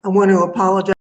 I want to apologize.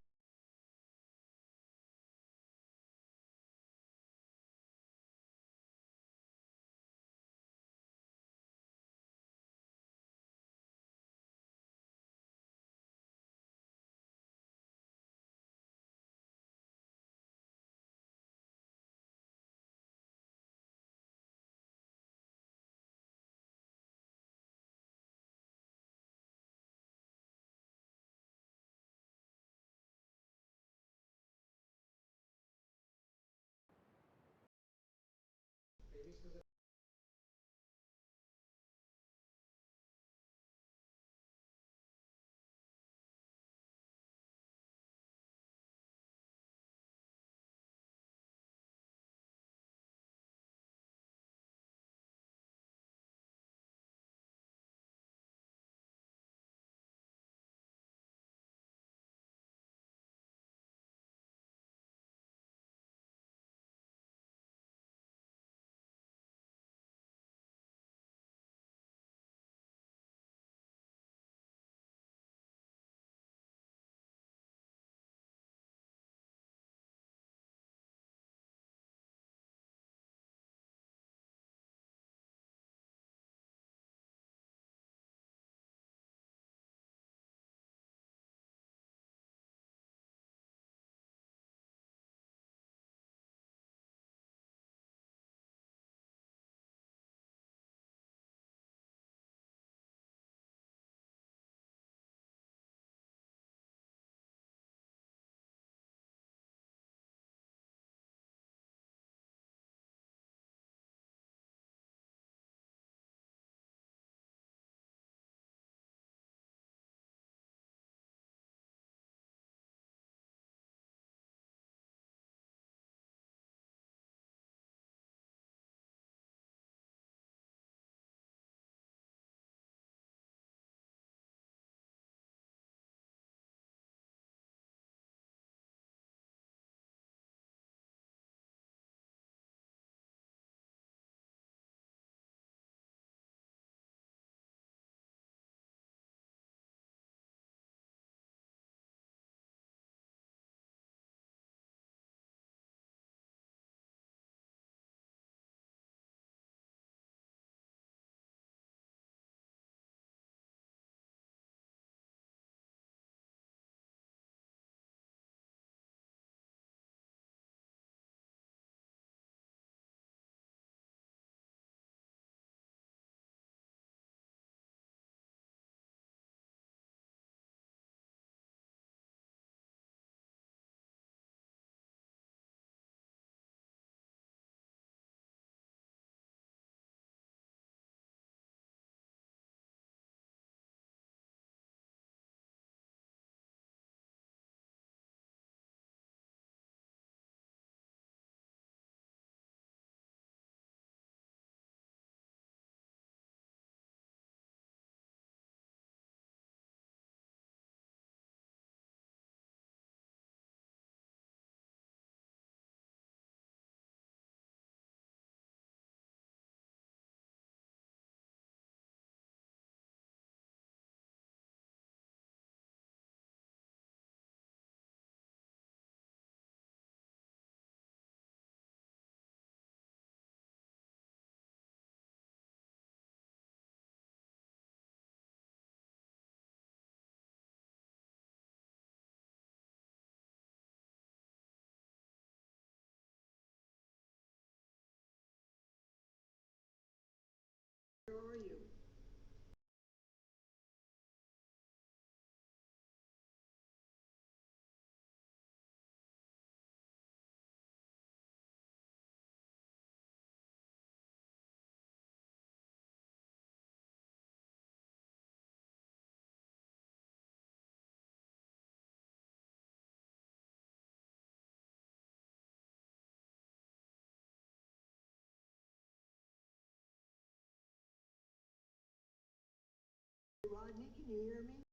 Rodney, can you hear me?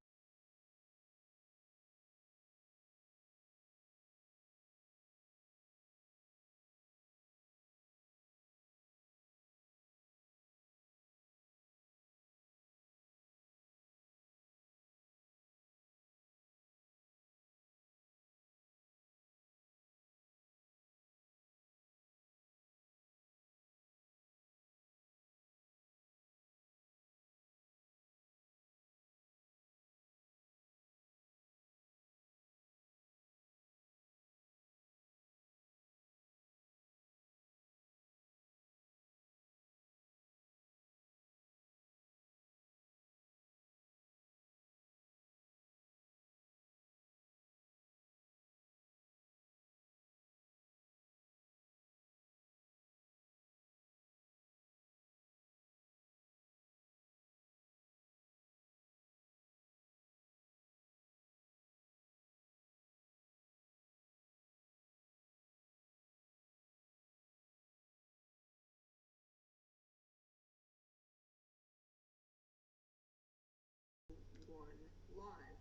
one live.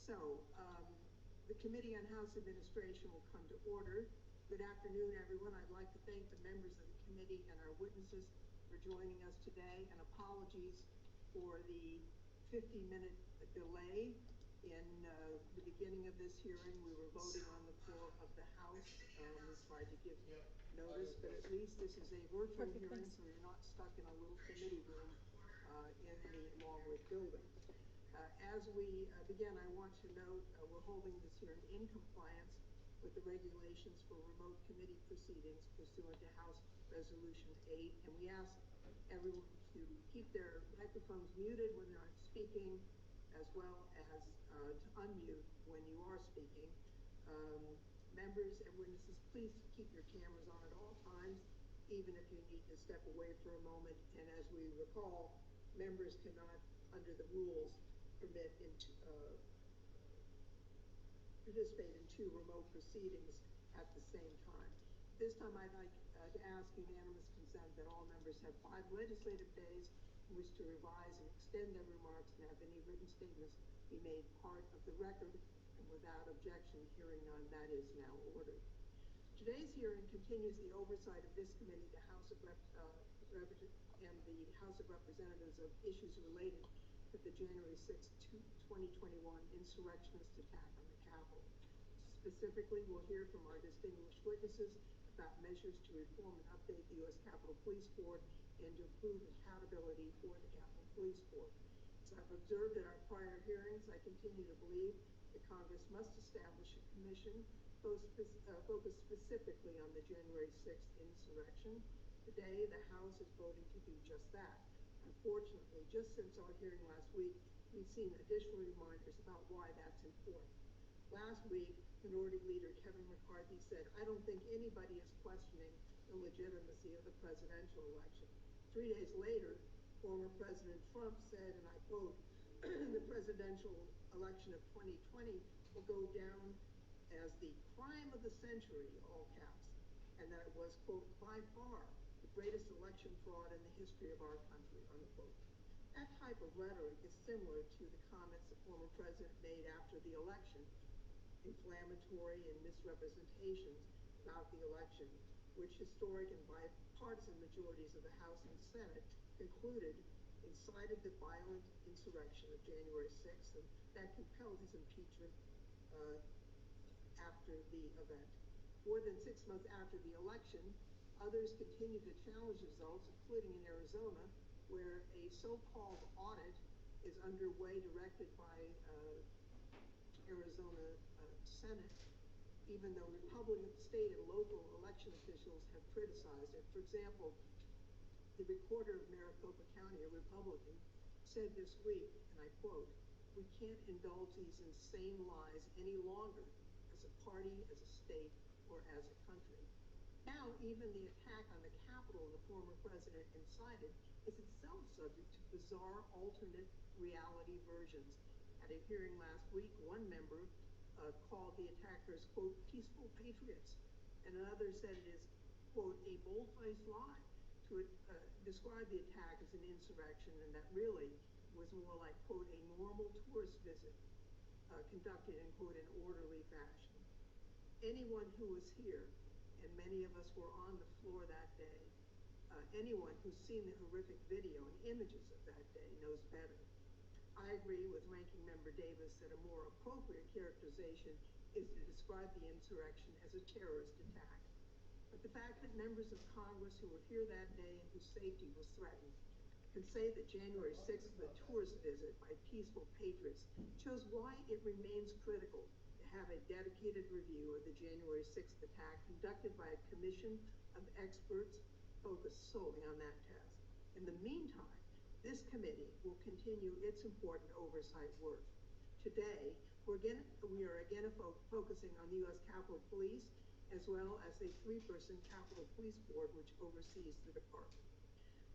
So, the Committee on House Administration will come to order. Good afternoon, everyone. I'd like to thank the members of the committee and our witnesses for joining us today, and apologies for the 50-minute delay in the beginning of this hearing. We were voting on the floor of the House. We tried to give notice, but at least this is a virtual hearing, so you're not stuck in a little committee room in the Longwood building. As we begin, I want to note we're holding this hearing in compliance with the regulations for remote committee proceedings pursuant to House Resolution 8, and we ask everyone to keep their microphones muted when they're not speaking, as well as to unmute when you are speaking. Members and witnesses, please keep your cameras on at all times, even if you need to step away for a moment. And as we recall, members cannot, under the rules, participate in two remote proceedings at the same time. This time I'd like to ask unanimous consent that all members have 5 legislative days in which to revise and extend their remarks and have any written statements be made part of the record. And without objection, hearing none, that is now ordered. Today's hearing continues the oversight of this committee, the House of and the House of Representatives of issues related to the January 6, 2021 insurrectionist attack on the Capitol. Specifically, we'll hear from our distinguished witnesses about measures to reform and update the U.S. Capitol Police Board and to improve accountability for the Capitol Police Board. As I've observed in our prior hearings, I continue to believe that Congress must establish a commission focused specifically on the January 6th insurrection. Today, the House is voting to do just that. Unfortunately, just since our hearing last week, we've seen additional reminders about why that's important. Last week, Minority Leader Kevin McCarthy said, "I don't think anybody is questioning the legitimacy of the presidential election." 3 days later, former President Trump said, and I quote, "The presidential election of 2020 will go down as the crime of the century," all caps, and that it was, quote, "by far the greatest election fraud in the history of our country," unquote. That type of rhetoric is similar to the comments the former president made after the election, inflammatory and misrepresentations about the election, which historic and bipartisan majorities of the House and Senate concluded incited the violent insurrection of January 6th, and that compelled his impeachment after the event. More than 6 months after the election, others continue to challenge results, including in Arizona, where a so-called audit is underway directed by Arizona Senate, even though Republican state and local election officials have criticized it. For example, the recorder of Maricopa County, a Republican, said this week, and I quote, "We can't indulge these insane lies any longer as a party, as a state, or as a country." Now, even the attack on the Capitol the former president incited is itself subject to bizarre alternate reality versions. At a hearing last week, one member called the attackers, quote, "peaceful patriots," and another said it is, quote, "a bold-faced lie," to describe the attack as an insurrection, and that really was more like, quote, "a normal tourist visit conducted in, quote, an orderly fashion." Anyone who was here, and many of us were on the floor that day, anyone who's seen the horrific video and images of that day knows better. I agree with Ranking Member Davis that a more appropriate characterization is to describe the insurrection as a terrorist attack. But the fact that members of Congress who were here that day and whose safety was threatened can say that January 6th was a tourist visit by peaceful patriots shows why it remains critical to have a dedicated review of the January 6th attack conducted by a commission of experts focused solely on that task. In the meantime, this committee will continue its important oversight work. Today, we are again focusing on the U.S. Capitol Police, as well as a 3-person Capitol Police Board, which oversees the department.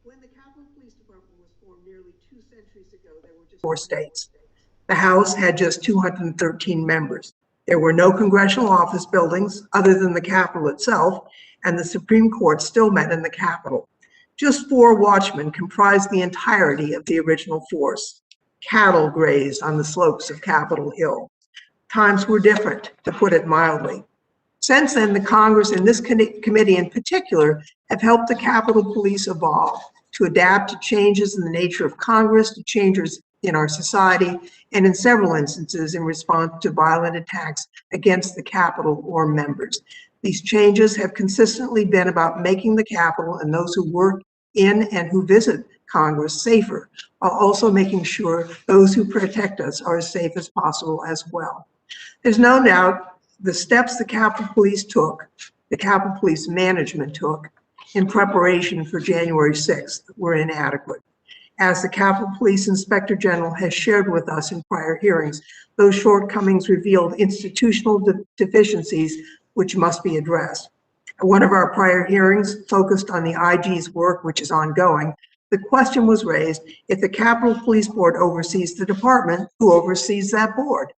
When the Capitol Police Department was formed nearly 2 centuries ago, there were just 4 states. The House had just 213 members. There were no congressional office buildings other than the Capitol itself, and the Supreme Court still met in the Capitol. Just 4 watchmen comprised the entirety of the original force. Cattle grazed on the slopes of Capitol Hill. Times were different, to put it mildly. Since then, the Congress and this committee in particular have helped the Capitol Police evolve to adapt to changes in the nature of Congress, to changes in our society, and in several instances in response to violent attacks against the Capitol or members. These changes have consistently been about making the Capitol and those who work in and who visit Congress safer, while also making sure those who protect us are as safe as possible as well. There's no doubt the steps the Capitol Police took, the Capitol Police management took, in preparation for January 6th were inadequate. As the Capitol Police Inspector General has shared with us in prior hearings, those shortcomings revealed institutional deficiencies which must be addressed. One of our prior hearings focused on the IG's work, which is ongoing. The question was raised, if the Capitol Police Board oversees the department, who oversees that board?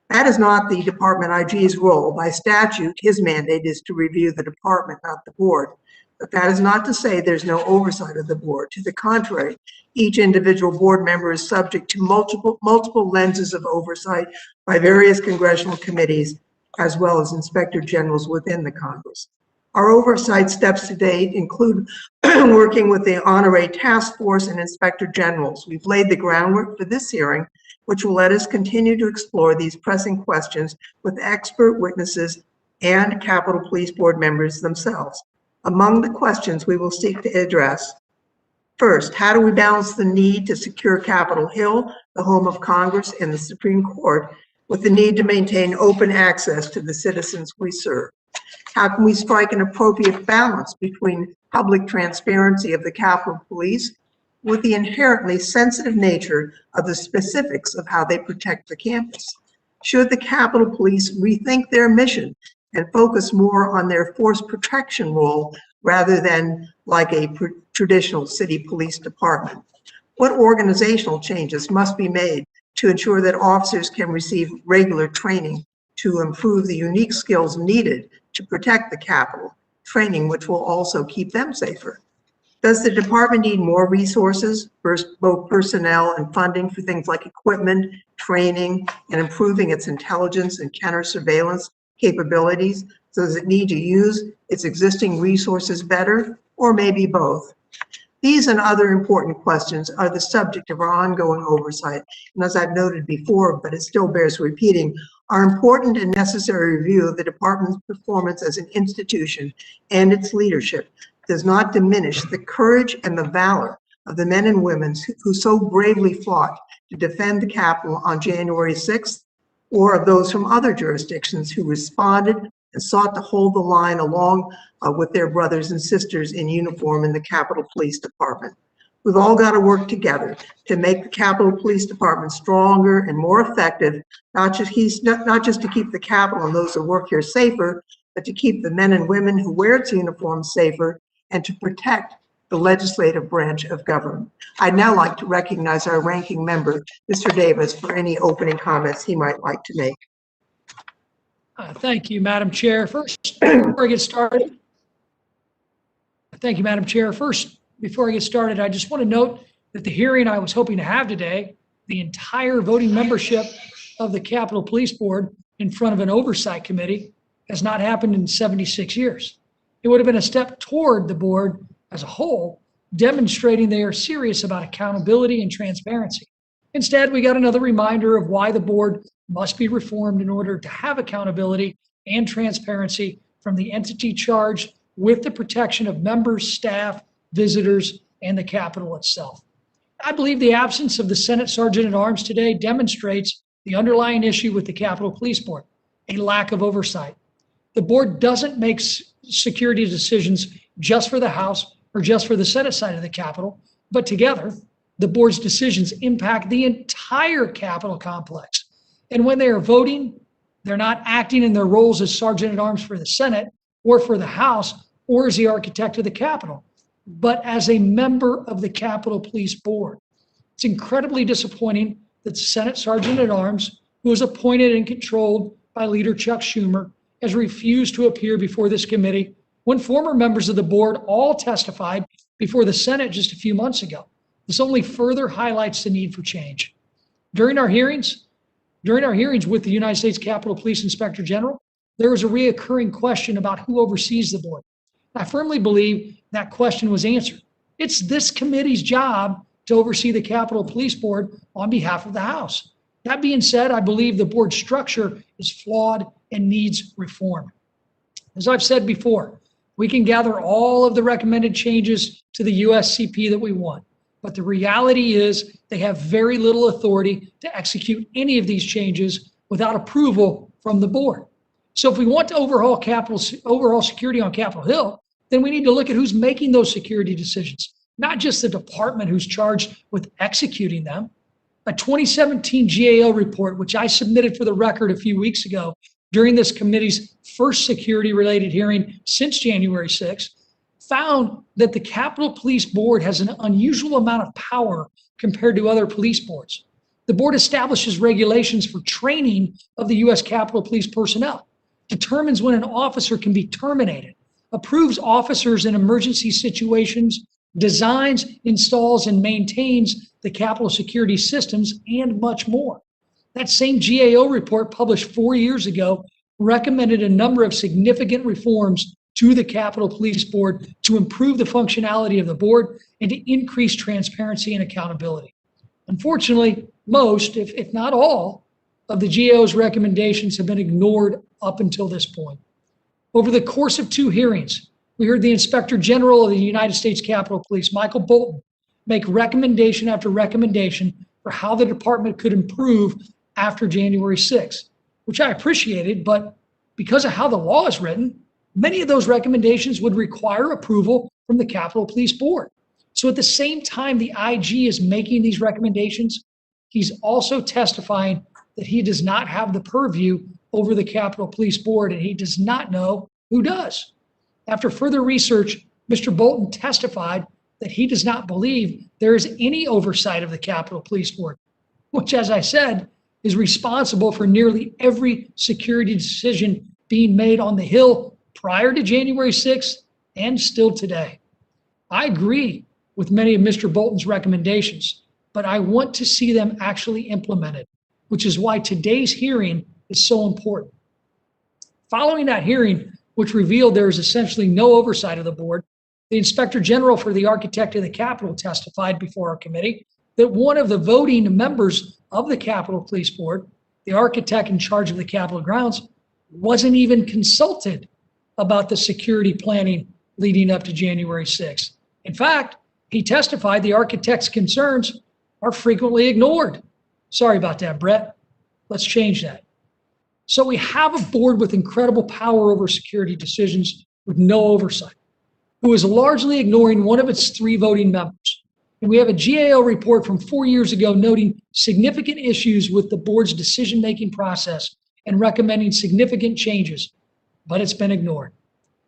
That is not the department IG's role. By statute, his mandate is to review the department, not the board. But that is not to say there's no oversight of the board. To the contrary, each individual board member is subject to multiple lenses of oversight by various congressional committees, as well as inspector generals within the Congress. Our oversight steps to date include working with the Honorary Task Force and inspector generals. We've laid the groundwork for this hearing, which will let us continue to explore these pressing questions with expert witnesses and Capitol Police Board members themselves. Among the questions we will seek to address: first, how do we balance the need to secure Capitol Hill, the home of Congress and the Supreme Court, with the need to maintain open access to the citizens we serve? How can we strike an appropriate balance between public transparency of the Capitol Police with the inherently sensitive nature of the specifics of how they protect the campus? Should the Capitol Police rethink their mission and focus more on their force protection role rather than like a traditional city police department? What organizational changes must be made to ensure that officers can receive regular training to improve the unique skills needed to protect the Capitol, training which will also keep them safer? Does the department need more resources, both personnel and funding, for things like equipment, training, and improving its intelligence and counter surveillance capabilities? So does it need to use its existing resources better, or maybe both? These and other important questions are the subject of our ongoing oversight, and as I've noted before, but it still bears repeating, our important and necessary review of the department's performance as an institution and its leadership does not diminish the courage and the valor of the men and women who so bravely fought to defend the Capitol on January 6th, or of those from other jurisdictions who responded and sought to hold the line along with their brothers and sisters in uniform in the Capitol Police Department. We've all got to work together to make the Capitol Police Department stronger and more effective, not just to keep the Capitol and those who work here safer, but to keep the men and women who wear its uniforms safer and to protect the legislative branch of government. I'd now like to recognize our ranking member, Mr. Davis, for any opening comments he might like to make. Thank you, Madam Chair. First, before I get started, thank you, Madam Chair. First, before I get started, I just want to note that the hearing I was hoping to have today, the entire voting membership of the Capitol Police Board in front of an oversight committee, has not happened in 76 years. It would have been a step toward the board as a whole, demonstrating they are serious about accountability and transparency. Instead, we got another reminder of why the board must be reformed in order to have accountability and transparency from the entity charged with the protection of members, staff, visitors, and the Capitol itself. I believe the absence of the Senate Sergeant at Arms today demonstrates the underlying issue with the Capitol Police Board, a lack of oversight. The board doesn't make security decisions just for the House or just for the Senate side of the Capitol, but together, the board's decisions impact the entire Capitol complex. And when they are voting, they're not acting in their roles as Sergeant at Arms for the Senate or for the House or as the architect of the Capitol, but as a member of the Capitol Police Board. It's incredibly disappointing that Senate Sergeant at Arms, who is appointed and controlled by Leader Chuck Schumer, has refused to appear before this committee when former members of the board all testified before the Senate just a few months ago. This only further highlights the need for change. During our hearings with the United States Capitol Police Inspector General, there was a reoccurring question about who oversees the board. I firmly believe that question was answered. It's this committee's job to oversee the Capitol Police Board on behalf of the House. That being said, I believe the board structure is flawed and needs reform. As I've said before, we can gather all of the recommended changes to the USCP that we want, but the reality is they have very little authority to execute any of these changes without approval from the board. So if we want to overhaul security on Capitol Hill, then we need to look at who's making those security decisions, not just the department who's charged with executing them. A 2017 GAO report, which I submitted for the record a few weeks ago during this committee's first security-related hearing since January 6th, found that the Capitol Police Board has an unusual amount of power compared to other police boards. The board establishes regulations for training of the U.S. Capitol Police personnel, determines when an officer can be terminated, approves officers in emergency situations, designs, installs, and maintains the Capitol security systems, and much more. That same GAO report published 4 years ago recommended a number of significant reforms to the Capitol Police Board to improve the functionality of the board and to increase transparency and accountability. Unfortunately, most, if not all, of the GAO's recommendations have been ignored up until this point. Over the course of 2 hearings, we heard the Inspector General of the United States Capitol Police, Michael Bolton, make recommendation after recommendation for how the department could improve after January 6th, which I appreciated, but because of how the law is written, many of those recommendations would require approval from the Capitol Police Board. So at the same time the IG is making these recommendations, he's also testifying that he does not have the purview over the Capitol Police Board, and he does not know who does. After further research, Mr. Bolton testified that he does not believe there is any oversight of the Capitol Police Board, which, as I said, is responsible for nearly every security decision being made on the Hill prior to January 6th and still today. I agree with many of Mr. Bolton's recommendations, but I want to see them actually implemented, which is why today's hearing is so important. Following that hearing, which revealed there is essentially no oversight of the board, the Inspector General for the Architect of the Capitol testified before our committee that one of the voting members of the Capitol Police Board, the architect in charge of the Capitol grounds, wasn't even consulted about the security planning leading up to January 6th. In fact, he testified the architect's concerns are frequently ignored. Sorry about that, Brett. Let's change that. So we have a board with incredible power over security decisions with no oversight, who is largely ignoring one of its 3 voting members. And we have a GAO report from 4 years ago noting significant issues with the board's decision-making process and recommending significant changes, but it's been ignored.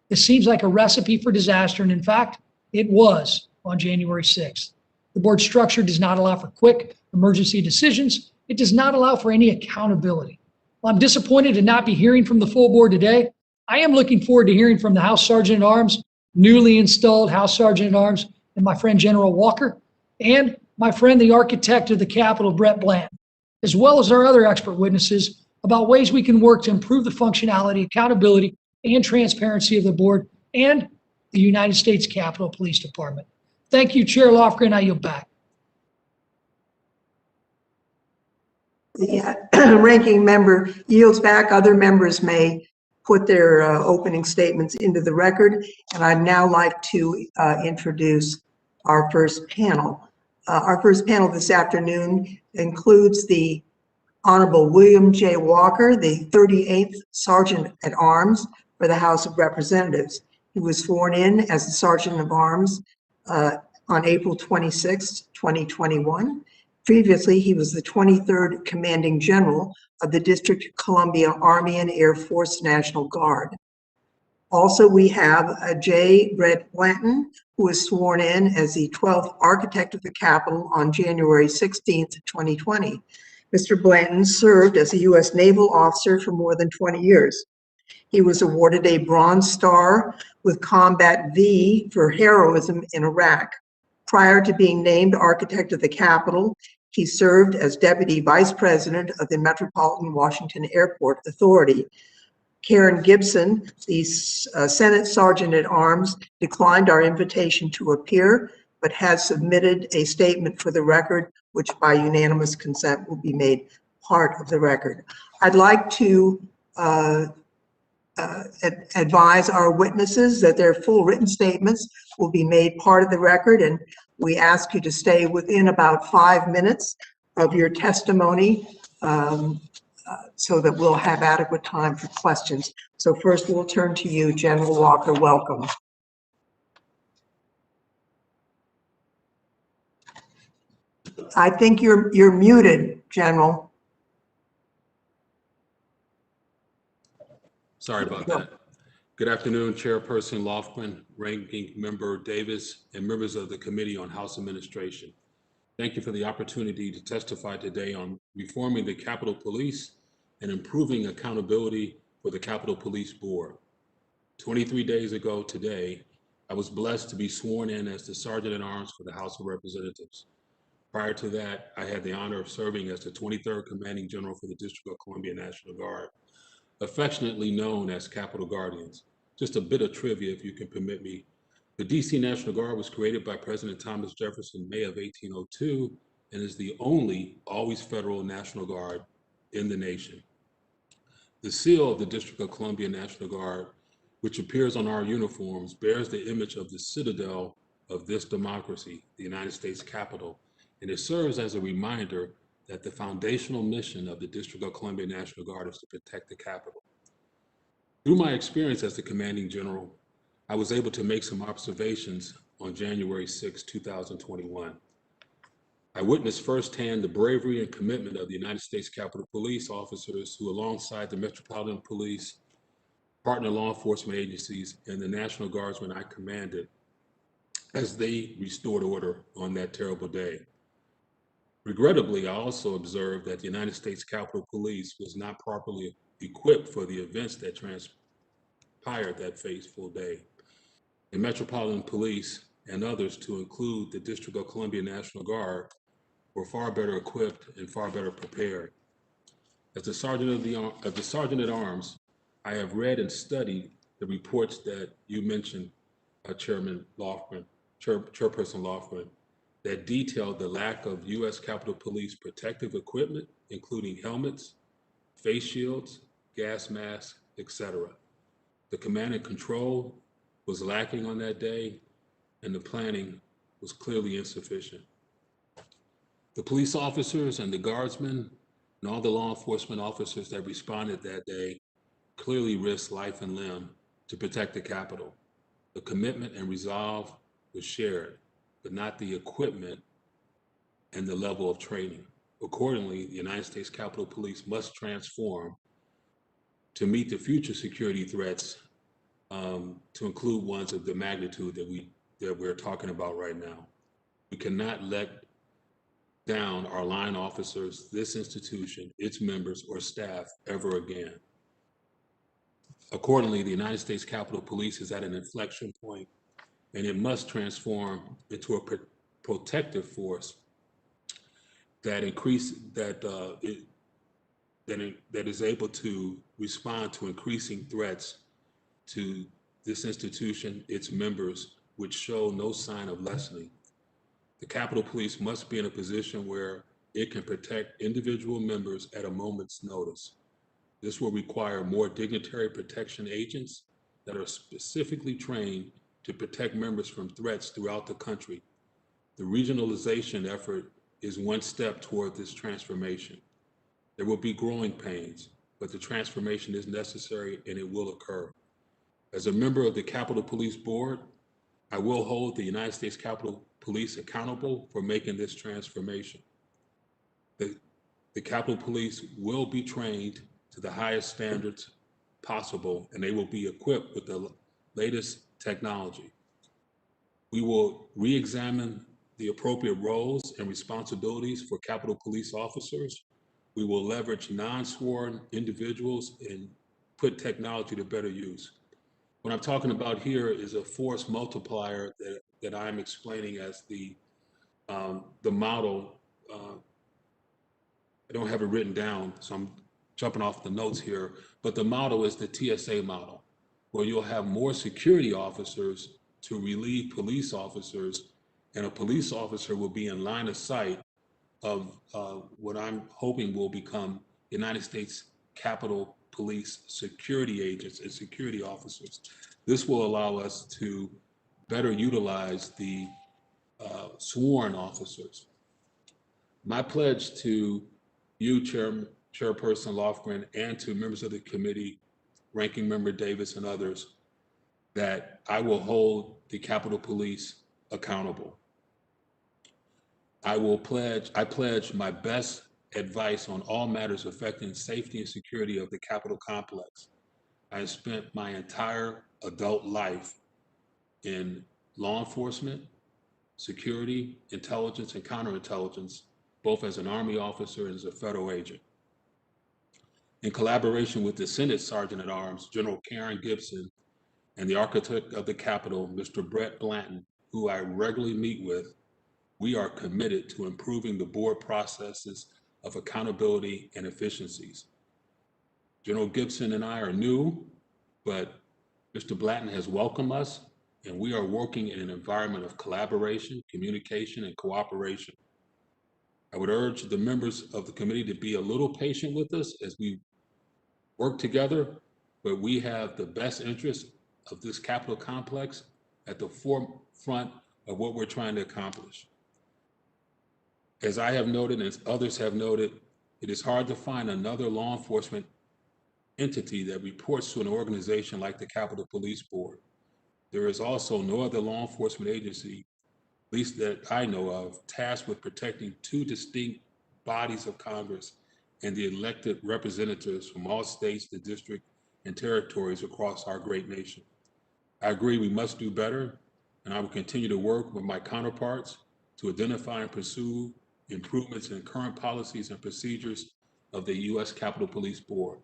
This seems like a recipe for disaster, and in fact, it was on January 6th. The board structure does not allow for quick emergency decisions. It does not allow for any accountability. While I'm disappointed to not be hearing from the full board today, I am looking forward to hearing from the House Sergeant at Arms, newly installed House Sergeant at Arms, and my friend General Walker, and my friend the architect of the Capitol, Brett Blanton, as well as our other expert witnesses about ways we can work to improve the functionality, accountability, and transparency of the board and the United States Capitol Police Department. Thank you, Chair Lofgren. I yield back. The ranking member yields back. Other members may put their opening statements into the record. And I'd now like to introduce our first panel. Our first panel this afternoon includes the Honorable William J. Walker, the 38th Sergeant at Arms for the House of Representatives. He was sworn in as the Sergeant of Arms on April 26, 2021. Previously, he was the 23rd Commanding General of the District of Columbia Army and Air Force National Guard. Also, we have J. Brett Blanton, who was sworn in as the 12th Architect of the Capitol on January 16, 2020. Mr. Blanton served as a U.S. naval officer for more than 20 years. He was awarded a Bronze Star with Combat V for heroism in Iraq. Prior to being named architect of the Capitol, he served as Deputy Vice President of the Metropolitan Washington Airport Authority. Karen Gibson, the Senate Sergeant at Arms, declined our invitation to appear, but has submitted a statement for the record, which by unanimous consent will be made part of the record. I'd like to advise our witnesses that their full written statements will be made part of the record, and we ask you to stay within about 5 minutes of your testimony so that we'll have adequate time for questions. So first we'll turn to you, General Walker. Welcome. I think you're muted, General. Sorry about that. Good afternoon, Chairperson Lofgren, Ranking Member Davis, and members of the Committee on House Administration. Thank you for the opportunity to testify today on reforming the Capitol Police and improving accountability for the Capitol Police Board. 23 days ago today, I was blessed to be sworn in as the Sergeant at Arms for the House of Representatives. Prior to that, I had the honor of serving as the 23rd Commanding General for the District of Columbia National Guard, affectionately known as Capitol Guardians. Just a bit of trivia, if you can permit me. The DC National Guard was created by President Thomas Jefferson in May of 1802 and is the only always federal National Guard in the nation. The seal of the District of Columbia National Guard, which appears on our uniforms, bears the image of the citadel of this democracy, the United States Capitol, and it serves as a reminder that the foundational mission of the District of Columbia National Guard is to protect the Capitol. Through my experience as the Commanding General, I was able to make some observations on January 6, 2021. I witnessed firsthand the bravery and commitment of the United States Capitol Police officers who, alongside the Metropolitan Police, partner law enforcement agencies, and the National Guardsmen I commanded, as they restored order on that terrible day. Regrettably, I also observed that the United States Capitol Police was not properly equipped for the events that transpired that fateful day. The Metropolitan Police and others, to include the District of Columbia National Guard, were far better equipped and far better prepared. As the Sergeant at Arms, I have read and studied the reports that you mentioned, Chairperson Lofgren, that detailed the lack of U.S. Capitol Police protective equipment, including helmets, face shields, gas masks, etc. The command and control was lacking on that day, and the planning was clearly insufficient. The police officers and the guardsmen and all the law enforcement officers that responded that day clearly risked life and limb to protect the Capitol. The commitment and resolve was shared, but not the equipment and the level of training. Accordingly, the United States Capitol Police must transform to meet the future security threats, to include ones of the magnitude that we're talking about right now. We cannot let down our line officers, this institution, its members, or staff ever again. Accordingly, the United States Capitol Police is at an inflection point, and it must transform into a protective force that is able to respond to increasing threats to this institution, its members, which show no sign of lessening. The Capitol Police must be in a position where it can protect individual members at a moment's notice. This will require more dignitary protection agents that are specifically trained to protect members from threats throughout the country. The regionalization effort is one step toward this transformation. There will be growing pains, but the transformation is necessary and it will occur. As a member of the Capitol Police Board, I will hold the United States Capitol Police accountable for making this transformation. The Capitol Police will be trained to the highest standards possible, and they will be equipped with the latest technology. We will re-examine the appropriate roles and responsibilities for Capitol Police officers. We will leverage non-sworn individuals in put technology to better use. What I'm talking about here is a force multiplier that I'm explaining as the model. I don't have it written down, so I'm jumping off the notes here, but the model is the TSA model, where you'll have more security officers to relieve police officers, and a police officer will be in line of sight of what I'm hoping will become United States Capitol Police security agents and security officers. This will allow us to better utilize the sworn officers. My pledge to you, Chairperson Lofgren, and to members of the committee, Ranking Member Davis and others, that I will hold the Capitol Police accountable. I pledge my best advice on all matters affecting safety and security of the Capitol complex. I have spent my entire adult life in law enforcement, security, intelligence, and counterintelligence, both as an Army officer and as a federal agent. In collaboration with the Senate Sergeant at Arms, General Karen Gibson, and the architect of the Capitol, Mr. Brett Blanton, who I regularly meet with, we are committed to improving the board processes of accountability and efficiencies. General Gibson and I are new, but Mr. Blanton has welcomed us, and we are working in an environment of collaboration, communication, and cooperation. I would urge the members of the committee to be a little patient with us as we work together, but we have the best interest of this Capitol complex at the forefront of what we're trying to accomplish. As I have noted, and as others have noted, it is hard to find another law enforcement entity that reports to an organization like the Capitol Police Board. There is also no other law enforcement agency, at least that I know of, tasked with protecting two distinct bodies of Congress and the elected representatives from all states, the district, and territories across our great nation. I agree we must do better, and I will continue to work with my counterparts to identify and pursue improvements in current policies and procedures of the U.S. Capitol Police Board.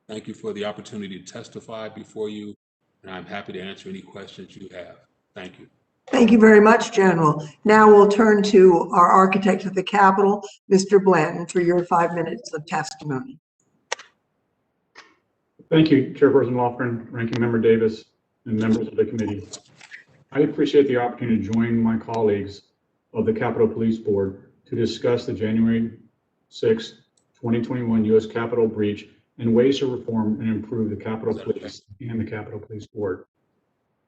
Thank you for the opportunity to testify before you, and I'm happy to answer any questions you have. Thank you. Thank you very much, General. Now we'll turn to our architect of the Capitol, Mr. Blanton, for your 5 minutes of testimony. Thank you, Chairperson Lofgren, Ranking Member Davis, and members of the committee. I appreciate the opportunity to join my colleagues of the Capitol Police Board to discuss the January 6, 2021 U.S. Capitol breach and ways to reform and improve the Capitol Police and the Capitol Police Board.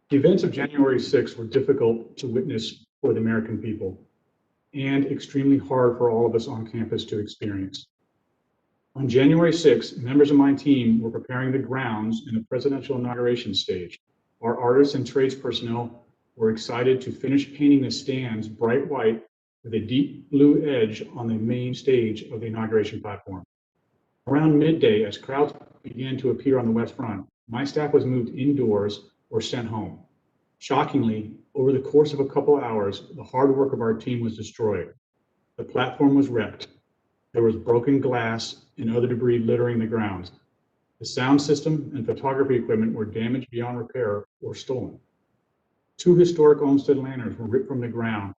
The events of January 6 were difficult to witness for the American people and extremely hard for all of us on campus to experience. On January 6, members of my team were preparing the grounds in the presidential inauguration stage. Our artists and trades personnel were excited to finish painting the stands bright white with a deep blue edge on the main stage of the inauguration platform. Around midday, as crowds began to appear on the west front, my staff was moved indoors or sent home. Shockingly, over the course of a couple hours, the hard work of our team was destroyed. The platform was wrecked. There was broken glass and other debris littering the grounds. The sound system and photography equipment were damaged beyond repair or stolen. 2 historic Olmsted lanterns were ripped from the ground,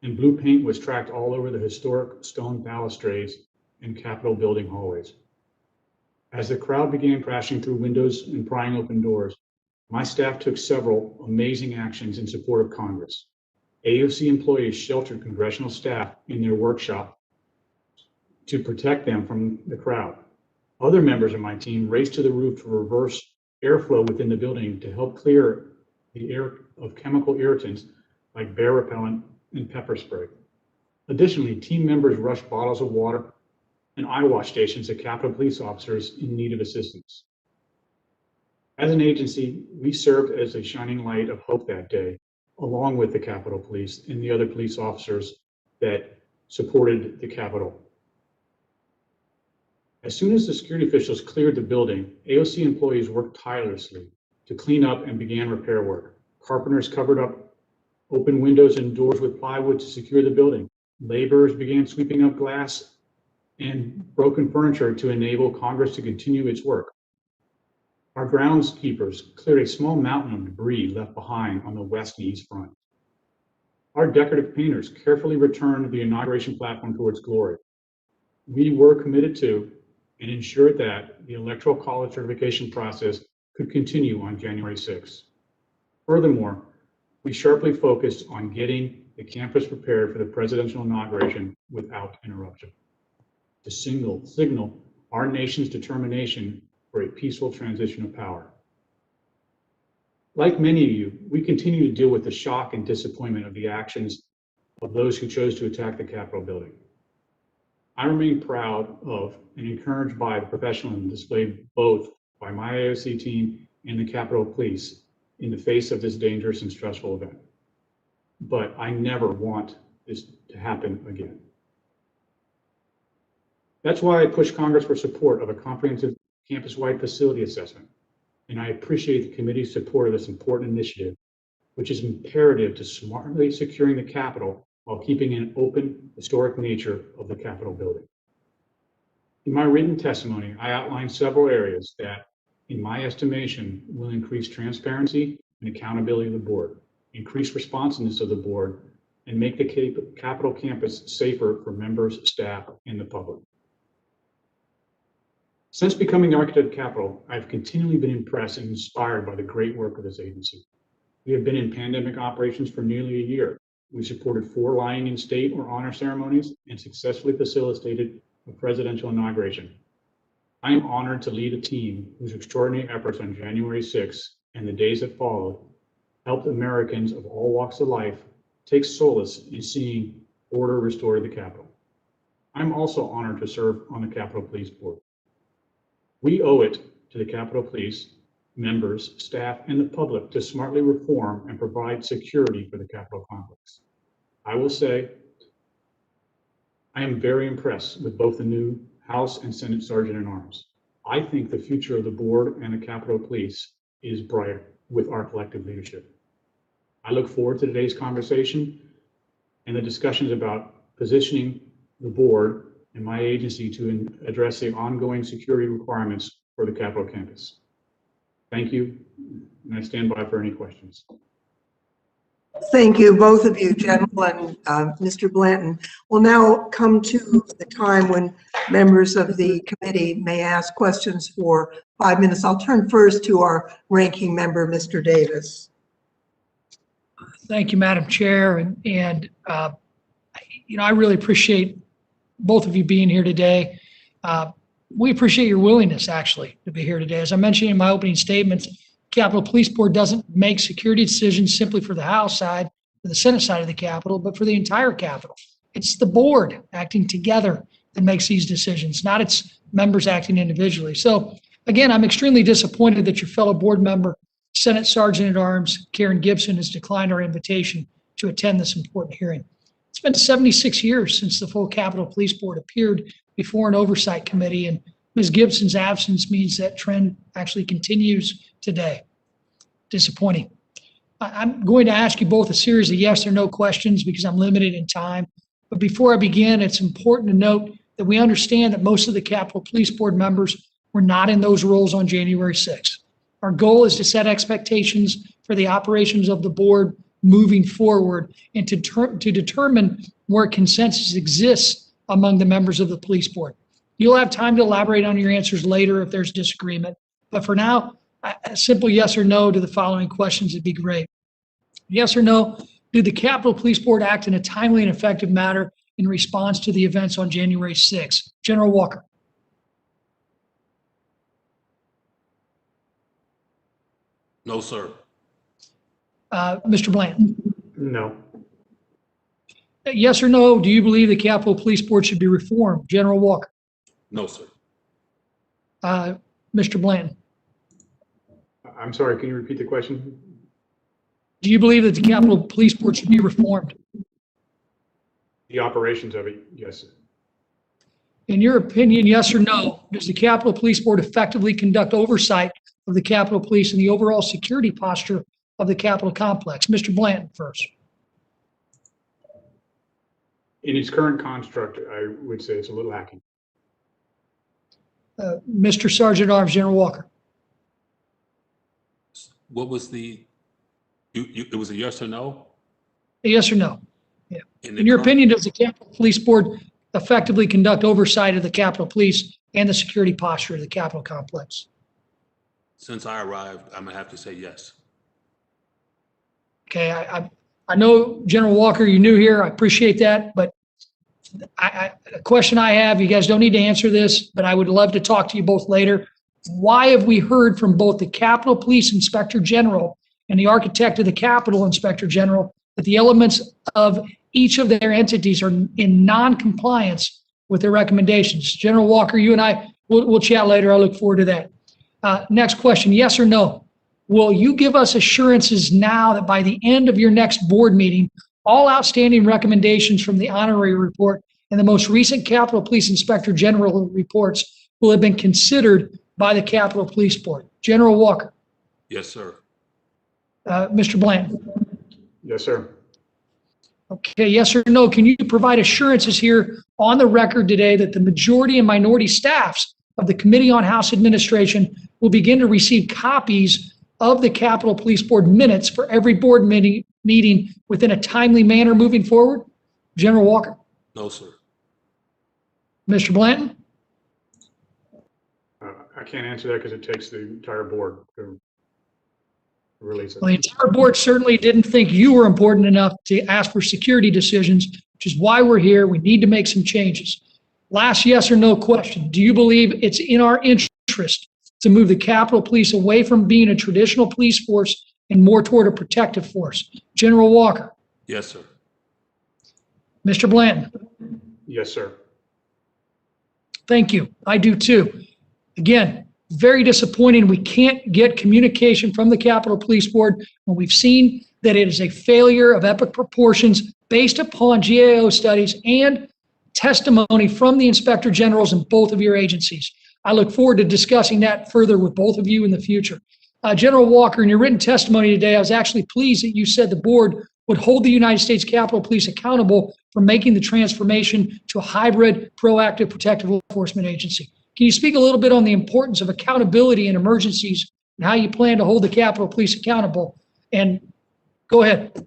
and blue paint was tracked all over the historic stone balustrades and Capitol building hallways. As the crowd began crashing through windows and prying open doors, my staff took several amazing actions in support of Congress. AOC employees sheltered congressional staff in their workshop to protect them from the crowd. Other members of my team raced to the roof to reverse airflow within the building to help clear the air of chemical irritants like bear repellent and pepper spray. Additionally, team members rushed bottles of water and eye wash stations to Capitol police officers in need of assistance. As an agency, we served as a shining light of hope that day, along with the Capitol Police and the other police officers that supported the Capitol. As soon as the security officials cleared the building, AOC employees worked tirelessly to clean up and began repair work. Carpenters covered up open windows and doors with plywood to secure the building. Laborers began sweeping up glass and broken furniture to enable Congress to continue its work. Our groundskeepers cleared a small mountain of debris left behind on the west and east front. Our decorative painters carefully returned the inauguration platform to its glory. We were committed to and ensured that the Electoral College certification process could continue on January 6th. Furthermore, we sharply focused on getting the campus prepared for the presidential inauguration without interruption, to signal our nation's determination for a peaceful transition of power. Like many of you, we continue to deal with the shock and disappointment of the actions of those who chose to attack the Capitol building. I remain proud of and encouraged by the professionalism displayed both by my AOC team and the Capitol Police in the face of this dangerous and stressful event. But I never want this to happen again. That's why I push Congress for support of a comprehensive campus-wide facility assessment. And I appreciate the committee's support of this important initiative, which is imperative to smartly securing the Capitol while keeping an open, historic nature of the Capitol building. In my written testimony, I outlined several areas that, in my estimation, will increase transparency and accountability of the board, increase responsiveness of the board, and make the Capitol campus safer for members, staff, and the public. Since becoming the architect of Capitol, I've continually been impressed and inspired by the great work of this agency. We have been in pandemic operations for nearly a year. We supported 4 lying in state or honor ceremonies and successfully facilitated a presidential inauguration. I am honored to lead a team whose extraordinary efforts on January 6th and the days that followed helped Americans of all walks of life take solace in seeing order restored to the Capitol. I'm also honored to serve on the Capitol Police Board. We owe it to the Capitol Police, members, staff, and the public to smartly reform and provide security for the Capitol complex. I will say, I am very impressed with both the new House and Senate Sergeant-at-Arms. I think the future of the board and the Capitol Police is bright with our collective leadership. I look forward to today's conversation and the discussions about positioning the board and my agency to address the ongoing security requirements for the Capitol campus. Thank you, and I stand by for any questions. Thank you, both of you, General and Mr. Blanton. We'll now come to the time when members of the committee may ask questions for 5 minutes. I'll turn first to our ranking member, Mr. Davis. Thank you, Madam Chair. And I really appreciate both of you being here today. We appreciate your willingness, actually, to be here today. As I mentioned in my opening statements, Capitol Police Board doesn't make security decisions simply for the House side or the Senate side of the Capitol, but for the entire Capitol. It's the board acting together that makes these decisions, not its members acting individually. So again, I'm extremely disappointed that your fellow board member, Senate Sergeant-at-Arms Karen Gibson, has declined our invitation to attend this important hearing. It's been 76 years since the full Capitol Police Board appeared before an oversight committee, and Ms. Gibson's absence means that trend actually continues today. Disappointing. I'm going to ask you both a series of yes or no questions because I'm limited in time. But before I begin, it's important to note that we understand that most of the Capitol Police Board members were not in those roles on January 6th. Our goal is to set expectations for the operations of the board moving forward and to determine where consensus exists among the members of the police board. You'll have time to elaborate on your answers later if there's disagreement. But for now, a simple yes or no to the following questions would be great. Yes or no, did the Capitol Police Board act in a timely and effective manner in response to the events on January 6th? General Walker. No, sir. Mr. Blanton. No. Yes or no, do you believe the Capitol Police Board should be reformed? General Walker. No, sir. Mr. Blanton. I'm sorry, can you repeat the question? Do you believe that the Capitol Police Board should be reformed? The operations of it, yes. In your opinion, yes or no, does the Capitol Police Board effectively conduct oversight of the Capitol Police and the overall security posture of the Capitol complex? Mr. Blanton first. In its current construct, I would say it's a little lacking. Mr. Sergeant-at-Arms General Walker. What was it was a yes or no? Yes or no? Yeah. In In your current- opinion, does the Capitol Police Board effectively conduct oversight of the Capitol Police and the security posture of the Capitol complex? Since I arrived, I'm gonna have to say yes. Okay, I know General Walker, you're new here. I appreciate that, but a question I have, you guys don't need to answer this, but I would love to talk to you both later. Why have we heard from both the Capitol Police Inspector General and the architect of the Capitol Inspector General that the elements of each of their entities are in non-compliance with their recommendations? General Walker, you and I, we'll chat later. I look forward to that. Next question, yes or no? Will you give us assurances now that by the end of your next board meeting, all outstanding recommendations from the honorary report and the most recent Capitol Police Inspector General reports will have been considered by the Capitol Police Board? General Walker. Yes, sir. Mr. Blanton. Yes, sir. Okay, yes or no? Can you provide assurances here on the record today that the majority and minority staffs of the Committee on House Administration will begin to receive copies of the Capitol Police Board minutes for every board meeting within a timely manner moving forward? General Walker. No, sir. Mr. Blanton. I can't answer that because it takes the entire board to release it. Well, the entire board certainly didn't think you were important enough to ask for security decisions, which is why we're here. We need to make some changes. Last yes or no question. Do you believe it's in our interest to move the Capitol Police away from being a traditional police force and more toward a protective force? General Walker. Yes, sir. Mr. Blanton. Yes, sir. Thank you. I do too. Again, very disappointing. We can't get communication from the Capitol Police Board when we've seen that it is a failure of epic proportions based upon GAO studies and testimony from the Inspector Generals in both of your agencies. I look forward to discussing that further with both of you in the future. General Walker, in your written testimony today, I was actually pleased that you said the board would hold the United States Capitol Police accountable for making the transformation to a hybrid, proactive, protective law enforcement agency. Can you speak a little bit on the importance of accountability in emergencies and how you plan to hold the Capitol Police accountable? And go ahead.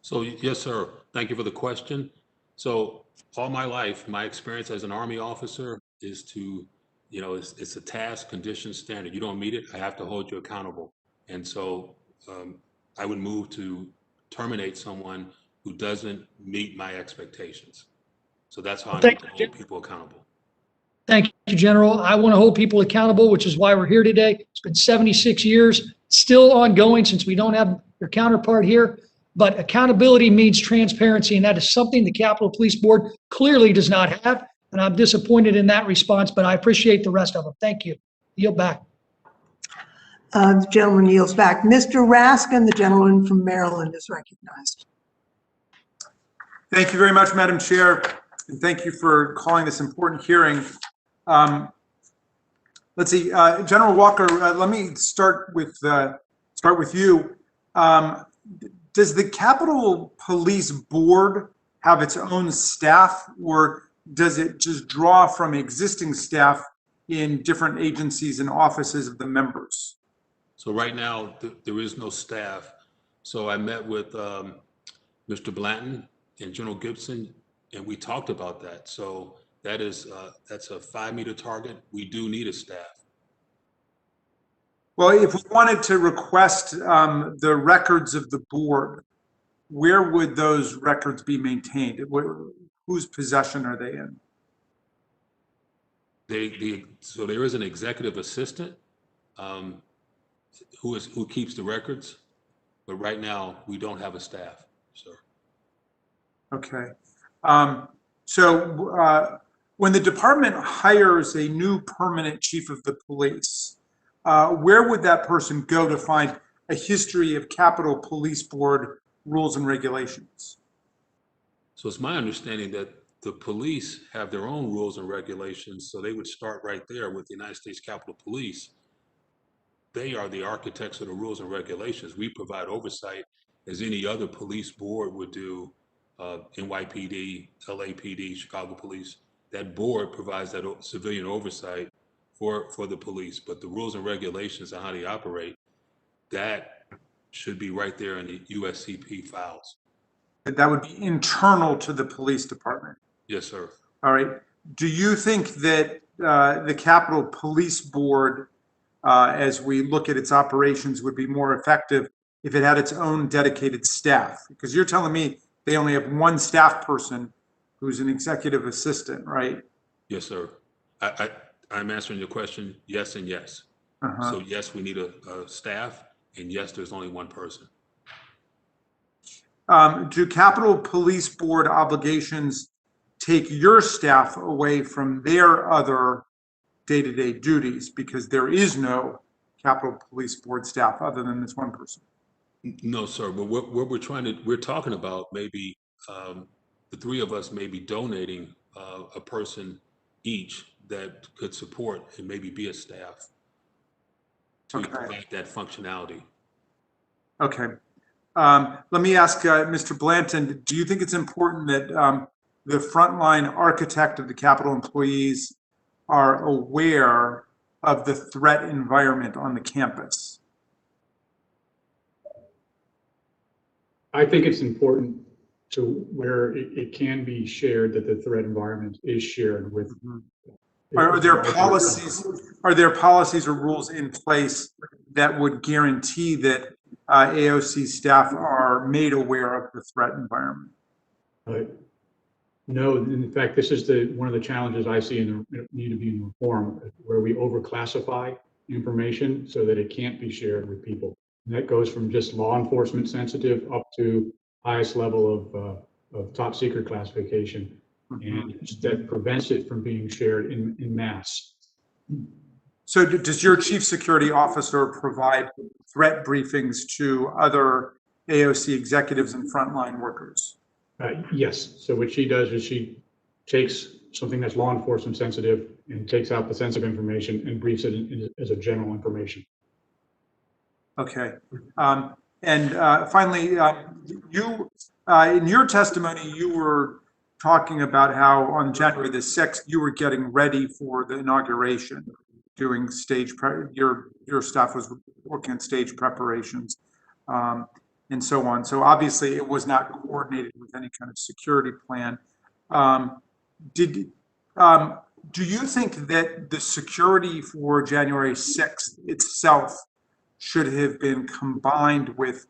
So, yes, sir. Thank you for the question. So all my life, my experience as an Army officer is to, it's a task, condition, standard. You don't meet it, I have to hold you accountable. And so I would move to terminate someone who doesn't meet my expectations. So that's how I need to hold people accountable. Thank you, General. I want to hold people accountable, which is why we're here today. It's been 76 years, still ongoing since we don't have your counterpart here. But accountability means transparency, and that is something the Capitol Police Board clearly does not have. And I'm disappointed in that response, but I appreciate the rest of them. Thank you. Yield back. The gentleman yields back. Mr. Raskin, the gentleman from Maryland, is recognized. Thank you very much, Madam Chair, and thank you for calling this important hearing. Let's see, General Walker, let me start with you. Does the Capitol Police Board have its own staff, or does it just draw from existing staff in different agencies and offices of the members? So right now, there is no staff. So I met with Mr. Blanton and General Gibson, and we talked about that. So that's a 5-meter target. We do need a staff. Well, if we wanted to request the records of the board, where would those records be maintained? Whose possession are they in? So there is an executive assistant who keeps the records, but right now we don't have a staff, sir. Okay. So when the department hires a new permanent chief of the police, where would that person go to find a history of Capitol Police Board rules and regulations? So it's my understanding that the police have their own rules and regulations, so they would start right there with the United States Capitol Police. They are the architects of the rules and regulations. We provide oversight as any other police board would do, NYPD, LAPD, Chicago Police. That board provides that civilian oversight for the police, but the rules and regulations on how they operate, that should be right there in the USCP files. That would be internal to the police department. Yes, sir. All right. Do you think that the Capitol Police Board, as we look at its operations, would be more effective if it had its own dedicated staff? Because you're telling me they only have one staff person who's an executive assistant, right? Yes, sir. I'm answering your question, yes and yes. So yes, we need a staff, and yes, there's only one person. Do Capitol Police Board obligations take your staff away from their other day-to-day duties because there is no Capitol Police Board staff other than this one person? No, sir, but what we're talking about, maybe the three of us may be donating a person each that could support and maybe be a staff to provide that functionality. Okay. Let me ask Mr. Blanton, do you think it's important that the frontline architect of the Capitol employees are aware of the threat environment on the campus? I think it's important to where it can be shared, that the threat environment is shared with. Are there policies or rules in place that would guarantee that AOC staff are made aware of the threat environment? No, in fact, this is one of the challenges I see need to be in reform, where we overclassify information so that it can't be shared with people. And that goes from just law enforcement sensitive up to highest level of top secret classification, and that prevents it from being shared in mass. So does your chief security officer provide threat briefings to other AOC executives and frontline workers? Yes. So what she does is she takes something that's law enforcement sensitive and takes out the sensitive information and briefs it as a general information. Okay. And finally, you in your testimony, you were talking about how on January the 6th, you were getting ready for the inauguration, doing your staff was working on stage preparations and so on. So obviously it was not coordinated with any kind of security plan. Do you think that the security for January 6th itself should have been combined with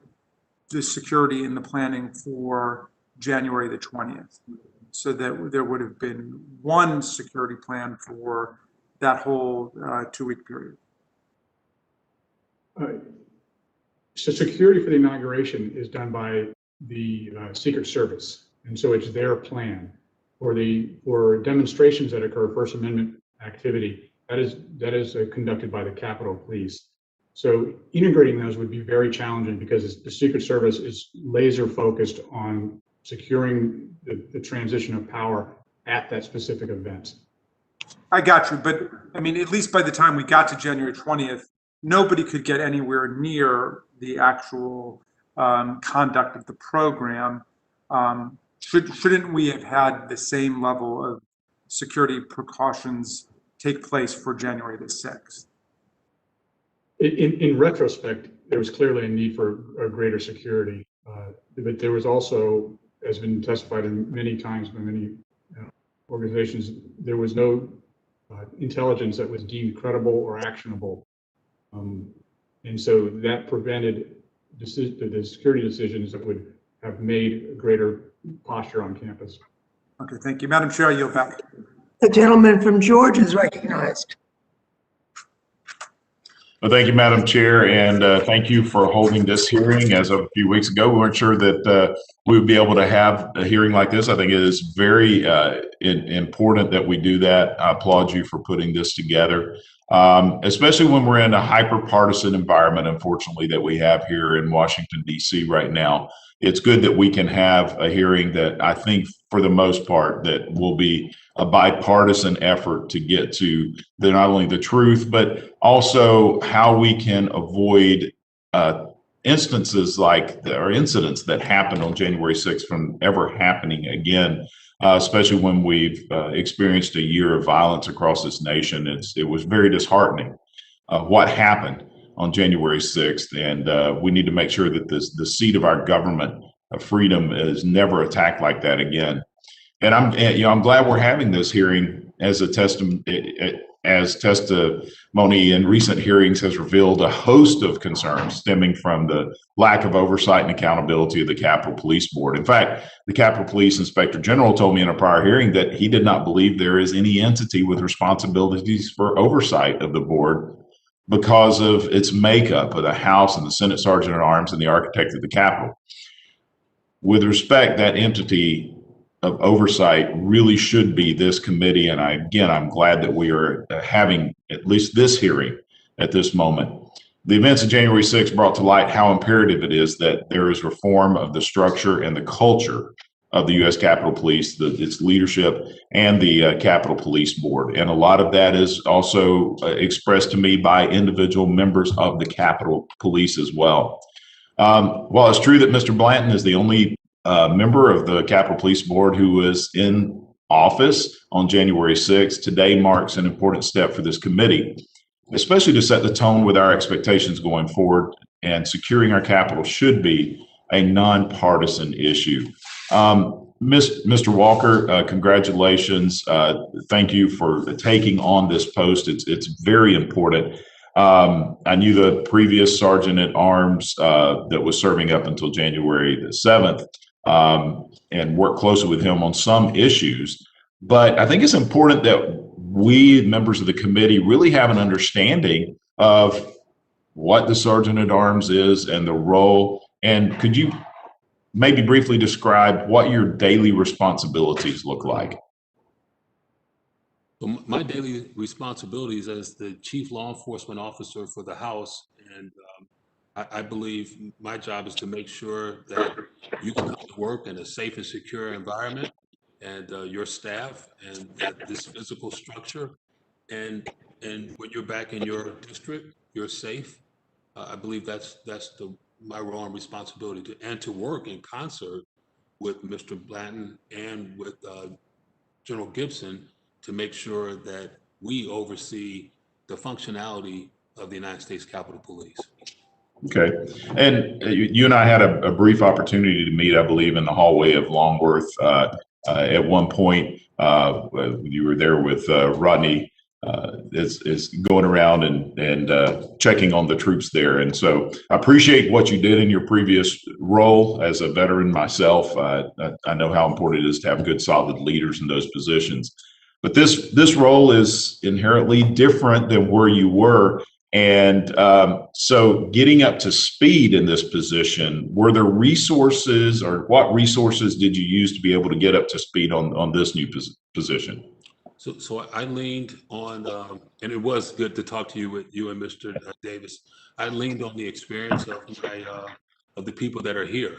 the security in the planning for January the 20th, so that there would have been one security plan for that whole 2-week period? So security for the inauguration is done by the Secret Service, and so it's their plan. For demonstrations that occur, First Amendment activity, that is conducted by the Capitol Police. So integrating those would be very challenging because the Secret Service is laser focused on securing the transition of power at that specific event. I got you, but I mean, at least by the time we got to January 20th, nobody could get anywhere near the actual conduct of the program. Shouldn't we have had the same level of security precautions take place for January the 6th? In retrospect, there was clearly a need for a greater security, but there was also, as been testified in many times by many organizations, there was no intelligence that was deemed credible or actionable. And so that prevented the security decisions that would have made a greater posture on campus. Okay, thank you. Madam Chair, I yield back. The gentleman from Georgia is recognized. Well, thank you, Madam Chair, and thank you for holding this hearing. As of a few weeks ago, we weren't sure that we would be able to have a hearing like this. I think it is very important that we do that. I applaud you for putting this together, especially when we're in a hyper-partisan environment, unfortunately, that we have here in Washington, D.C. right now. It's good that we can have a hearing that I think, for the most part, that will be a bipartisan effort to get to not only the truth, but also how we can avoid instances or incidents that happened on January 6th from ever happening again, especially when we've experienced a year of violence across this nation. It was very disheartening what happened. on January 6th, and we need to make sure that the seat of our government of freedom is never attacked like that again. And I'm glad we're having this hearing as a testimony in recent hearings has revealed a host of concerns stemming from the lack of oversight and accountability of the Capitol Police Board. In fact, the Capitol Police Inspector General told me in a prior hearing that he did not believe there is any entity with responsibilities for oversight of the board because of its makeup of the House and the Senate Sergeant at Arms and the architect of the Capitol. With respect, that entity of oversight really should be this committee. And I'm glad that we are having at least this hearing at this moment. The events of January 6th brought to light how imperative it is that there is reform of the structure and the culture of the U.S. Capitol Police, its leadership, and the Capitol Police Board. And a lot of that is also expressed to me by individual members of the Capitol Police as well. While it's true that Mr. Blanton is the only member of the Capitol Police Board who was in office on January 6th, today marks an important step for this committee, especially to set the tone with our expectations going forward, and securing our Capitol should be a nonpartisan issue. Mr. Walker, congratulations. Thank you for taking on this post. It's very important. I knew the previous Sergeant at Arms that was serving up until January the 7th, and worked closely with him on some issues. But I think it's important that we, members of the committee, really have an understanding of what the Sergeant at Arms is and the role. And could you maybe briefly describe what your daily responsibilities look like? So my daily responsibilities as the Chief Law Enforcement Officer for the House, and I believe my job is to make sure that you can come to work in a safe and secure environment, and your staff, and that this physical structure, and when you're back in your district, you're safe. I believe that's my role and responsibility to work in concert with Mr. Blanton and with General Gibson to make sure that we oversee the functionality of the United States Capitol Police. Okay. And you and I had a brief opportunity to meet, I believe, in the hallway of Longworth at one point. You were there with Rodney is going around and checking on the troops there. And so I appreciate what you did in your previous role as a veteran myself. I know how important it is to have good, solid leaders in those positions. But this role is inherently different than where you were. And so getting up to speed in this position, were there resources, or what resources did you use to be able to get up to speed on this new position? So I leaned on, and it was good to talk to you with you and Mr. Davis. I leaned on the experience of the people that are here.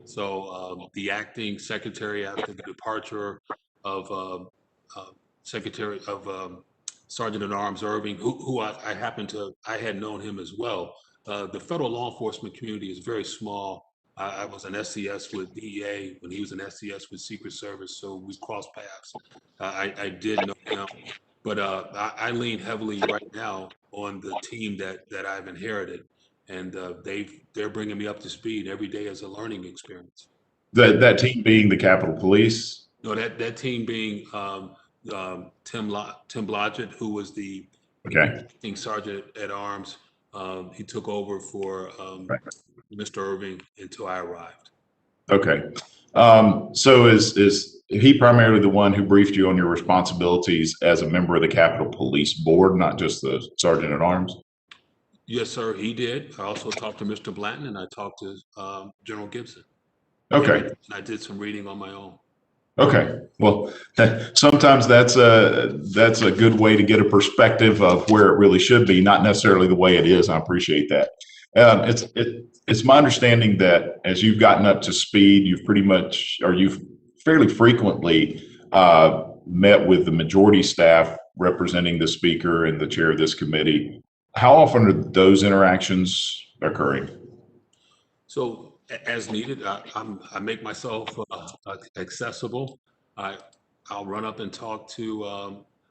So the acting secretary after the departure of Secretary of Sergeant at Arms Irving, who I had known him as well. The federal law enforcement community is very small. I was an SCS with DEA when he was an SCS with Secret Service, so we crossed paths. I did know him, but I lean heavily right now on the team that I've inherited, and they're bringing me up to speed every day as a learning experience. That team being the Capitol Police? No, that team being Tim Blodgett, who was the acting Sergeant at Arms. He took over for Mr. Irving until I arrived. Okay. So is he primarily the one who briefed you on your responsibilities as a member of the Capitol Police Board, not just the Sergeant at Arms? Yes, sir, he did. I also talked to Mr. Blanton, and I talked to General Gibson. Okay. And I did some reading on my own. Okay. Well, sometimes that's a good way to get a perspective of where it really should be, not necessarily the way it is. I appreciate that. It's my understanding that as you've gotten up to speed, you've fairly frequently met with the majority staff representing the speaker and the chair of this committee. How often are those interactions occurring? So as needed, I make myself accessible. I'll run up and talk to,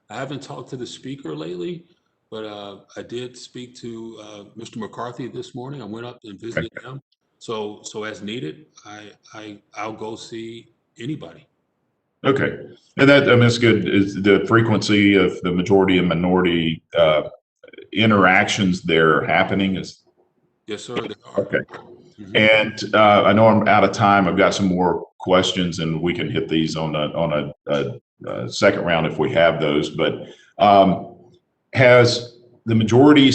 I haven't talked to the speaker lately, but I did speak to Mr. McCarthy this morning. I went up and visited him. So as needed, I'll go see anybody. Okay. And that, I mean, it's good. Is the frequency of the majority and minority interactions there happening? Is Yes, sir. They are. okay. Mhm. And I know I'm out of time. I've got some more questions, and we can hit these on a second round if we have those. But has the majority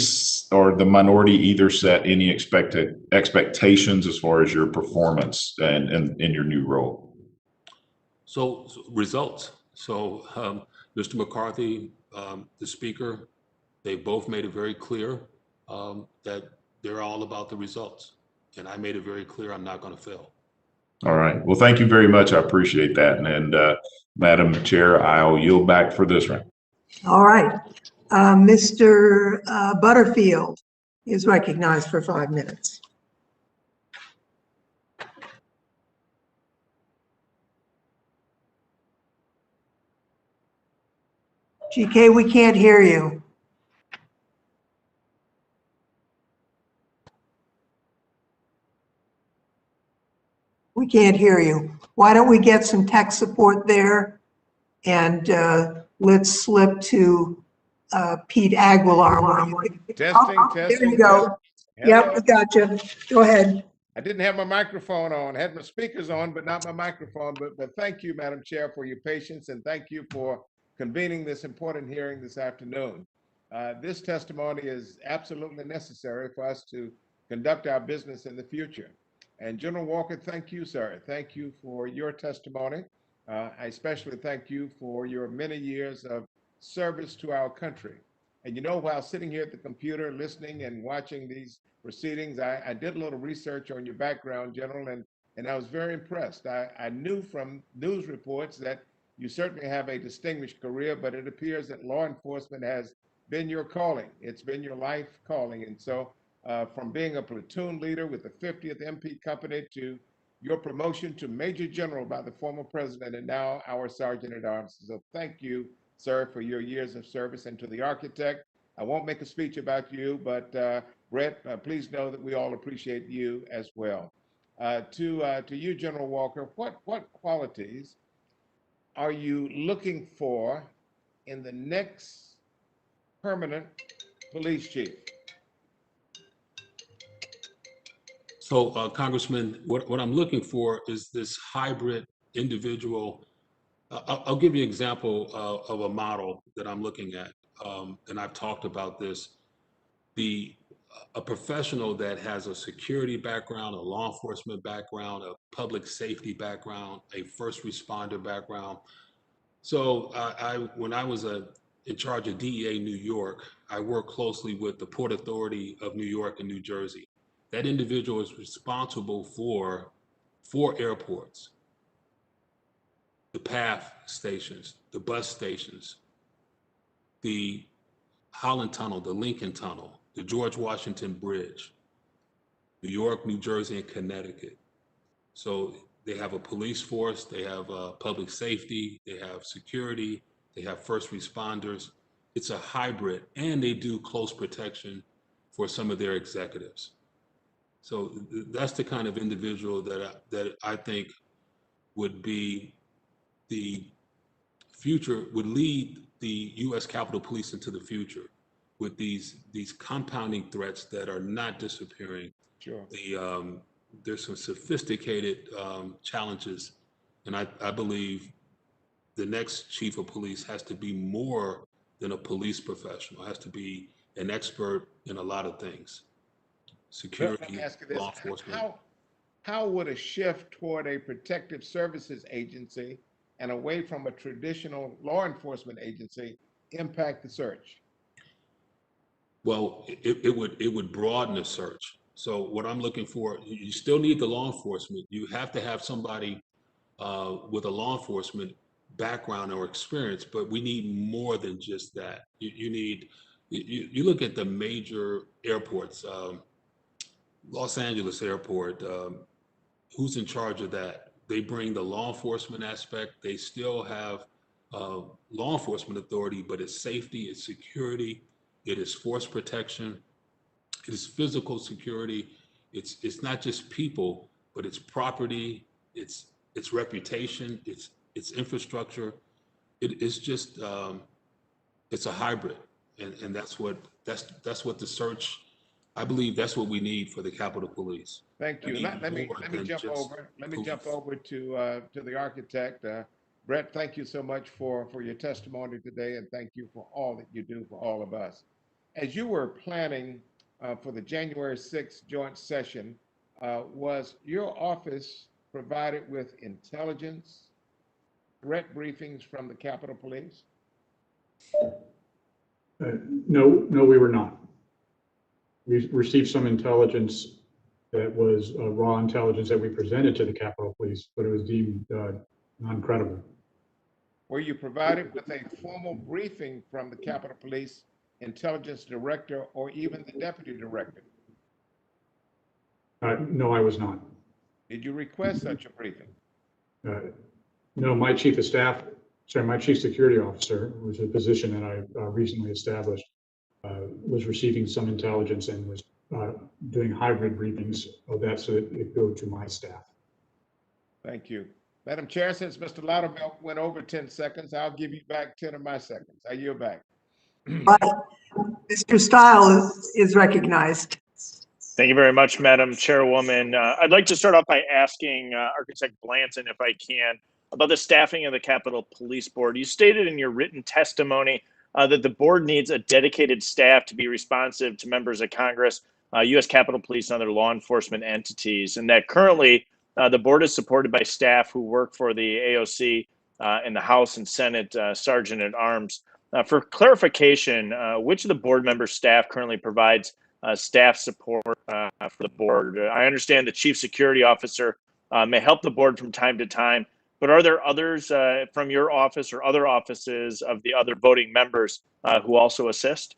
or the minority either set any expectations as far as your performance and in your new role? So results. So Mr. McCarthy, the speaker, they both made it very clear that they're all about the results. And I made it very clear I'm not going to fail. All right. Well, thank you very much. I appreciate that. And Madam Chair, I'll yield back for this round. All right. Mr. Butterfield is recognized for 5 minutes. GK, we can't hear you. We can't hear you. Why don't we get some tech support there? And let's slip to Pete Aguilar. Testing. There you go. Yep, we got you. Go ahead. I didn't have my microphone on. I had my speakers on, but not my microphone. But thank you, Madam Chair, for your patience, and thank you for convening this important hearing this afternoon. This testimony is absolutely necessary for us to conduct our business in the future. And General Walker, thank you, sir. Thank you for your testimony. I especially thank you for your many years of service to our country. And you know, while sitting here at the computer, listening and watching these proceedings, I did a little research on your background, General, and I was very impressed. I knew from news reports that you certainly have a distinguished career, but it appears that law enforcement has been your calling. It's been your life calling. And so from being a platoon leader with the 50th MP Company to your promotion to Major General by the former president and now our Sergeant at Arms. So thank you, sir, for your years of service. And to the architect, I won't make a speech about you, but Brett, please know that we all appreciate you as well. To you, General Walker, what qualities are you looking for in the next permanent police chief? So Congressman, what I'm looking for is this hybrid individual. I'll give you an example of a model that I'm looking at. And I've talked about this. A professional that has a security background, a law enforcement background, a public safety background, a first responder background. So when I was in charge of DEA New York, I worked closely with the Port Authority of New York and New Jersey. That individual is responsible for 4 airports, the PATH stations, the bus stations, the Holland Tunnel, the Lincoln Tunnel, the George Washington Bridge, New York, New Jersey, and Connecticut. So they have a police force, they have public safety, they have security, they have first responders. It's a hybrid, and they do close protection for some of their executives. So that's the kind of individual that I think would be the future, would lead the U.S. Capitol Police into the future with these compounding threats that are not disappearing. Sure. There's some sophisticated challenges, and I believe the next chief of police has to be more than a police professional, has to be an expert in a lot of things. Security, Let me ask you this. law enforcement. How would a shift toward a protective services agency and away from a traditional law enforcement agency impact the search? Well, it would broaden the search. So what I'm looking for, you still need the law enforcement. You have to have somebody with a law enforcement background or experience, but we need more than just that. You look at the major airports, Los Angeles Airport, who's in charge of that? They bring the law enforcement aspect. They still have law enforcement authority, but it's safety, it's security, It is force protection. It is physical security. It's not just people, but it's property, it's reputation, it's infrastructure. It's just it's a hybrid, and that's what the search. I believe that's what we need for the Capitol Police. Thank you. Let me jump over to the architect. Brett, thank you so much for your testimony today, and thank you for all that you do for all of us. As you were planning for the January 6th joint session, was your office provided with intelligence, threat briefings from the Capitol Police? No, we were not. We received some intelligence that was raw intelligence that we presented to the Capitol Police, but it was deemed non-credible. Were you provided with a formal briefing from the Capitol Police intelligence director or even the deputy director? No, I was not. Did you request such a briefing? No, my chief security officer, which is a position that I recently established, was receiving some intelligence and was doing hybrid briefings of that so that it go to my staff. Thank you. Madam Chair, since Mr. Loudermilk went over 10 seconds, I'll give you back 10 of my seconds. I yield back. But Mr. Stile is recognized. Thank you very much, Madam Chairwoman. I'd like to start off by asking Architect Blanton, if I can, about the staffing of the Capitol Police Board. You stated in your written testimony that the board needs a dedicated staff to be responsive to members of Congress, U.S. Capitol Police, and other law enforcement entities, and that currently the board is supported by staff who work for the AOC and the House and Senate Sergeant at Arms. For clarification, which of the board member staff currently provides staff support for the board? I understand the Chief Security Officer may help the board from time to time, but are there others from your office or other offices of the other voting members who also assist?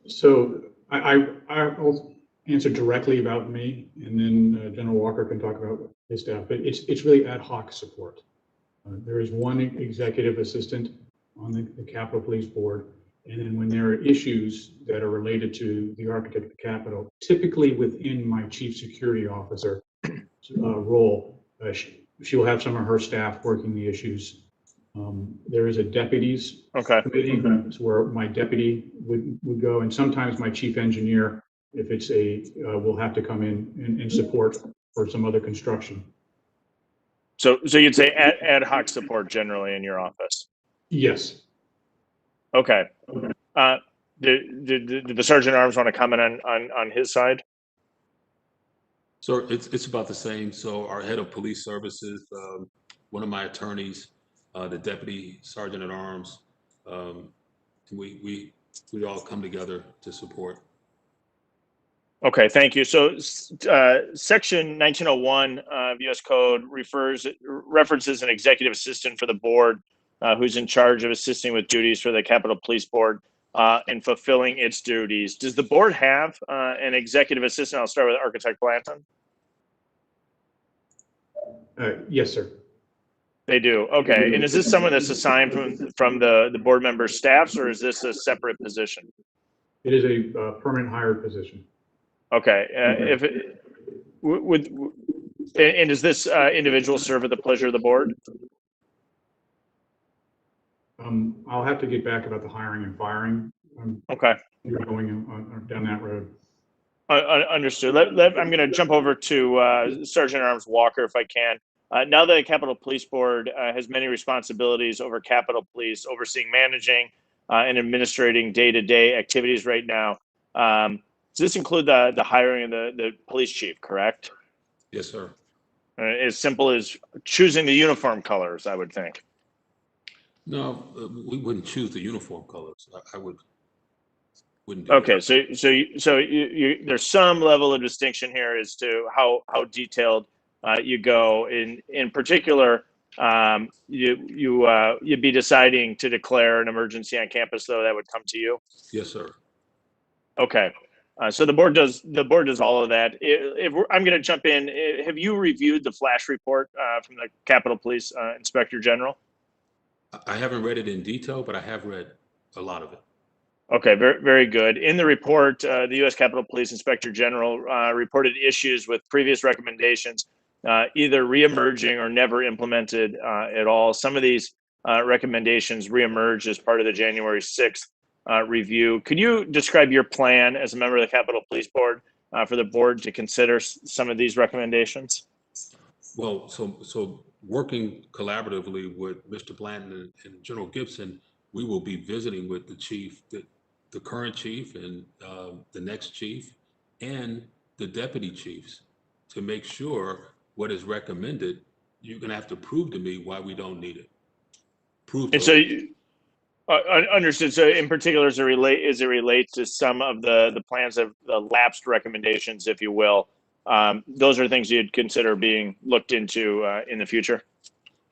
So I'll answer directly about me, and then General Walker can talk about his staff, but it's really ad hoc support. There is one executive assistant on the Capitol Police Board, and then when there are issues that are related to the architect of the Capitol, typically within my chief security officer role, she will have some of her staff working the issues. There is a deputies committee where my deputy would go, and sometimes my chief engineer, if it's will have to come in and support for some other construction. So you'd say ad hoc support generally in your office? Yes. Okay. Did the Sergeant at Arms want to comment on his side? So it's about the same. So our head of police services, one of my attorneys, the deputy sergeant at arms, we all come together to support. Okay, thank you. So section 1901 of U.S. Code references an executive assistant for the board who's in charge of assisting with duties for the Capitol Police Board in fulfilling its duties. Does the board have an executive assistant? I'll start with Architect Blanton. Yes, sir. They do. Okay. And is this someone that's assigned from the board member staffs, or is this a separate position? It is a permanent hired position. Okay. And does this individual serve at the pleasure of the board? I'll have to get back about the hiring and firing. Okay. You're going down that road. Understood. I'm going to jump over to Sergeant at Arms Walker, if I can. Now that the Capitol Police Board has many responsibilities over Capitol Police, overseeing, managing, and administrating day-to-day activities right now, does this include the hiring of the police chief, correct? Yes, sir. As simple as choosing the uniform colors, I would think. No, we wouldn't choose the uniform colors. I wouldn't do Okay, that. so there's some level of distinction here as to how detailed you go. In particular, you'd be deciding to declare an emergency on campus, though that would come to you. Yes, sir. Okay, so the board does all of that. I'm going to jump in. Have you reviewed the flash report from the Capitol Police Inspector General? I haven't read it in detail, but I have read a lot of it. Okay, very, very good. In the report, the U.S. Capitol Police Inspector General reported issues with previous recommendations, either reemerging or never implemented at all. Some of these recommendations reemerged as part of the January 6th review. Could you describe your plan as a member of the Capitol Police Board for the board to consider some of these recommendations? Well, so working collaboratively with Mr. Blanton and General Gibson, we will be visiting with the chief, the current chief and the next chief and the deputy chiefs to make sure what is recommended, you're gonna have to prove to me why we don't need it. Prove And to so, understood. So, in particular, as it relates to some of the plans of the lapsed recommendations, if you will, those are things you'd consider being looked into in the future.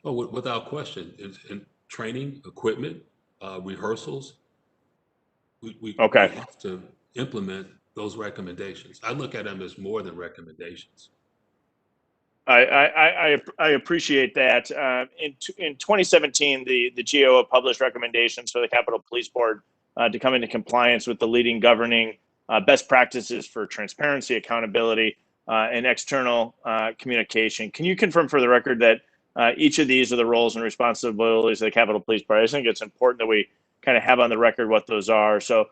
Oh, without question, in training, equipment, rehearsals, we Okay. have to implement those recommendations. I look at them as more than recommendations. I appreciate that. In 2017, the GAO published recommendations for the Capitol Police Board to come into compliance with the leading governing best practices for transparency, accountability, and external communication. Can you confirm for the record that each of these are the roles and responsibilities of the Capitol Police Board? I think it's important that we kind of have on the record what those are. So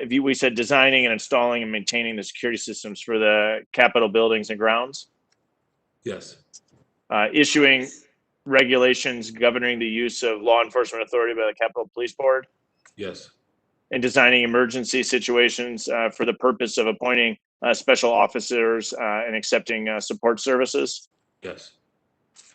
we said designing and installing and maintaining the security systems for the Capitol buildings and grounds. Yes. Issuing regulations governing the use of law enforcement authority by the Capitol Police Board, Yes. and designing emergency situations for the purpose of appointing special officers and accepting support services. Yes.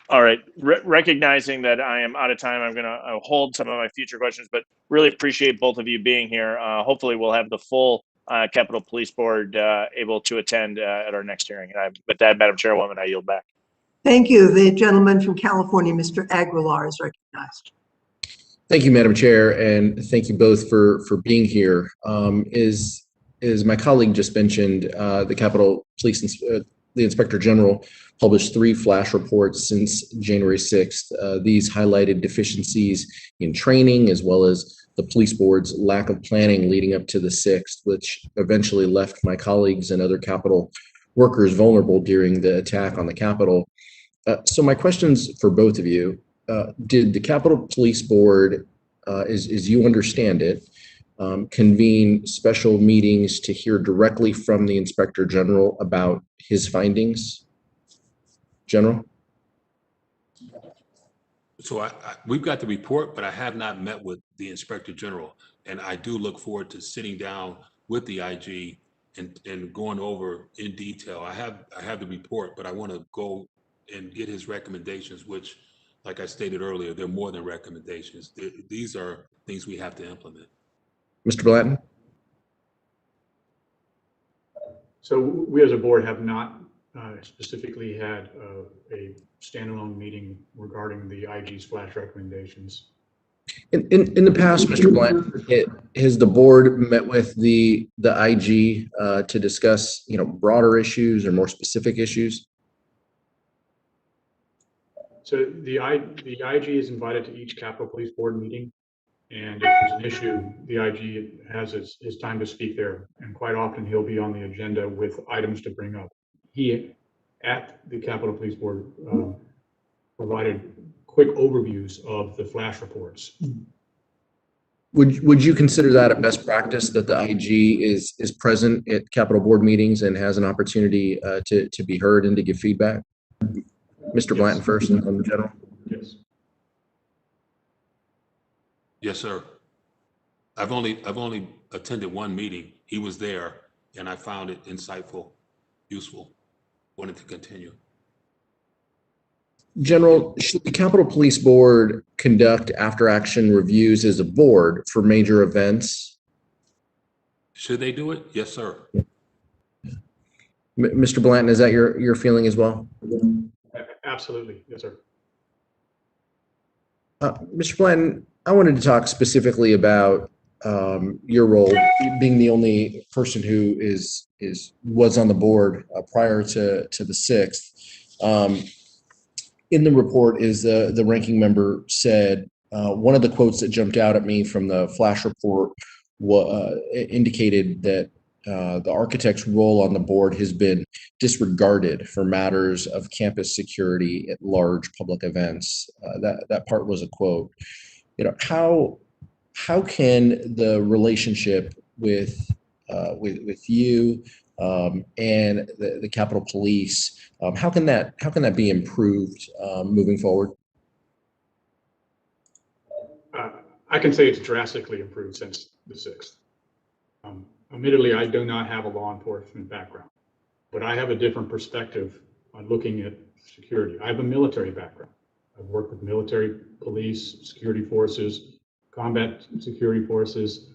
All right. Recognizing that I am out of time, I'm going to hold some of my future questions, but really appreciate both of you being here. Hopefully, we'll have the full Capitol Police Board able to attend at our next hearing. And with that, Madam Chairwoman, I yield back. Thank you. The gentleman from California, Mr. Aguilar, is recognized. Thank you, Madam Chair, and thank you both for being here. As my colleague just mentioned, the Capitol Police, the Inspector General published 3 flash reports since January 6th. These highlighted deficiencies in training as well as the police board's lack of planning leading up to the 6th, which eventually left my colleagues and other Capitol workers vulnerable during the attack on the Capitol. So my questions for both of you, did the Capitol Police Board, as you understand it, convene special meetings to hear directly from the Inspector General about his findings? General? So we've got the report, but I have not met with the Inspector General. And I do look forward to sitting down with the IG and going over in detail. I have the report, but I want to go and get his recommendations, which, like I stated earlier, they're more than recommendations. These are things we have to implement. Mr. Blanton? So we as a board have not specifically had a standalone meeting regarding the IG's flash recommendations. In the past, Mr. Blanton, has the board met with the IG to discuss, broader issues or more specific issues? So the IG is invited to each Capitol Police Board meeting, and if there's an issue, the IG has his time to speak there, and quite often he'll be on the agenda with items to bring up. He, at the Capitol Police Board, provided quick overviews of the flash reports. Would you consider that a best practice, that the IG is present at Capitol Board meetings and has an opportunity to be heard and to give feedback? Mr. Blanton first, and then the general. Yes. Yes, sir. I've only attended one meeting. He was there, and I found it insightful, useful. Wanted to continue. General, should the Capitol Police Board conduct after-action reviews as a board for major events? Should they do it? Yes, sir. Mr. Blanton, is that your feeling as well? Absolutely, yes, sir. Mr. Blanton, I wanted to talk specifically about your role, being the only person who was on the board prior to the 6th. In the report, is the ranking member said, one of the quotes that jumped out at me from the flash report indicated that the architect's role on the board has been disregarded for matters of campus security at large public events. That part was a quote. How can the relationship with you and the Capitol Police, how can that be improved moving forward? I can say it's drastically improved since the 6th. Admittedly, I do not have a law enforcement background, but I have a different perspective on looking at security. I have a military background. I've worked with military, police, security forces, combat security forces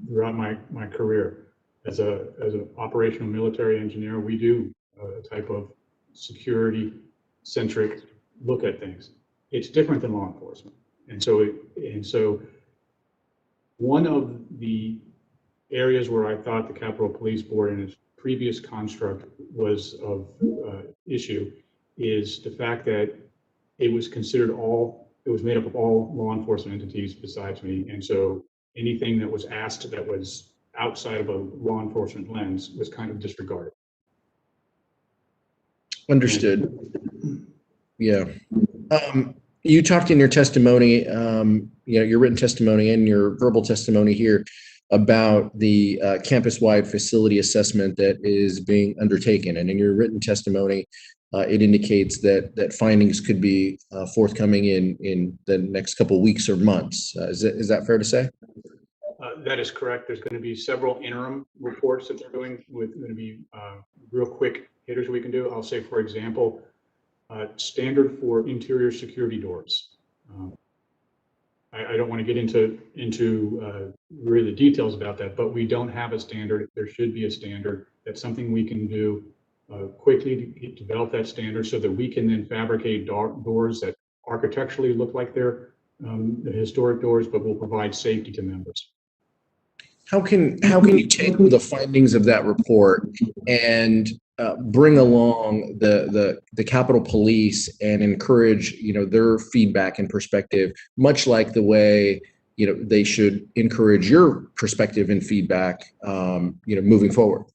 throughout my career. As an operational military engineer, we do a type of security-centric look at things. It's different than law enforcement. And so one of the areas where I thought the Capitol Police Board in its previous construct was of issue is the fact that it was made up of all law enforcement entities besides me. And so anything that was asked that was outside of a law enforcement lens was kind of disregarded. Understood. Yeah. You talked in your testimony, your written testimony and your verbal testimony here about the campus-wide facility assessment that is being undertaken. And in your written testimony, it indicates that findings could be forthcoming in the next couple of weeks or months. Is that fair to say? That is correct. There's going to be several interim reports that they're doing with going to be real quick hitters we can do. I'll say, for example, standard for interior security doors. I don't want to get into really the details about that, but we don't have a standard. There should be a standard. That's something we can do quickly to develop that standard so that we can then fabricate doors that architecturally look like they're the historic doors, but will provide safety to members. How can you take the findings of that report and bring along the Capitol Police and encourage their feedback and perspective, much like the way they should encourage your perspective and feedback moving forward?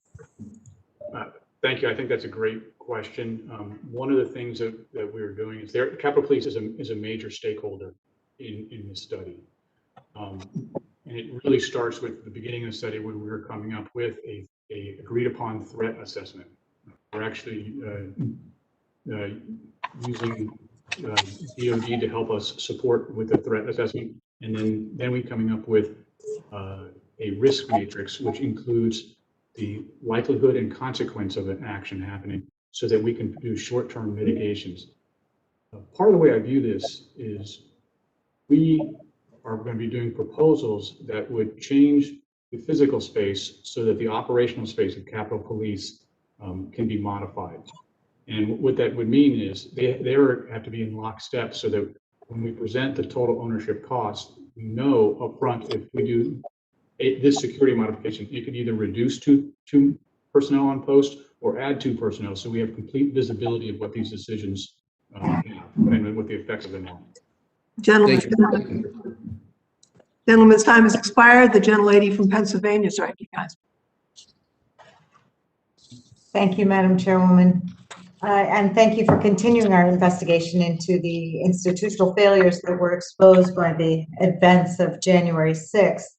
Thank you. I think that's a great question. One of the things that we're doing is Capitol Police is a major stakeholder in this study. And it really starts with the beginning of the study when we were coming up with a agreed upon threat assessment. We're actually using DoD to help us support with the threat assessment. And then we coming up with a risk matrix, which includes the likelihood and consequence of an action happening so that we can do short-term mitigations. Part of the way I view this is we are going to be doing proposals that would change the physical space so that the operational space of Capitol Police can be modified. And what that would mean is they have to be in lockstep so that when we present the total ownership cost, we know upfront if we do this security modification, it could either reduce two personnel on post or add 2 personnel, so we have complete visibility of what these decisions have and what the effects of them are. Gentlemen's time has expired. The gentlelady from Pennsylvania is recognized. Thank you, Madam Chairwoman. And thank you for continuing our investigation into the institutional failures that were exposed by the events of January 6th.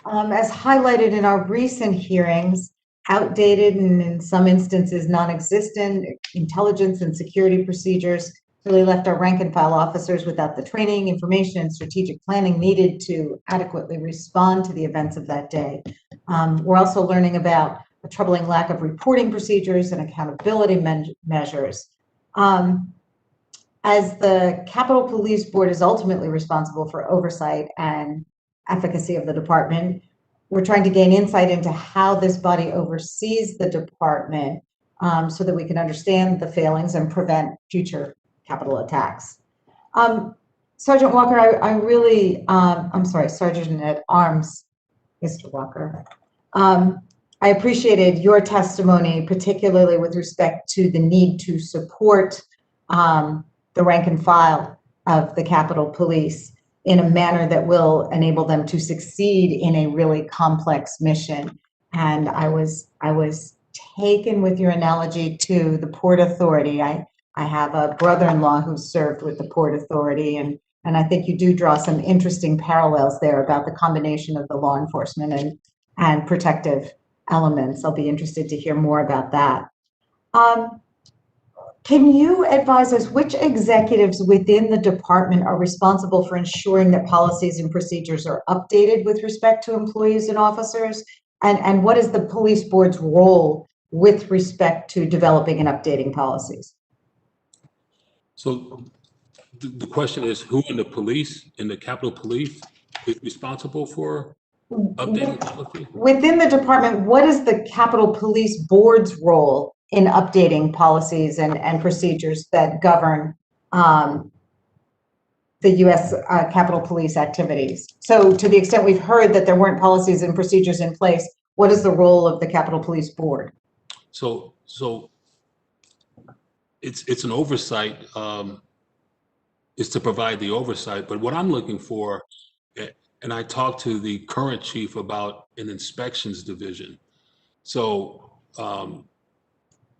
As highlighted in our recent hearings, outdated and in some instances non-existent intelligence and security procedures really left our rank and file officers without the training, information, and strategic planning needed to adequately respond to the events of that day. We're also learning about a troubling lack of reporting procedures and accountability measures. As the Capitol Police Board is ultimately responsible for oversight and efficacy of the department, we're trying to gain insight into how this body oversees the department so that we can understand the failings and prevent future Capitol attacks. Sergeant Walker, I'm sorry, Sergeant at Arms, Mr. Walker. I appreciated your testimony, particularly with respect to the need to support the rank and file of the Capitol Police in a manner that will enable them to succeed in a really complex mission. And I was taken with your analogy to the Port Authority. I have a brother-in-law who served with the Port Authority, and I think you do draw some interesting parallels there about the combination of the law enforcement and protective elements. I'll be interested to hear more about that. Can you advise us which executives within the department are responsible for ensuring that policies and procedures are updated with respect to employees and officers? And what is the police board's role with respect to developing and updating policies? So the question is, who in the police, in the Capitol Police, is responsible for updating policy? Within the department, what is the Capitol Police Board's role in updating policies and procedures that govern the U.S. Capitol Police activities? So to the extent we've heard that there weren't policies and procedures in place, what is the role of the Capitol Police Board? So it's an oversight, is to provide the oversight, but what I'm looking for, and I talked to the current chief about an inspections division. So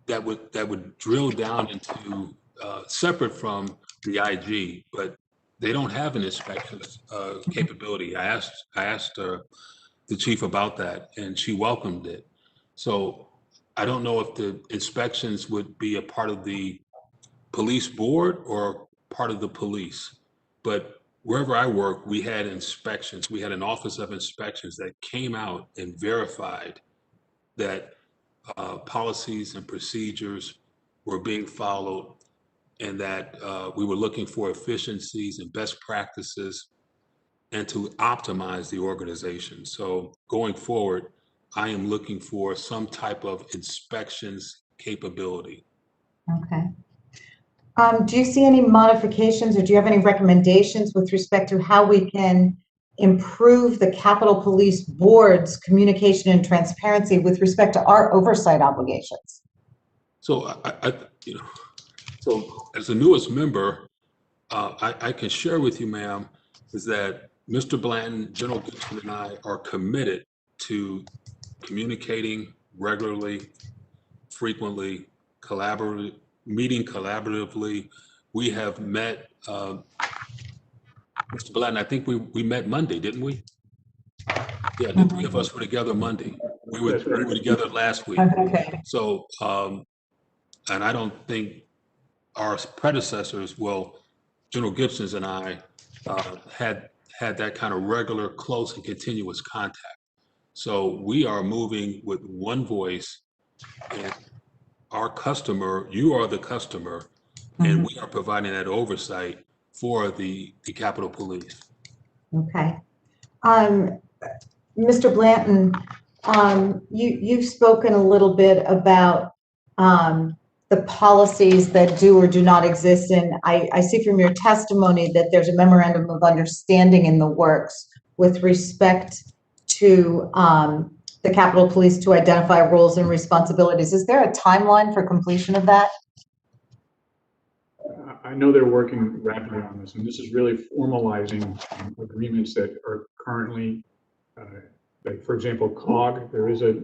that would drill down into separate from the IG, but they don't have an inspections capability. I asked the chief about that, and she welcomed it. So I don't know if the inspections would be a part of the police board or part of the police, but wherever I work, we had inspections. We had an office of inspections that came out and verified that policies and procedures were being followed, and that we were looking for efficiencies and best practices and to optimize the organization. So going forward, I am looking for some type of inspections capability. Okay. Do you see any modifications, or do you have any recommendations with respect to how we can improve the Capitol Police Board's communication and transparency with respect to our oversight obligations? So so as the newest member, I can share with you, ma'am, is that Mr. Blanton, General Gibson, and I are committed to communicating regularly, frequently, meeting collaboratively. We have met, Mr. Blanton, I think we met Monday, didn't we? Yeah, the three of us were together Monday. We were together last week. Okay. So, and I don't think our predecessors, well, General Gibson's and I had that kind of regular, close, and continuous contact. So we are moving with one voice, and our customer, you are the customer, and we are providing that oversight for the Capitol Police. Okay. Mr. Blanton, you've spoken a little bit about the policies that do or do not exist, and I see from your testimony that there's a memorandum of understanding in the works with respect to the Capitol Police to identify roles and responsibilities. Is there a timeline for completion of that? I know they're working rapidly on this, and this is really formalizing agreements that are currently, like for example, COG. There is a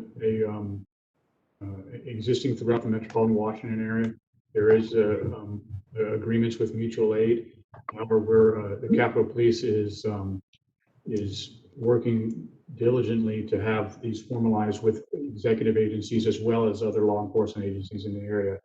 existing throughout the metropolitan Washington area. There is agreements with mutual aid. However, where the Capitol Police is working diligently to have these formalized with executive agencies as well as other law enforcement agencies in the area.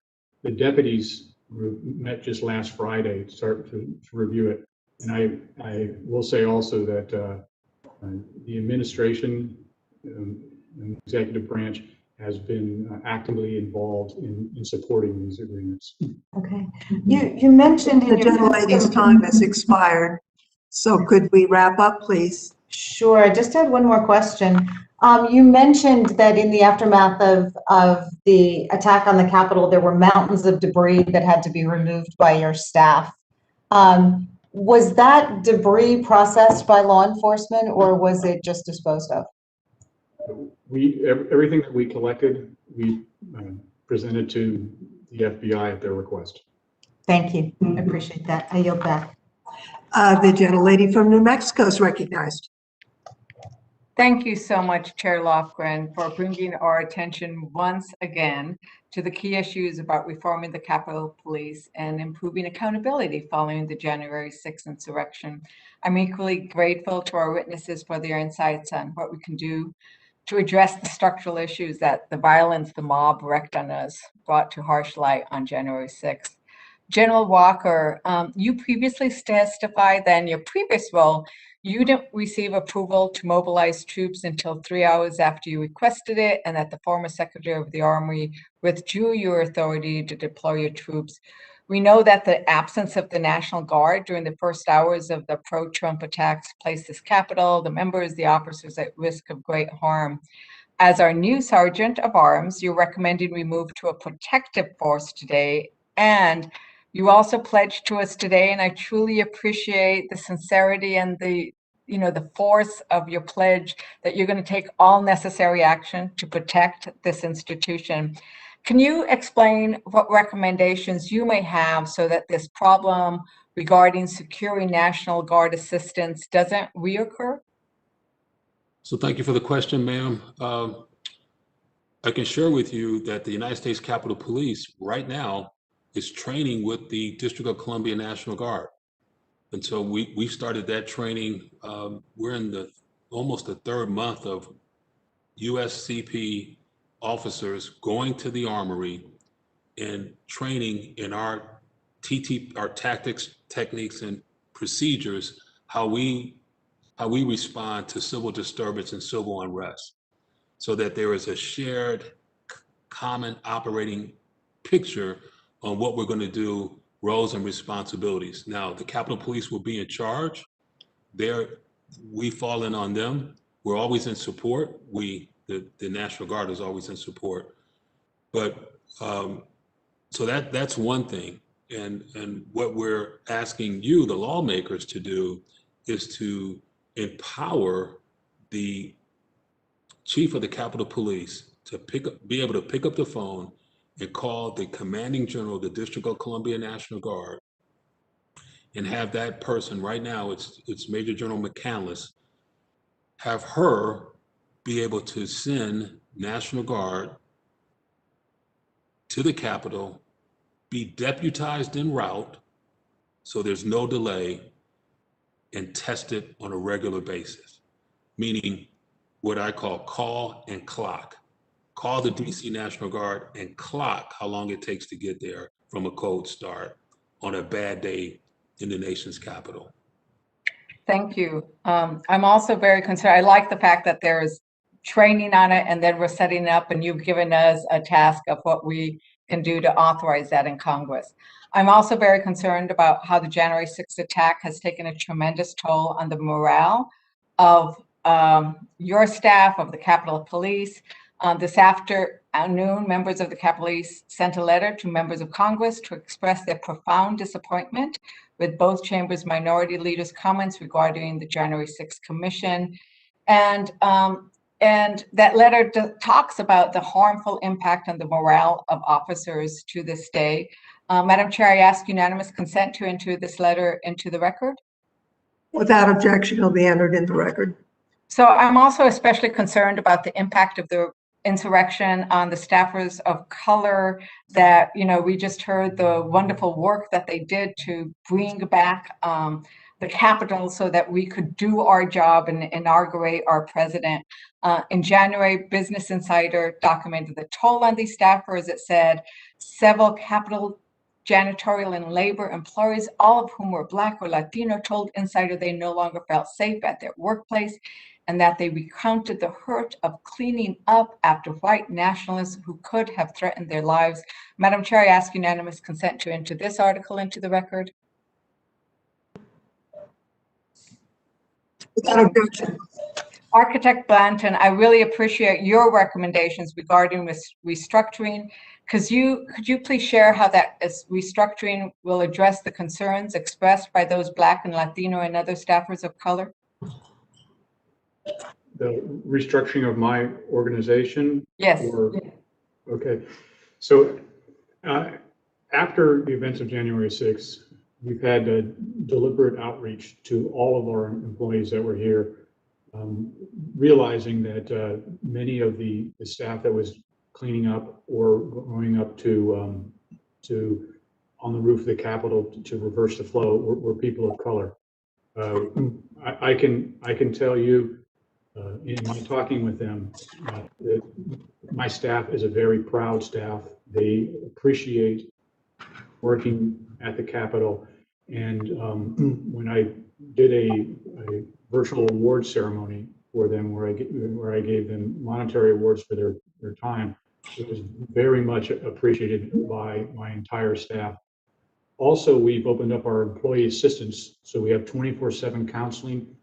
The deputies group met just last Friday to start to review it. And I will say also that the administration and executive branch has been actively involved in supporting these agreements. Okay. You mentioned The gentlelady's time has expired. So could we wrap up, please? Sure. I just had one more question. You mentioned that in the aftermath of the attack on the Capitol, there were mountains of debris that had to be removed by your staff. Was that debris processed by law enforcement, or was it just disposed of? Everything that we collected, we presented to the FBI at their request. Thank you. I appreciate that. I yield back. The gentlelady from New Mexico is recognized. Thank you so much, Chair Lofgren, for bringing our attention once again to the key issues about reforming the Capitol Police and improving accountability following the January 6th insurrection. I'm equally grateful to our witnesses for their insights on what we can do to address the structural issues that the violence the mob wreaked on us brought to harsh light on January 6th. General Walker, you previously testified that in your previous role, you didn't receive approval to mobilize troops until 3 hours after you requested it, and that the former Secretary of the Army withdrew your authority to deploy your troops. We know that the absence of the National Guard during the first hours of the pro-Trump attacks placed this Capitol, the members, the officers at risk of great harm. As our new Sergeant of Arms, you're recommending we move to a protective force today, and you also pledged to us today, and I truly appreciate the sincerity and the force of your pledge that you're going to take all necessary action to protect this institution. Can you explain what recommendations you may have so that this problem regarding securing National Guard assistance doesn't reoccur? So thank you for the question, ma'am. I can share with you that the United States Capitol Police right now is training with the District of Columbia National Guard. And so we started that training. We're in almost the third month of USCP officers going to the armory and training in our tactics, techniques, and procedures, how we respond to civil disturbance and civil unrest, so that there is a shared common operating picture on what we're going to do, roles and responsibilities. Now, the Capitol Police will be in charge. We fall in on them. We're always in support. The National Guard is always in support. But so that's one thing. And what we're asking you, the lawmakers, to do is to empower the chief of the Capitol Police to be able to pick up the phone and call the commanding general of the District of Columbia National Guard and have that person, right now it's Major General McCandless, have her be able to send National Guard to the Capitol, be deputized en route so there's no delay, and tested on a regular basis, meaning what I call and clock. Call the DC National Guard and clock how long it takes to get there from a cold start on a bad day in the nation's capital. Thank you. I'm also very concerned. I like the fact that there's training on it, and then we're setting up, and you've given us a task of what we can do to authorize that in Congress. I'm also very concerned about how the January 6th attack has taken a tremendous toll on the morale of your staff, of the Capitol Police. This afternoon, members of the Capitol Police sent a letter to members of Congress to express their profound disappointment with both chambers' minority leaders' comments regarding the January 6th Commission. And that letter talks about the harmful impact on the morale of officers to this day. Madam Chair, I ask unanimous consent to enter this letter into the record. Without objection, it'll be entered in the record. So I'm also especially concerned about the impact of the insurrection on the staffers of color that, we just heard the wonderful work that they did to bring back the Capitol so that we could do our job and inaugurate our president. In January, Business Insider documented the toll on these staffers. It said several Capitol janitorial and labor employees, all of whom were Black or Latino, told Insider they no longer felt safe at their workplace, and that they recounted the hurt of cleaning up after white nationalists who could have threatened their lives. Madam Chair, I ask unanimous consent to enter this article into the record. Without objection. Architect Blanton, I really appreciate your recommendations regarding restructuring. Could you please share how that restructuring will address the concerns expressed by those Black and Latino and other staffers of color? The restructuring of my organization? Yes. Okay. So after the events of January 6th, we've had a deliberate outreach to all of our employees that were here, realizing that many of the staff that was cleaning up or going up to on the roof of the Capitol to reverse the flow were people of color. I can tell you, in my talking with them, that my staff is a very proud staff. They appreciate working at the Capitol. And when I did a virtual award ceremony for them, where I gave them monetary awards for their time, it was very much appreciated by my entire staff. Also, we've opened up our employee assistance, so we have 24/7 counseling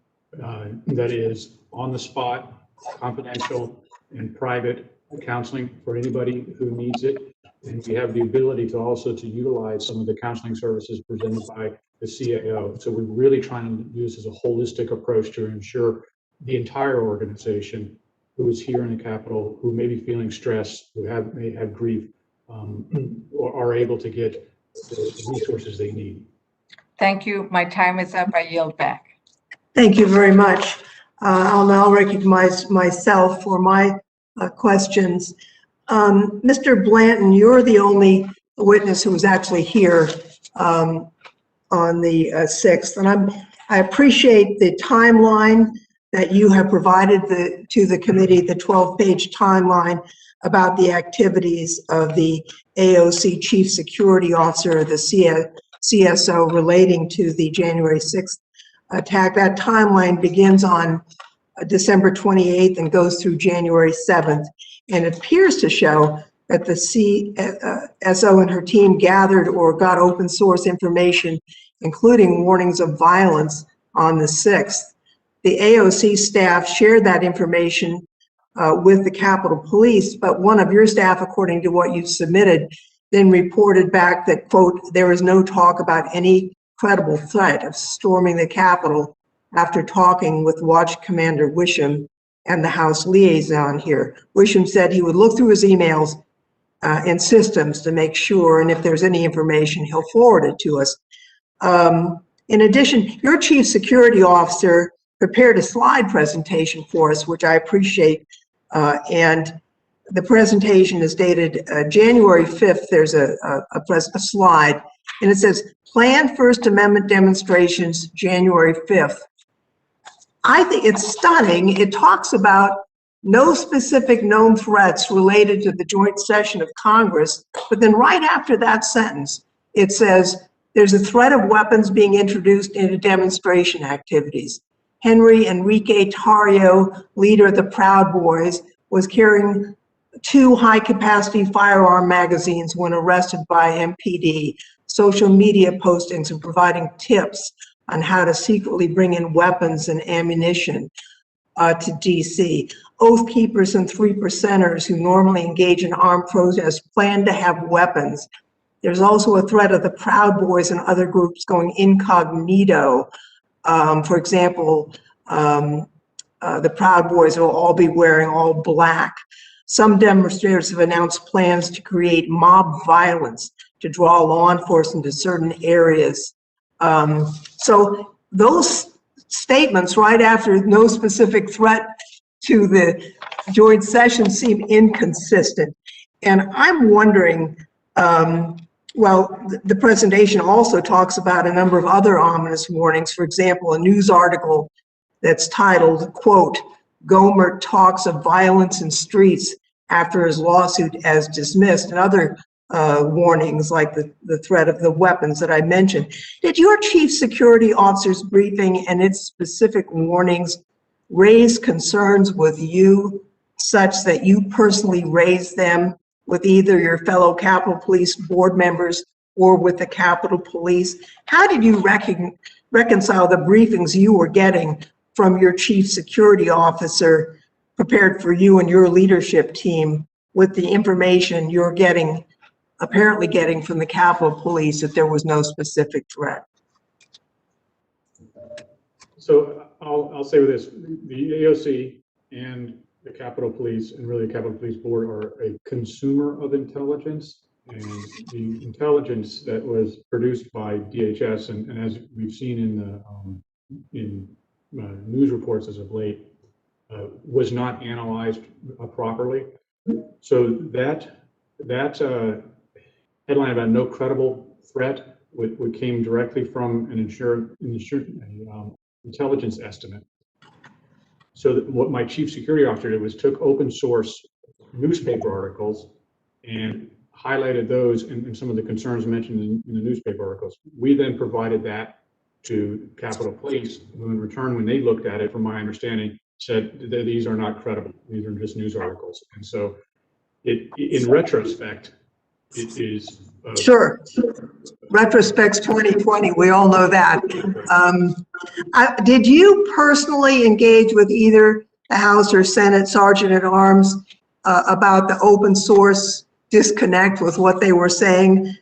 that is on the spot, confidential, and private counseling for anybody who needs it. And we have the ability to also to utilize some of the counseling services presented by the CAO. So we're really trying to use as a holistic approach to ensure the entire organization who is here in the Capitol, who may be feeling stress, who may have grief, are able to get the resources they need. Thank you. My time is up. I yield back. Thank you very much. I'll now recognize myself for my questions. Mr. Blanton, you're the only witness who was actually here on the 6th, and I appreciate the timeline that you have provided to the committee, the 12-page timeline about the activities of the AOC Chief Security Officer, the CSO, relating to the January 6th attack. That timeline begins on December 28th and goes through January 7th. And it appears to show that the CSO and her team gathered or got open source information, including warnings of violence on the 6th. The AOC staff shared that information with the Capitol Police, but one of your staff, according to what you submitted, then reported back that, quote, there is no talk about any credible threat of storming the Capitol after talking with Watch Commander Wisham and the House liaison here. Wisham said he would look through his emails and systems to make sure, and if there's any information, he'll forward it to us. In addition, your Chief Security Officer prepared a slide presentation for us, which I appreciate, and the presentation is dated January 5th. There's a slide, and it says, planned First Amendment demonstrations, January 5th. I think it's stunning. It talks about no specific known threats related to the joint session of Congress, but then right after that sentence, it says there's a threat of weapons being introduced into demonstration activities. Henry Enrique Tarrio, leader of the Proud Boys, was carrying 2 high-capacity firearm magazines when arrested by MPD, social media postings and providing tips on how to secretly bring in weapons and ammunition to DC. Oath keepers and 3%ers who normally engage in armed protests plan to have weapons. There's also a threat of the Proud Boys and other groups going incognito. For example, the Proud Boys will all be wearing all black. Some demonstrators have announced plans to create mob violence to draw law enforcement to certain areas. So those statements right after no specific threat to the joint session seem inconsistent. And I'm wondering, well, the presentation also talks about a number of other ominous warnings. For example, a news article that's titled, quote, Gohmert talks of violence in streets after his lawsuit as dismissed, and other warnings like the threat of the weapons that I mentioned. Did your Chief Security Officer's briefing and its specific warnings raise concerns with you such that you personally raised them with either your fellow Capitol Police board members or with the Capitol Police? How did you reconcile the briefings you were getting from your Chief Security Officer prepared for you and your leadership team with the information you're apparently getting from the Capitol Police that there was no specific threat? So I'll say with this, the AOC and the Capitol Police and really the Capitol Police Board are a consumer of intelligence, And the intelligence that was produced by DHS, and as we've seen in news reports as of late, was not analyzed properly. So that headline about no credible threat what came directly from an intelligence estimate. So that what my chief security officer did was took open source newspaper articles and highlighted those and some of the concerns mentioned in the newspaper articles. We then provided that to Capitol Police, who in return, when they looked at it, from my understanding, said that these are not credible. These are just news articles. And so in retrospect, it is. Sure. Retrospect's 2020. We all know that. Did you personally engage with either the House or Senate Sergeant at Arms about the open source disconnect with what they were saying?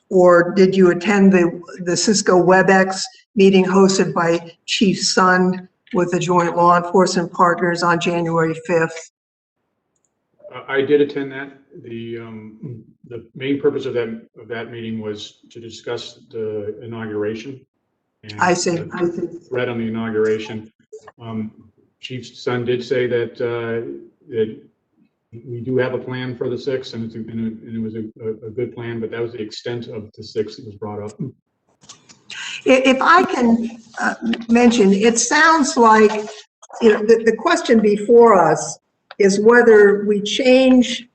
Or did you attend the Cisco WebEx meeting hosted by Chief Sund with the joint law enforcement partners on January 5th? I did attend that. The main purpose of that meeting was to discuss the inauguration. And I see. the threat on the inauguration. Chief Sund did say that we do have a plan for the 6th, and it was a good plan, but that was the extent of the 6th that was brought up. If I can mention, it sounds like the question before us is whether we change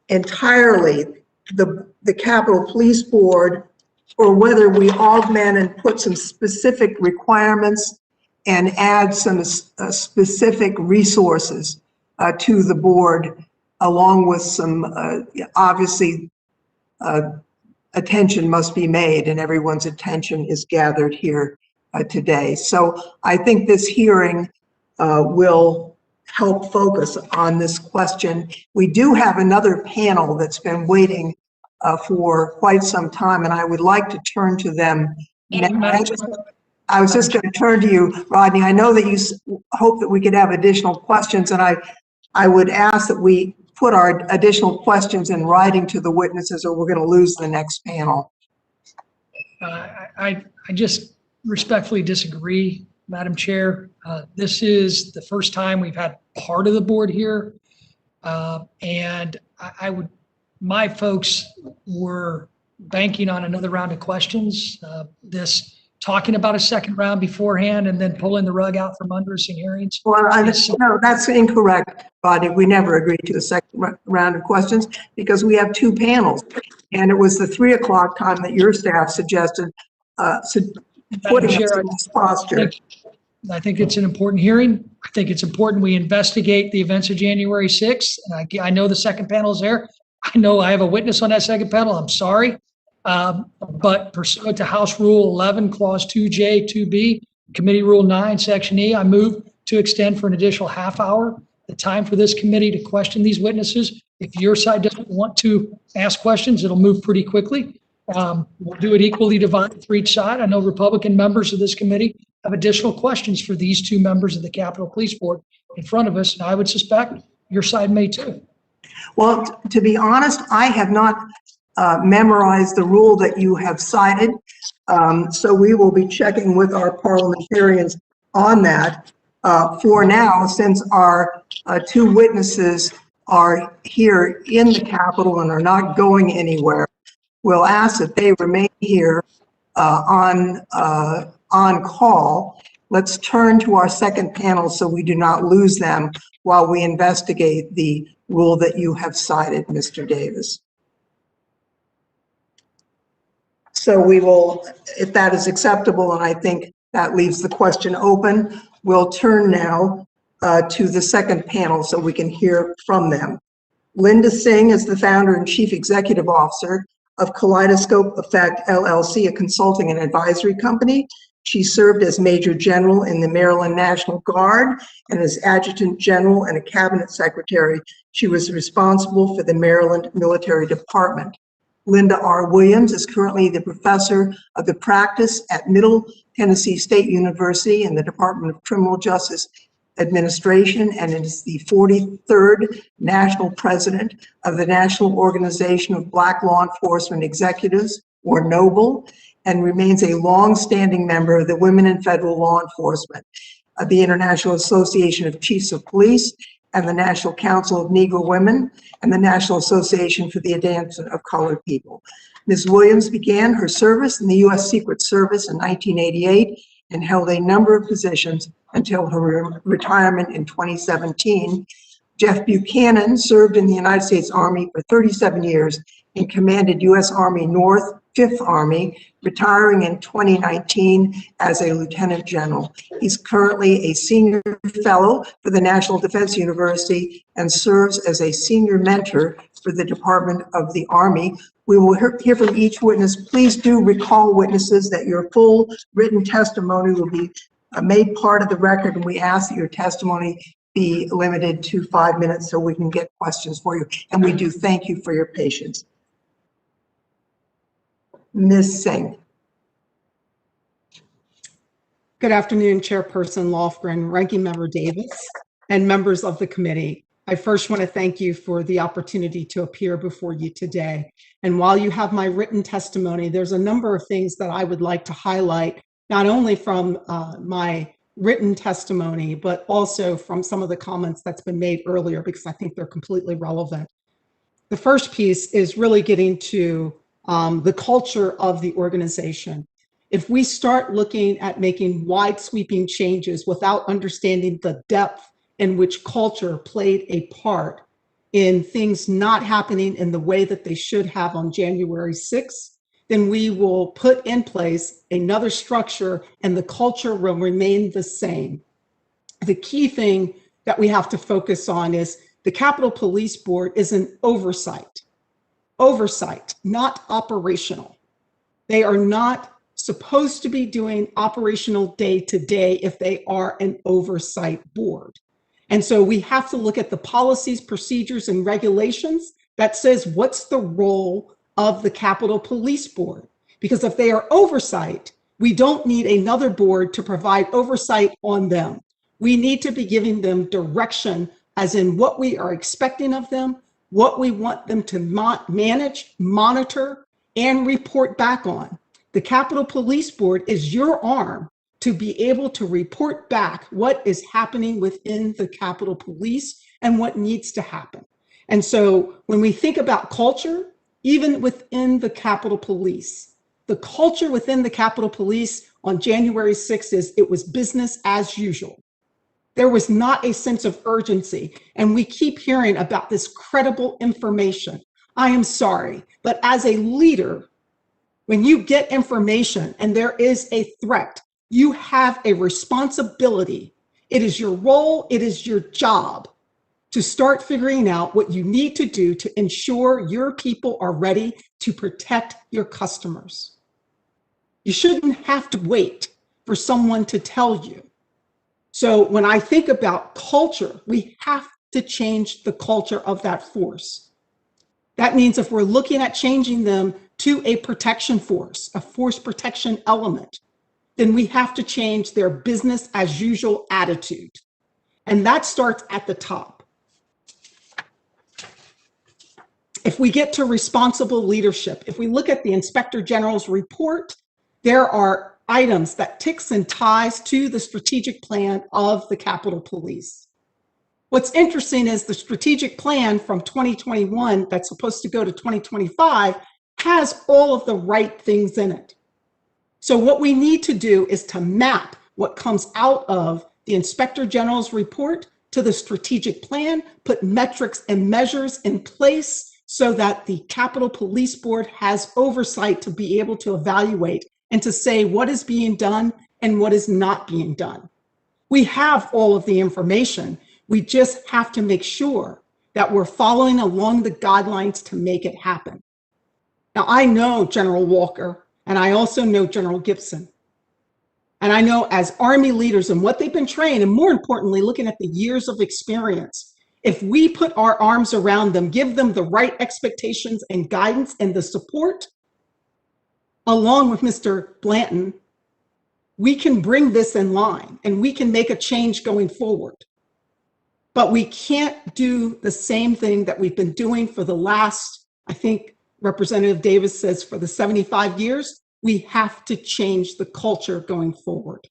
entirely the Capitol Police Board, or whether we augment and put some specific requirements and add some specific resources to the board, along with some obviously attention must be made, and everyone's attention is gathered here today. So I think this hearing will help focus on this question. We do have another panel that's been waiting for quite some time, and I would like to turn to them. I was just going to turn to you, Rodney. I know that you hope that we could have additional questions, and I would ask that we put our additional questions in writing to the witnesses, or we're going to lose the next panel. I just respectfully disagree, Madam Chair. This is the first time we've had part of the board here. And my folks were banking on another round of questions. Talking about a second round beforehand and then pulling the rug out from under us in hearings. Well, no, that's incorrect, Rodney. We never agreed to a second round of questions because we have two panels. And it was the 3 o'clock time that your staff suggested putting us in this posture. I think it's an important hearing. I think it's important we investigate the events of January 6th. And I know the second panel is there. I know I have a witness on that second panel. I'm sorry. But pursuant to House Rule 11, Clause 2J, 2B, Committee Rule 9, Section E, I move to extend for an additional half hour the time for this committee to question these witnesses. If your side doesn't want to ask questions, it'll move pretty quickly. We'll do it equally divided for each side. I know Republican members of this committee have additional questions for these two members of the Capitol Police Board in front of us, and I would suspect your side may too. Well, to be honest, I have not memorized the rule that you have cited. So we will be checking with our parliamentarians on that. For now, since our two witnesses are here in the Capitol and are not going anywhere, we'll ask that they remain here on call. Let's turn to our second panel so we do not lose them while we investigate the rule that you have cited, Mr. Davis. So we will, if that is acceptable, and I think that leaves the question open, we'll turn now to the second panel so we can hear from them. Linda Singh is the founder and chief executive officer of Kaleidoscope Effect LLC, a consulting and advisory company. She served as Major General in the Maryland National Guard and as Adjutant General and a Cabinet Secretary. She was responsible for the Maryland Military Department. Linda R. Williams is currently the professor of the practice at Middle Tennessee State University in the Department of Criminal Justice Administration and is the 43rd National President of the National Organization of Black Law Enforcement Executives, or NOBLE, and remains a long-standing member of the Women in Federal Law Enforcement, the International Association of Chiefs of Police, and the National Council of Negro Women, and the National Association for the Advancement of Colored People. Ms. Williams began her service in the U.S. Secret Service in 1988 and held a number of positions until her retirement in 2017. Jeff Buchanan served in the United States Army for 37 years and commanded U.S. Army North 5th Army, retiring in 2019 as a lieutenant general. He's currently a senior fellow for the National Defense University and serves as a senior mentor for the Department of the Army. We will hear from each witness. Please do recall, witnesses, that your full written testimony will be made part of the record, and we ask that your testimony be limited to 5 minutes so we can get questions for you. And we do thank you for your patience. Ms. Singh. Good afternoon, Chairperson Lofgren, Ranking Member Davis, and members of the committee. I first want to thank you for the opportunity to appear before you today. And while you have my written testimony, there's a number of things that I would like to highlight, not only from my written testimony, but also from some of the comments that's been made earlier, because I think they're completely relevant. The first piece is really getting to the culture of the organization. If we start looking at making wide sweeping changes without understanding the depth in which culture played a part in things not happening in the way that they should have on January 6th, then we will put in place another structure and the culture will remain the same. The key thing that we have to focus on is the Capitol Police Board is an oversight. Oversight, not operational. They are not supposed to be doing operational day-to-day if they are an oversight board. And so we have to look at the policies, procedures, and regulations that says what's the role of the Capitol Police Board. Because if they are oversight, we don't need another board to provide oversight on them. We need to be giving them direction as in what we are expecting of them, what we want them to manage, monitor, and report back on. The Capitol Police Board is your arm to be able to report back what is happening within the Capitol Police and what needs to happen. And so when we think about culture, even within the Capitol Police, the culture within the Capitol Police on January 6th is it was business as usual. There was not a sense of urgency. And we keep hearing about this credible information. I am sorry, but as a leader, when you get information and there is a threat, you have a responsibility. It is your role, it is your job to start figuring out what you need to do to ensure your people are ready to protect your customers. You shouldn't have to wait for someone to tell you. So when I think about culture, we have to change the culture of that force. That means if we're looking at changing them to a protection force, a force protection element, then we have to change their business as usual attitude. And that starts at the top. If we get to responsible leadership, if we look at the Inspector General's report, there are items that ticks and ties to the strategic plan of the Capitol Police. What's interesting is the strategic plan from 2021 that's supposed to go to 2025 has all of the right things in it. So what we need to do is to map what comes out of the Inspector General's report to the strategic plan, put metrics and measures in place so that the Capitol Police Board has oversight to be able to evaluate and to say what is being done and what is not being done. We have all of the information. We just have to make sure that we're following along the guidelines to make it happen. Now, I know General Walker, and I also know General Gibson. And I know as Army leaders and what they've been trained, and more importantly, looking at the years of experience, if we put our arms around them, give them the right expectations and guidance and the support, along with Mr. Blanton, we can bring this in line and we can make a change going forward. But we can't do the same thing that we've been doing for the last, I think Representative Davis says, for the 75 years. We have to change the culture going forward.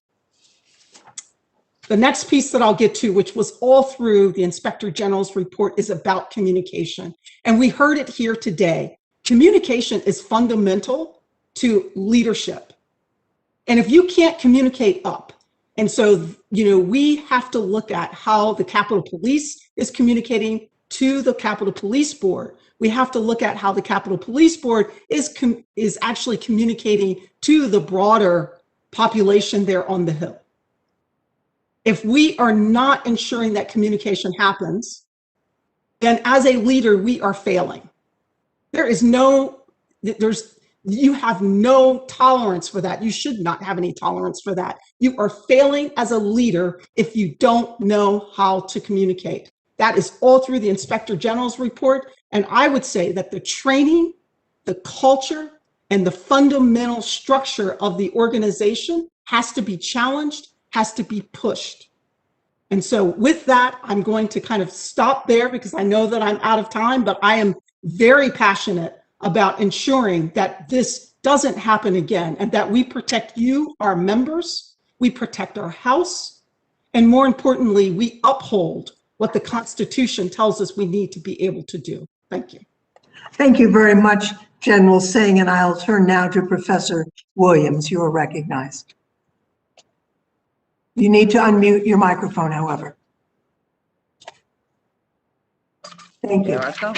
The next piece that I'll get to, which was all through the Inspector General's report, is about communication. And we heard it here today. Communication is fundamental to leadership. And if you can't communicate up, and so, we have to look at how the Capitol Police is communicating to the Capitol Police Board. We have to look at how the Capitol Police Board is actually communicating to the broader population there on the Hill. If we are not ensuring that communication happens, then as a leader, we are failing. You have no tolerance for that. You should not have any tolerance for that. You are failing as a leader if you don't know how to communicate. That is all through the Inspector General's report. And I would say that the training, the culture, and the fundamental structure of the organization has to be challenged, has to be pushed. And so with that, I'm going to kind of stop there because I know that I'm out of time, but I am very passionate about ensuring that this doesn't happen again and that we protect you, our members, we protect our House, and more importantly, we uphold what the Constitution tells us we need to be able to do. Thank you. Thank you very much, General Singh, and I'll turn now to Professor Williams. You are recognized. You need to unmute your microphone, however. Thank you. There I go.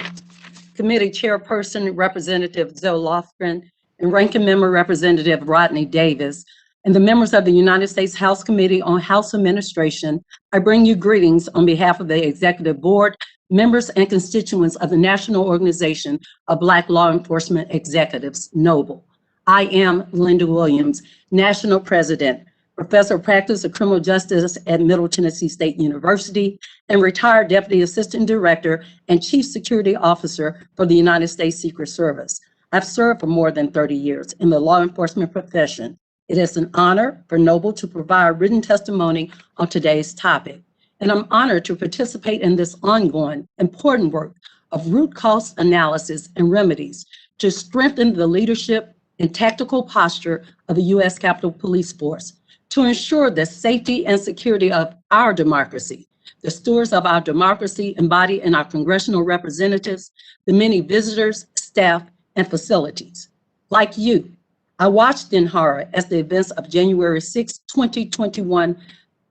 Committee Chairperson Representative Zoe Lofgren and Ranking Member Representative Rodney Davis and the members of the United States House Committee on House Administration, I bring you greetings on behalf of the Executive Board, members and constituents of the National Organization of Black Law Enforcement Executives, NOBLE. I am Linda Williams, National President, Professor of Practice of Criminal Justice at Middle Tennessee State University, and retired Deputy Assistant Director and Chief Security Officer for the United States Secret Service. I've served for more than 30 years in the law enforcement profession. It is an honor for NOBLE to provide written testimony on today's topic, and I'm honored to participate in this ongoing, important work of root cause analysis and remedies to strengthen the leadership and tactical posture of the U.S. Capitol Police Force, to ensure the safety and security of our democracy, the stewards of our democracy embodied in our congressional representatives, the many visitors, staff, and facilities. Like you, I watched in horror as the events of January 6, 2021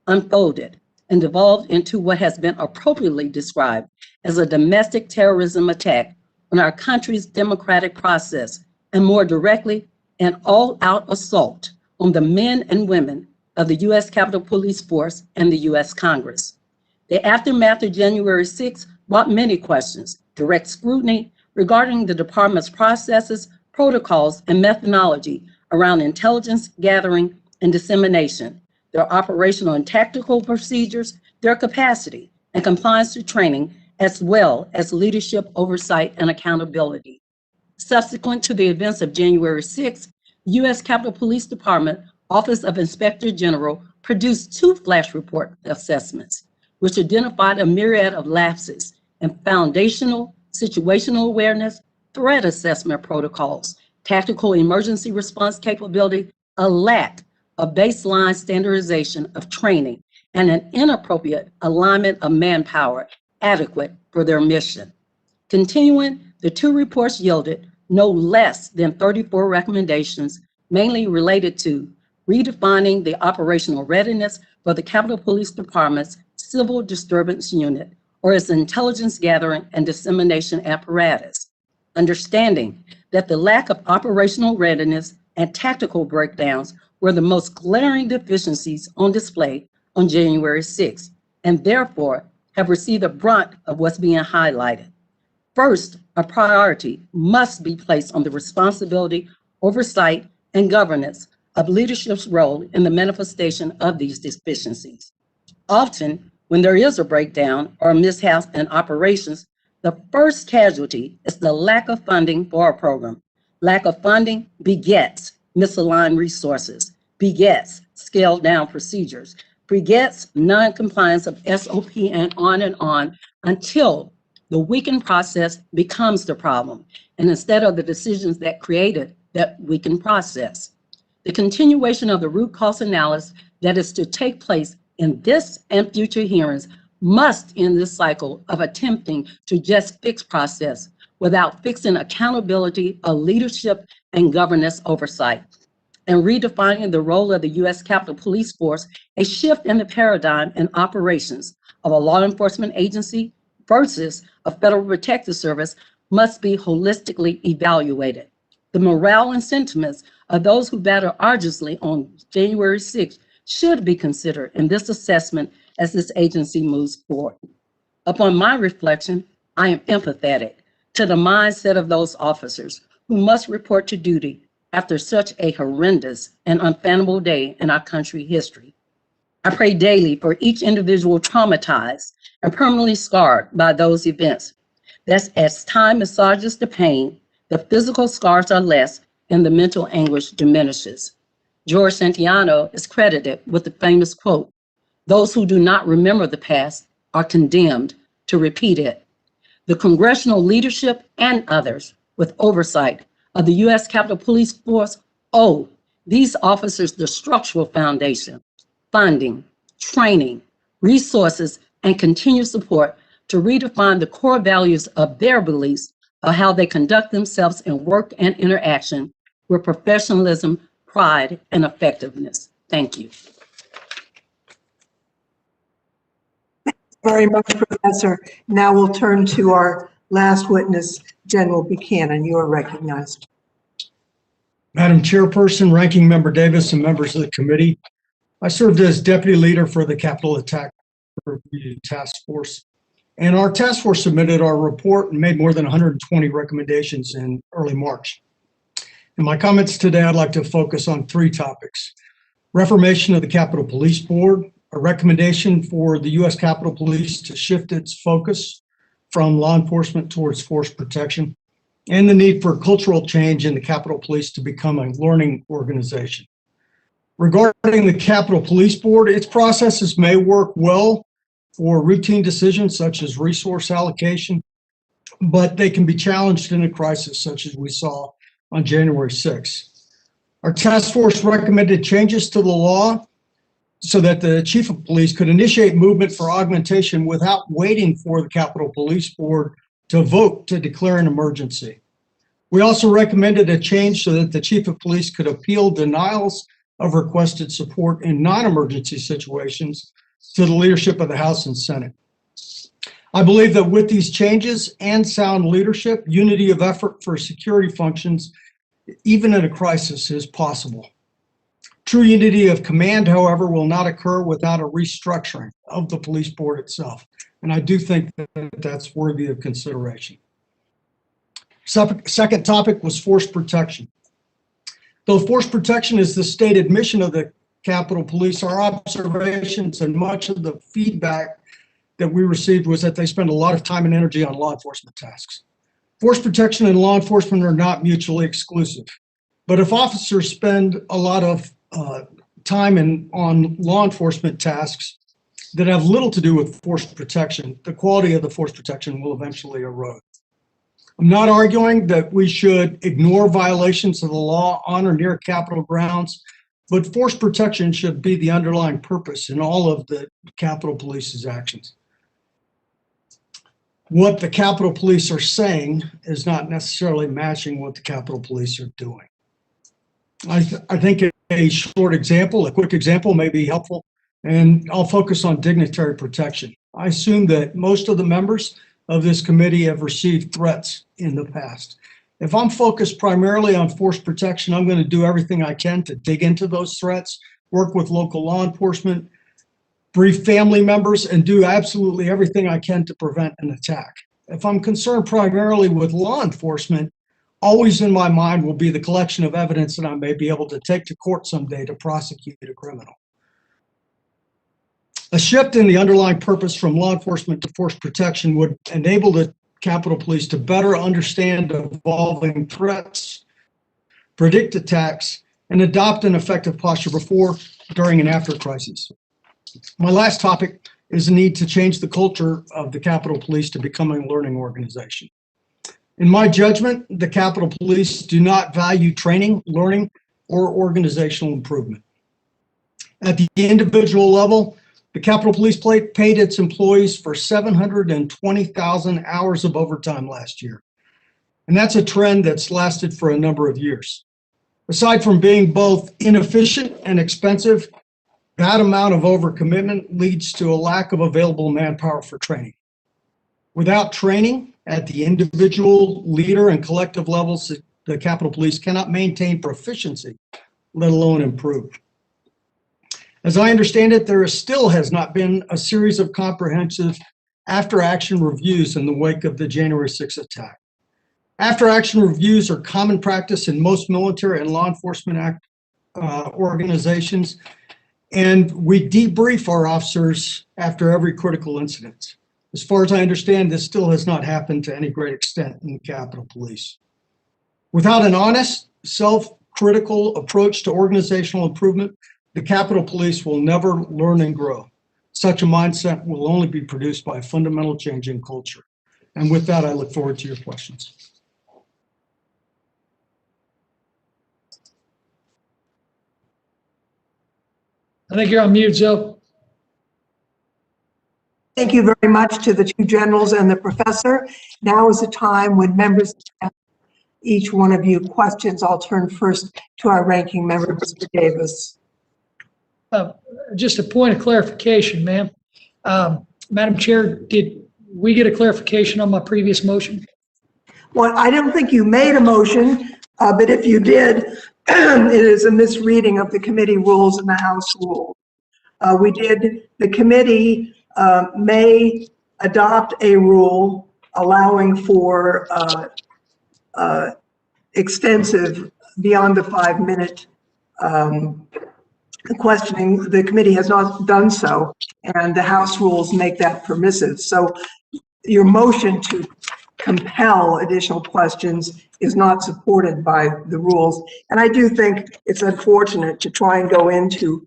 unfolded and devolved into what has been appropriately described as a domestic terrorism attack on our country's democratic process, and more directly, an all-out assault on the men and women of the U.S. Capitol Police Force and the U.S. Congress. The aftermath of January 6 brought many questions, direct scrutiny regarding the department's processes, protocols, and methodology around intelligence gathering and dissemination, their operational and tactical procedures, their capacity and compliance to training, as well as leadership oversight and accountability. Subsequent to the events of January 6, U.S. Capitol Police Department Office of Inspector General produced 2 flash report assessments, which identified a myriad of lapses in foundational, situational awareness, threat assessment protocols, tactical emergency response capability, a lack of baseline standardization of training, and an inappropriate alignment of manpower adequate for their mission. Continuing, the 2 reports yielded no less than 34 recommendations, mainly related to redefining the operational readiness for the Capitol Police Department's Civil Disturbance Unit, or its intelligence gathering and dissemination apparatus, understanding that the lack of operational readiness and tactical breakdowns were the most glaring deficiencies on display on January 6th, and therefore have received the brunt of what's being highlighted. First, a priority must be placed on the responsibility, oversight, and governance of leadership's role in the manifestation of these deficiencies. Often, when there is a breakdown or a mishap in operations, the first casualty is the lack of funding for a program. Lack of funding begets misaligned resources. begets scaled down procedures, begets non-compliance of SOP, and on until the weakened process becomes the problem, and instead of the decisions that created that weakened process. The continuation of the root cause analysis that is to take place in this and future hearings must end this cycle of attempting to just fix process without fixing accountability of leadership and governance oversight, and redefining the role of the U.S. Capitol Police Force, a shift in the paradigm and operations of a law enforcement agency versus a federal protective service must be holistically evaluated. The morale and sentiments of those who battled arduously on January 6th should be considered in this assessment as this agency moves forward. Upon my reflection, I am empathetic to the mindset of those officers who must report to duty after such a horrendous and unfathomable day in our country's history. I pray daily for each individual traumatized and permanently scarred by those events. That as time massages the pain, the physical scars are less and the mental anguish diminishes. George Santayana is credited with the famous quote, "Those who do not remember the past are condemned to repeat it." The congressional leadership and others with oversight of the U.S. Capitol Police Force owe these officers the structural foundation, funding, training, resources, and continued support to redefine the core values of their beliefs of how they conduct themselves in work and interaction with professionalism, pride, and effectiveness. Thank you. Very much, Professor. Now we'll turn to our last witness, General Buchanan. You are recognized. Madam Chairperson, Ranking Member Davis, and members of the committee, I served as Deputy Leader for the Capitol Attack Review Task Force. And our task force submitted our report and made more than 120 recommendations in early March. In my comments today, I'd like to focus on 3 topics: reformation of the Capitol Police Board, a recommendation for the U.S. Capitol Police to shift its focus from law enforcement towards force protection, and the need for cultural change in the Capitol Police to become a learning organization. Regarding the Capitol Police Board, its processes may work well for routine decisions such as resource allocation, but they can be challenged in a crisis such as we saw on January 6th. Our task force recommended changes to the law so that the Chief of Police could initiate movement for augmentation without waiting for the Capitol Police Board to vote to declare an emergency. We also recommended a change so that the Chief of Police could appeal denials of requested support in non-emergency situations to the leadership of the House and Senate. I believe that with these changes and sound leadership, unity of effort for security functions, even in a crisis, is possible. True unity of command, however, will not occur without a restructuring of the police board itself. And I do think that that's worthy of consideration. Second topic was force protection. Though force protection is the stated mission of the Capitol Police, our observations and much of the feedback that we received was that they spend a lot of time and energy on law enforcement tasks. Force protection and law enforcement are not mutually exclusive. But if officers spend a lot of time on law enforcement tasks that have little to do with force protection, the quality of the force protection will eventually erode. I'm not arguing that we should ignore violations of the law on or near Capitol grounds, but force protection should be the underlying purpose in all of the Capitol Police's actions. What the Capitol Police are saying is not necessarily matching what the Capitol Police are doing. I think a quick example may be helpful, and I'll focus on dignitary protection. I assume that most of the members of this committee have received threats in the past. If I'm focused primarily on force protection, I'm going to do everything I can to dig into those threats, work with local law enforcement, brief family members, and do absolutely everything I can to prevent an attack. If I'm concerned primarily with law enforcement, always in my mind will be the collection of evidence that I may be able to take to court someday to prosecute a criminal. A shift in the underlying purpose from law enforcement to force protection would enable the Capitol Police to better understand evolving threats, predict attacks, and adopt an effective posture before, during, and after crises. My last topic is the need to change the culture of the Capitol Police to becoming a learning organization. In my judgment, the Capitol Police do not value training, learning, or organizational improvement. At the individual level, the Capitol Police paid its employees for 720,000 hours of overtime last year. And that's a trend that's lasted for a number of years. Aside from being both inefficient and expensive, that amount of overcommitment leads to a lack of available manpower for training. Without training at the individual, leader, and collective levels, the Capitol Police cannot maintain proficiency, let alone improve. As I understand it, there still has not been a series of comprehensive after-action reviews in the wake of the January 6th attack. After-action reviews are common practice in most military and law enforcement organizations, and we debrief our officers after every critical incident. As far as I understand, this still has not happened to any great extent in the Capitol Police. Without an honest, self-critical approach to organizational improvement, the Capitol Police will never learn and grow. Such a mindset will only be produced by a fundamental change in culture. And with that, I look forward to your questions. I think you're on mute, Zoe. Thank you very much to the two generals and the professor. Now is the time when members ask each one of you questions. I'll turn first to our ranking member, Mr. Davis. Just a point of clarification, ma'am. Madam Chair, did we get a clarification on my previous motion? Well, I don't think you made a motion, but if you did, it is a misreading of the committee rules and the House rules. The committee may adopt a rule allowing for extensive, beyond the 5-minute questioning. The committee has not done so, and the House rules make that permissive. So your motion to compel additional questions is not supported by the rules. And I do think it's unfortunate to try and go into,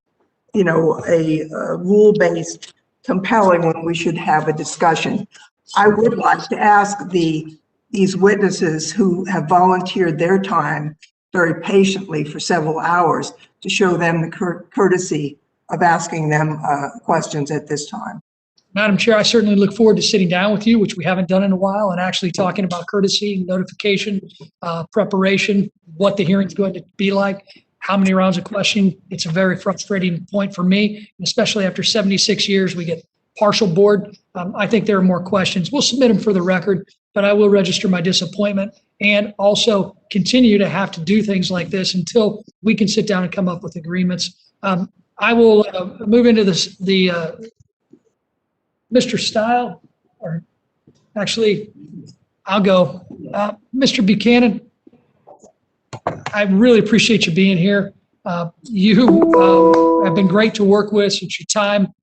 you know, a rule-based compelling when we should have a discussion. I would like to ask these witnesses who have volunteered their time very patiently for several hours to show them the courtesy of asking them questions at this time. Madam Chair, I certainly look forward to sitting down with you, which we haven't done in a while, and actually talking about courtesy, notification, preparation, what the hearing's going to be like, how many rounds of questioning. It's a very frustrating point for me, especially after 76 years, we get partial board. I think there are more questions. We'll submit them for the record, but I will register my disappointment and also continue to have to do things like this until we can sit down and come up with agreements. I will move into this, Mr. Stile, or actually, I'll go. Mr. Buchanan, I really appreciate you being here. You have been great to work with since your time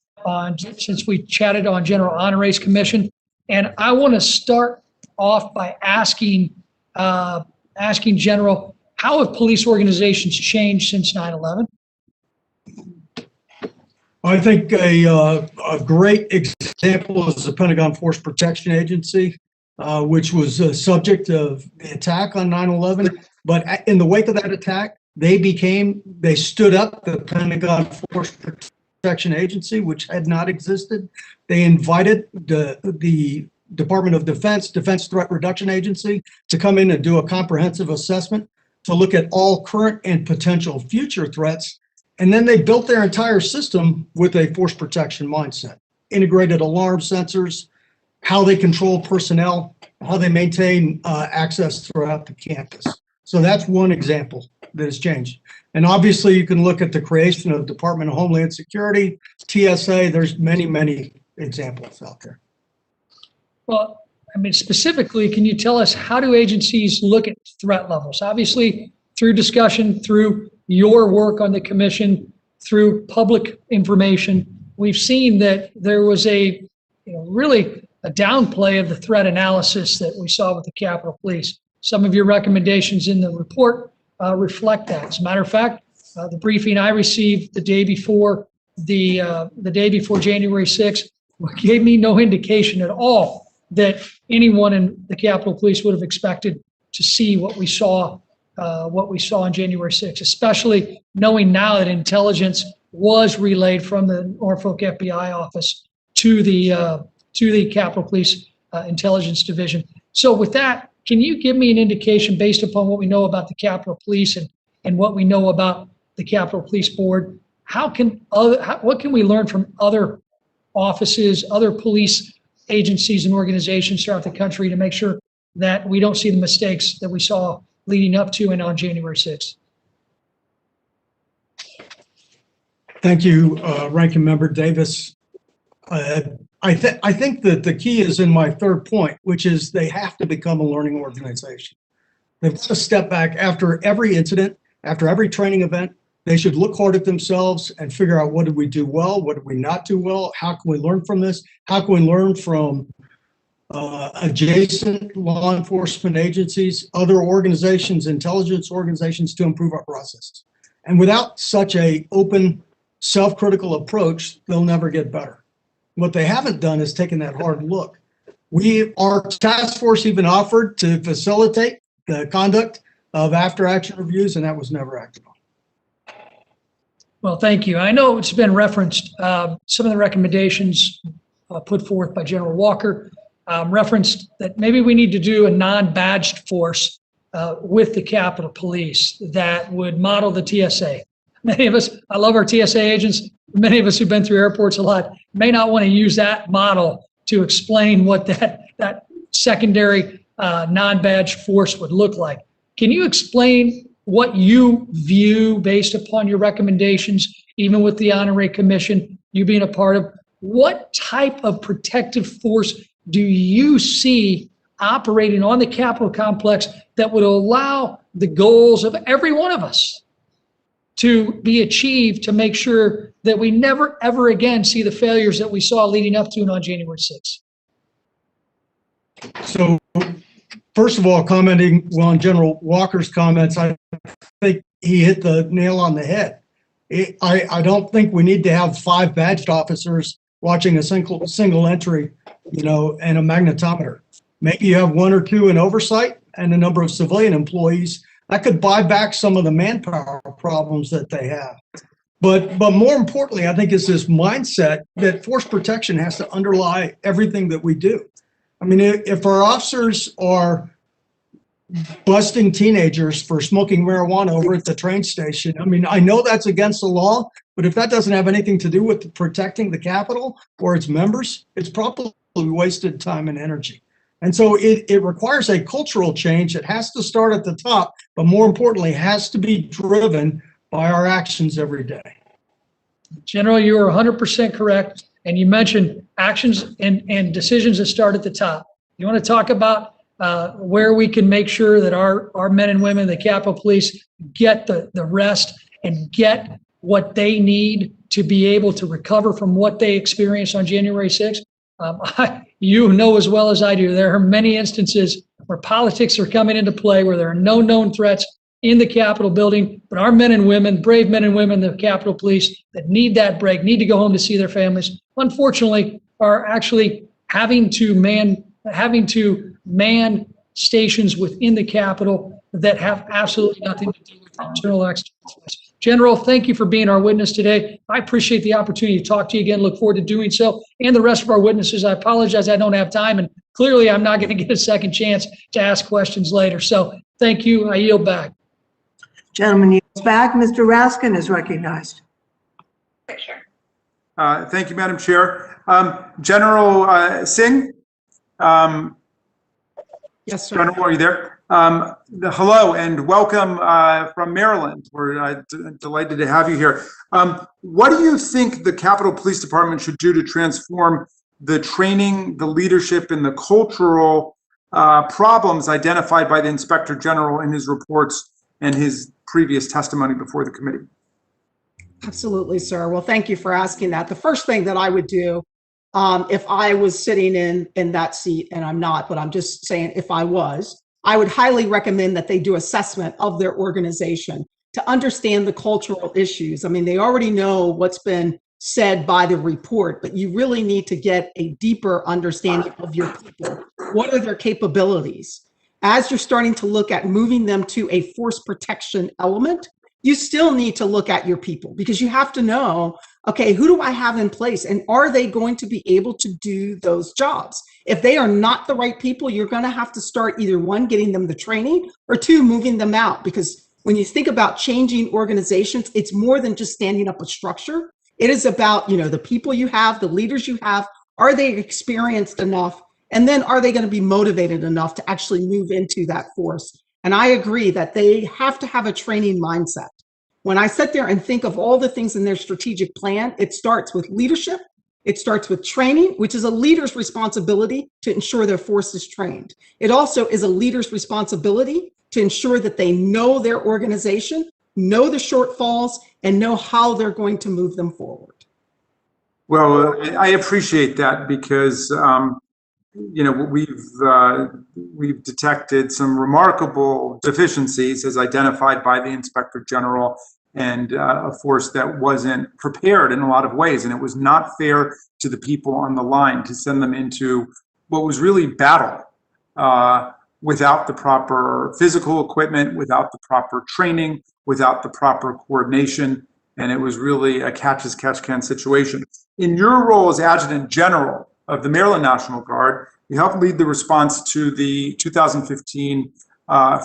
since we chatted on General Honoraries Commission. And I want to start off by asking General, how have police organizations changed since 9/11? I think a great example is the Pentagon Force Protection Agency, which was a subject of the attack on 9/11. But in the wake of that attack, they stood up the Pentagon Force Protection Agency, which had not existed. They invited the Department of Defense Threat Reduction Agency to come in and do a comprehensive assessment to look at all current and potential future threats. And then they built their entire system with a force protection mindset, integrated alarm sensors, how they control personnel, how they maintain access throughout the campus. So that's one example that has changed. And obviously you can look at the creation of the Department of Homeland Security, TSA, there's many, many examples out there. Well, I mean, specifically, can you tell us how do agencies look at threat levels? Obviously, through discussion, through your work on the commission, through public information, we've seen that there was really a downplay of the threat analysis that we saw with the Capitol Police. Some of your recommendations in the report reflect that. As a matter of fact, The briefing I received the day before January 6th gave me no indication at all that anyone in the Capitol Police would have expected to see what we saw on January 6th, especially knowing now that intelligence was relayed from the Norfolk FBI office to the Capitol Police Intelligence Division. So with that, can you give me an indication based upon what we know about the Capitol Police and what we know about the Capitol Police Board? What can we learn from other offices, other police agencies and organizations throughout the country to make sure that we don't see the mistakes that we saw leading up to and on January 6th? Thank you, Ranking Member Davis. I think that the key is in my third point, which is they have to become a learning organization. They've got to step back after every incident, after every training event. They should look hard at themselves and figure out, what did we do well? What did we not do well? How can we learn from this? How can we learn from adjacent law enforcement agencies, other organizations, intelligence organizations, to improve our processes? And without such a open, self-critical approach, they'll never get better. What they haven't done is taken that hard look. Our task force even offered to facilitate the conduct of after-action reviews, and that was never acted on. Well, thank you. I know it's been referenced, some of the recommendations put forth by General Walker referenced that maybe we need to do a non-badged force with the Capitol Police that would model the TSA. Many of us, I love our TSA agents. Many of us who've been through airports a lot may not want to use that model to explain what that secondary non-badged force would look like. Can you explain what you view based upon your recommendations, even with the Honorary Commission, you being a part of? What type of protective force do you see operating on the Capitol complex that would allow the goals of every one of us to be achieved, to make sure that we never, ever again see the failures that we saw leading up to and on January 6th? So, first of all, commenting on General Walker's comments, I think he hit the nail on the head. I don't think we need to have 5 badged officers watching a single entry, and a magnetometer. Maybe you have 1 or 2 in oversight and a number of civilian employees. That could buy back some of the manpower problems that they have. But more importantly, I think, is this mindset that force protection has to underlie everything that we do. I mean, if our officers are busting teenagers for smoking marijuana over at the train station, I mean, I know that's against the law, but if that doesn't have anything to do with protecting the Capitol or its members, it's probably wasted time and energy. And so it requires a cultural change that has to start at the top, but more importantly, has to be driven by our actions every day. General, you are 100% correct. And you mentioned actions and decisions that start at the top. You want to talk about where we can make sure that our men and women, the Capitol Police, get the rest and get what they need to be able to recover from what they experienced on January 6th? You know as well as I do, there are many instances where politics are coming into play, where there are no known threats in the Capitol building, but our men and women, brave men and women, the Capitol Police that need that break, need to go home to see their families, unfortunately, are actually having to man stations within the Capitol that have absolutely nothing to do with internal actions. General, thank you for being our witness today. I appreciate the opportunity to talk to you again. Look forward to doing so. And the rest of our witnesses, I apologize I don't have time, and clearly I'm not going to get a second chance to ask questions later. So thank you. I yield back. Gentleman yields back. Mr. Raskin is recognized. Thank you, Madam Chair. General Singh? Yes, sir. General, are you there? Hello and welcome from Maryland. We're delighted to have you here. What do you think the Capitol Police Department should do to transform the training, the leadership, and the cultural problems identified by the Inspector General in his reports and his previous testimony before the committee? Absolutely, sir. Well, thank you for asking that. The first thing that I would do, if I was sitting in that seat, and I'm not, but I'm just saying if I was, I would highly recommend that they do assessment of their organization to understand the cultural issues. I mean, they already know what's been said by the report, but you really need to get a deeper understanding of your people. What are their capabilities? As you're starting to look at moving them to a force protection element, you still need to look at your people, because you have to know, okay, who do I have in place, and are they going to be able to do those jobs? If they are not the right people, you're going to have to start either one, getting them the training, or two, moving them out. Because when you think about changing organizations, it's more than just standing up a structure. It is about, the people you have, the leaders you have, are they experienced enough? And then are they going to be motivated enough to actually move into that force? And I agree that they have to have a training mindset. When I sit there and think of all the things in their strategic plan, it starts with leadership. It starts with training, which is a leader's responsibility to ensure their force is trained. It also is a leader's responsibility to ensure that they know their organization, know the shortfalls, and know how they're going to move them forward. Well, I appreciate that, because we've detected some remarkable deficiencies as identified by the Inspector General, and a force that wasn't prepared in a lot of ways. And it was not fair to the people on the line to send them into what was really battle without the proper physical equipment, without the proper training, without the proper coordination. And it was really a catch-as-catch-can situation. In your role as Adjutant General of the Maryland National Guard, you helped lead the response to the 2015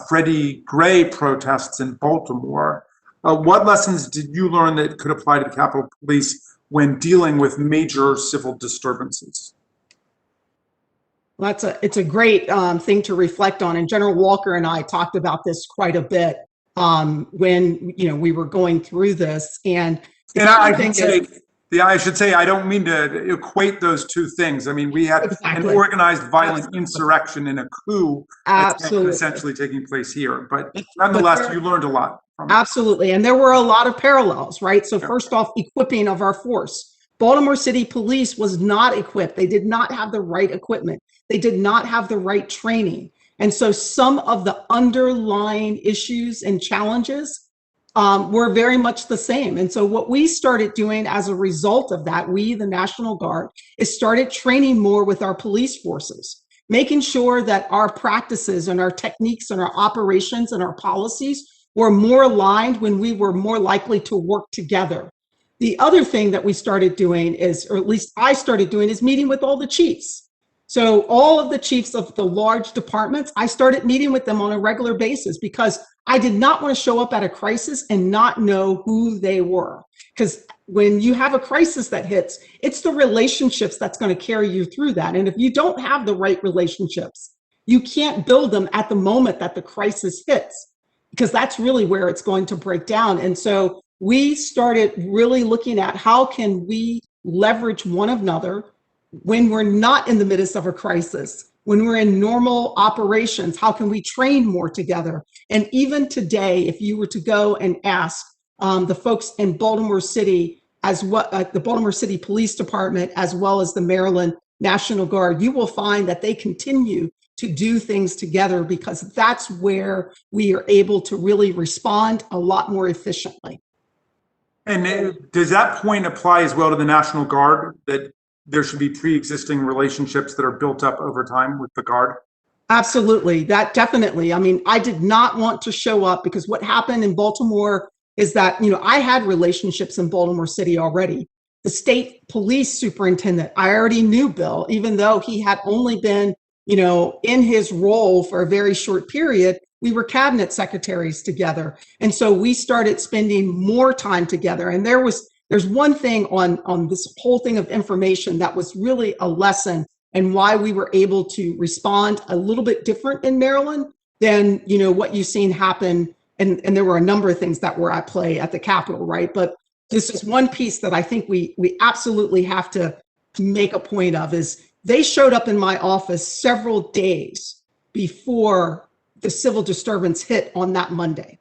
Freddie Gray protests in Baltimore. What lessons did you learn that could apply to the Capitol Police when dealing with major civil disturbances? Well, it's a great thing to reflect on. And General Walker and I talked about this quite a bit when we were going through this. And I should say, I don't mean to equate those two things. I mean, we had an organized violent insurrection and a coup that's essentially taking place here. But nonetheless, you learned a lot from it. Absolutely. And there were a lot of parallels, right? So first off, equipping of our force. Baltimore City Police was not equipped. They did not have the right equipment. They did not have the right training. And so some of the underlying issues and challenges were very much the same. And so what we started doing as a result of that, we, the National Guard, is started training more with our police forces, making sure that our practices and our techniques and our operations and our policies were more aligned when we were more likely to work together. The other thing that we started doing is, or at least I started doing, is meeting with all the chiefs. So all of the chiefs of the large departments, I started meeting with them on a regular basis, because I did not want to show up at a crisis and not know who they were. Because when you have a crisis that hits, it's the relationships that's going to carry you through that. And if you don't have the right relationships, you can't build them at the moment that the crisis hits, because that's really where it's going to break down. And so we started really looking at how can we leverage one another when we're not in the midst of a crisis, when we're in normal operations. How can we train more together? And even today, if you were to go and ask the folks in Baltimore City, as well, the Baltimore City Police Department, as well as the Maryland National Guard, you will find that they continue to do things together, because that's where we are able to really respond a lot more efficiently. And does that point apply as well to the National Guard, that there should be pre-existing relationships that are built up over time with the Guard? Absolutely, that definitely. I mean, I did not want to show up, because what happened in Baltimore is that, I had relationships in Baltimore City already. The state police superintendent, I already knew Bill, even though he had only been, in his role for a very short period. We were cabinet secretaries together. And so we started spending more time together. And there's one thing on this whole thing of information that was really a lesson, and why we were able to respond a little bit different in Maryland than, what you've seen happen. And there were a number of things that were at play at the Capitol, right? But this is one piece that I think we absolutely have to make a point of, is they showed up in my office several days before the civil disturbance hit on that Monday.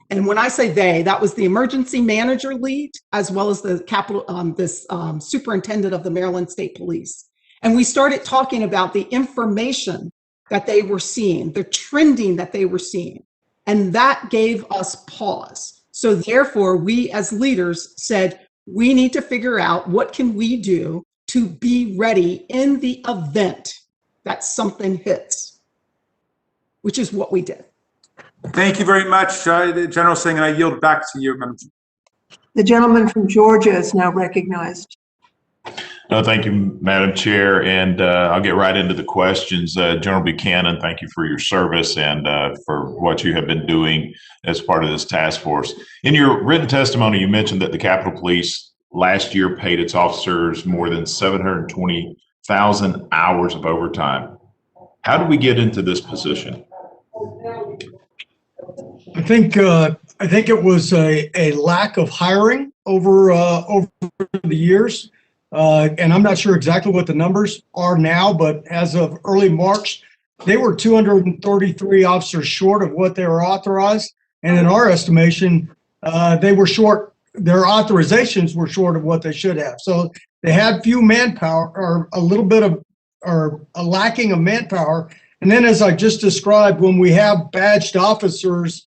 And when I say they, that was the emergency manager lead, as well as the superintendent of the Maryland State Police. And we started talking about the information that they were seeing, the trending that they were seeing. And that gave us pause. So therefore, we as leaders said, we need to figure out what can we do to be ready in the event that something hits, which is what we did. Thank you very much, General Singh, and I yield back to you, Madam Chair. The gentleman from Georgia is now recognized. No, thank you, Madam Chair, and I'll get right into the questions. General Buchanan, thank you for your service and for what you have been doing as part of this task force. In your written testimony, you mentioned that the Capitol Police last year paid its officers more than 720,000 hours of overtime. How did we get into this position? I think it was a lack of hiring over the years. And I'm not sure exactly what the numbers are now, but as of early March, they were 233 officers short of what they were authorized. And in our estimation, they were short, their authorizations were short of what they should have. So they had few manpower, or a little bit of, or a lacking of manpower. And then, as I just described, when we have badged officers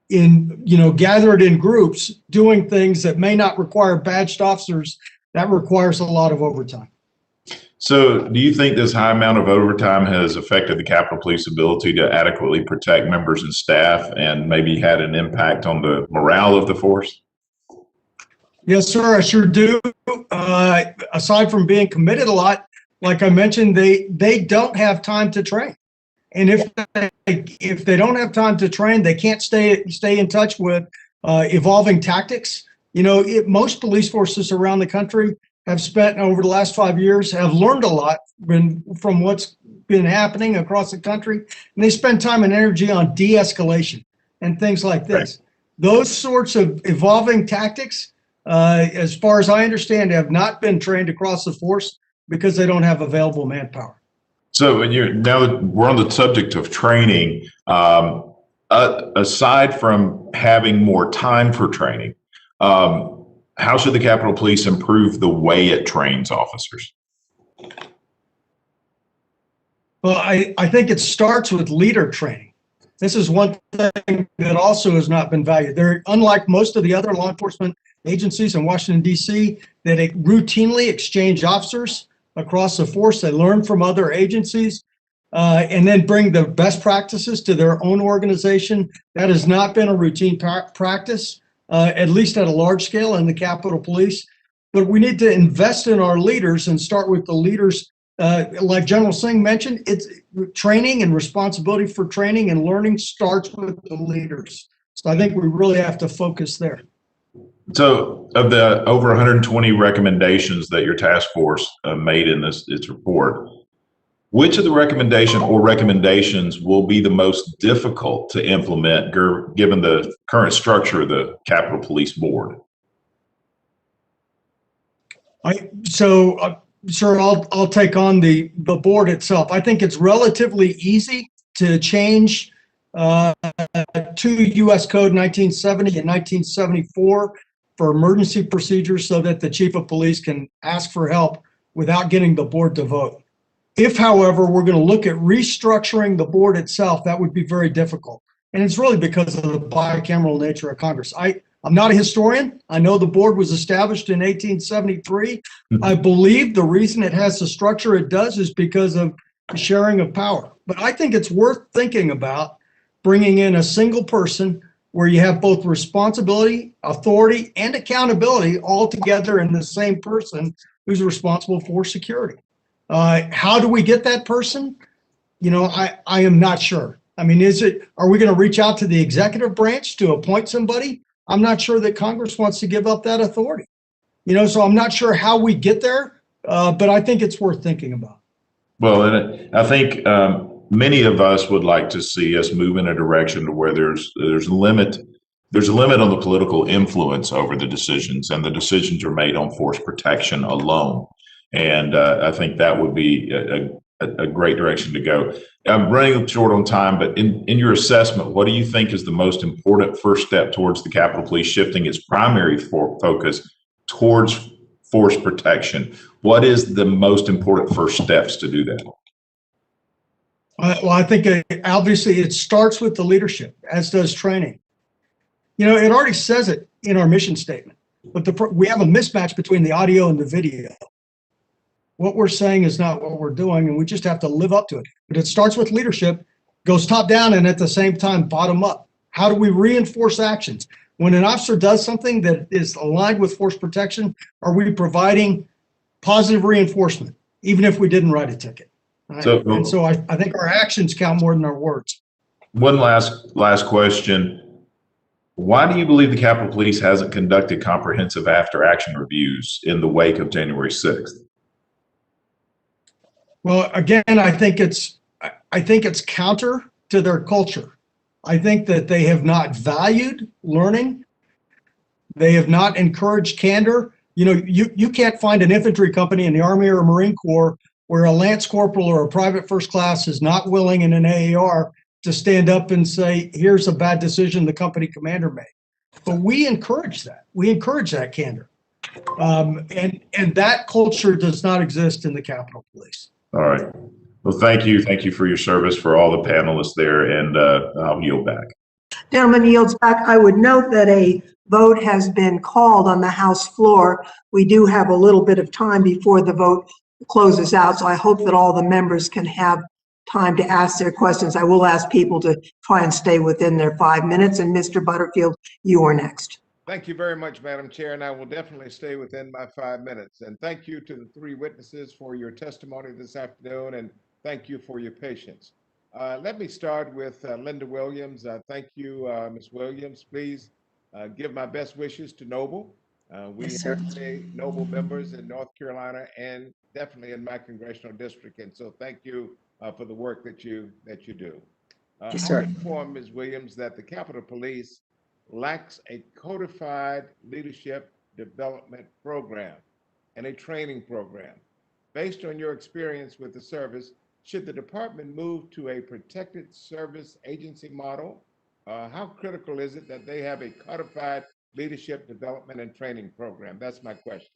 gathered in groups doing things that may not require badged officers, that requires a lot of overtime. So do you think this high amount of overtime has affected the Capitol Police ability to adequately protect members and staff and maybe had an impact on the morale of the force? Yes, sir, I sure do. Aside from being committed a lot, like I mentioned, they don't have time to train. And if they don't have time to train, they can't stay in touch with evolving tactics. Most police forces around the country have spent over the last 5 years, have learned a lot from what's been happening across the country. And they spend time and energy on de-escalation and things like this. Those sorts of evolving tactics, as far as I understand, have not been trained across the force because they don't have available manpower. So now that we're on the subject of training, aside from having more time for training, how should the Capitol Police improve the way it trains officers? Well, I think it starts with leader training. This is one thing that also has not been valued. They're unlike most of the other law enforcement agencies in Washington, D.C., that routinely exchange officers across the force. They learn from other agencies and then bring the best practices to their own organization. That has not been a routine practice, at least at a large scale in the Capitol Police. But we need to invest in our leaders and start with the leaders. Like General Singh mentioned, it's training and responsibility for training and learning starts with the leaders. So I think we really have to focus there. So of the over 120 recommendations that your task force made in its report, which of the recommendations will be the most difficult to implement given the current structure of the Capitol Police Board? Sir, I'll take on the board itself. I think it's relatively easy to change to U.S. Code 1970 and 1974 for emergency procedures so that the chief of police can ask for help without getting the board to vote. If, however, we're going to look at restructuring the board itself, that would be very difficult. And it's really because of the bicameral nature of Congress. I'm not a historian. I know the board was established in 1873. I believe the reason it has the structure it does is because of the sharing of power. But I think it's worth thinking about bringing in a single person where you have both responsibility, authority, and accountability all together in the same person who's responsible for security. How do we get that person? I am not sure. I mean, are we going to reach out to the executive branch to appoint somebody? I'm not sure that Congress wants to give up that authority. So I'm not sure how we get there, but I think it's worth thinking about. Well, and I think many of us would like to see us move in a direction to where there's a limit on the political influence over the decisions, and the decisions are made on force protection alone. And I think that would be a great direction to go. I'm running short on time, but in your assessment, what do you think is the most important first step towards the Capitol Police shifting its primary focus towards force protection? What is the most important first steps to do that? Well, I think obviously it starts with the leadership, as does training. You know, it already says it in our mission statement, but we have a mismatch between the audio and the video. What we're saying is not what we're doing, and we just have to live up to it. But it starts with leadership, goes top down, and at the same time, bottom up. How do we reinforce actions? When an officer does something that is aligned with force protection, are we providing positive reinforcement, even if we didn't write a ticket? Right? So I think our actions count more than our words. One last question. Why do you believe the Capitol Police hasn't conducted comprehensive after action reviews in the wake of January 6th? Well, again, I think it's counter to their culture. I think that they have not valued learning. They have not encouraged candor. You know, you can't find an infantry company in the Army or Marine Corps where a lance corporal or a private first class is not willing in an AAR to stand up and say, here's a bad decision the company commander made. But we encourage that. We encourage that candor. And that culture does not exist in the Capitol Police. All right. Well, thank you. Thank you for your service for all the panelists there, and I'll yield back. Gentleman yields back. I would note that a vote has been called on the House floor. We do have a little bit of time before the vote closes out, so I hope that all the members can have time to ask their questions. I will ask people to try and stay within their 5 minutes. And Mr. Butterfield, you are next. Thank you very much, Madam Chair, and I will definitely stay within my 5 minutes. And thank you to the 3 witnesses for your testimony this afternoon, and thank you for your patience. Let me start with Linda Williams. Thank you, Ms. Williams. Please give my best wishes to Noble. We Yes, have sir. many Noble members in North Carolina and definitely in my congressional district, and so thank you for the work that you do. Yes, sir. I'm informed, Ms. Williams, that the Capitol Police lacks a codified leadership development program and a training program. Based on your experience with the service, should the department move to a protected service agency model? How critical is it that they have a codified leadership development and training program? That's my question.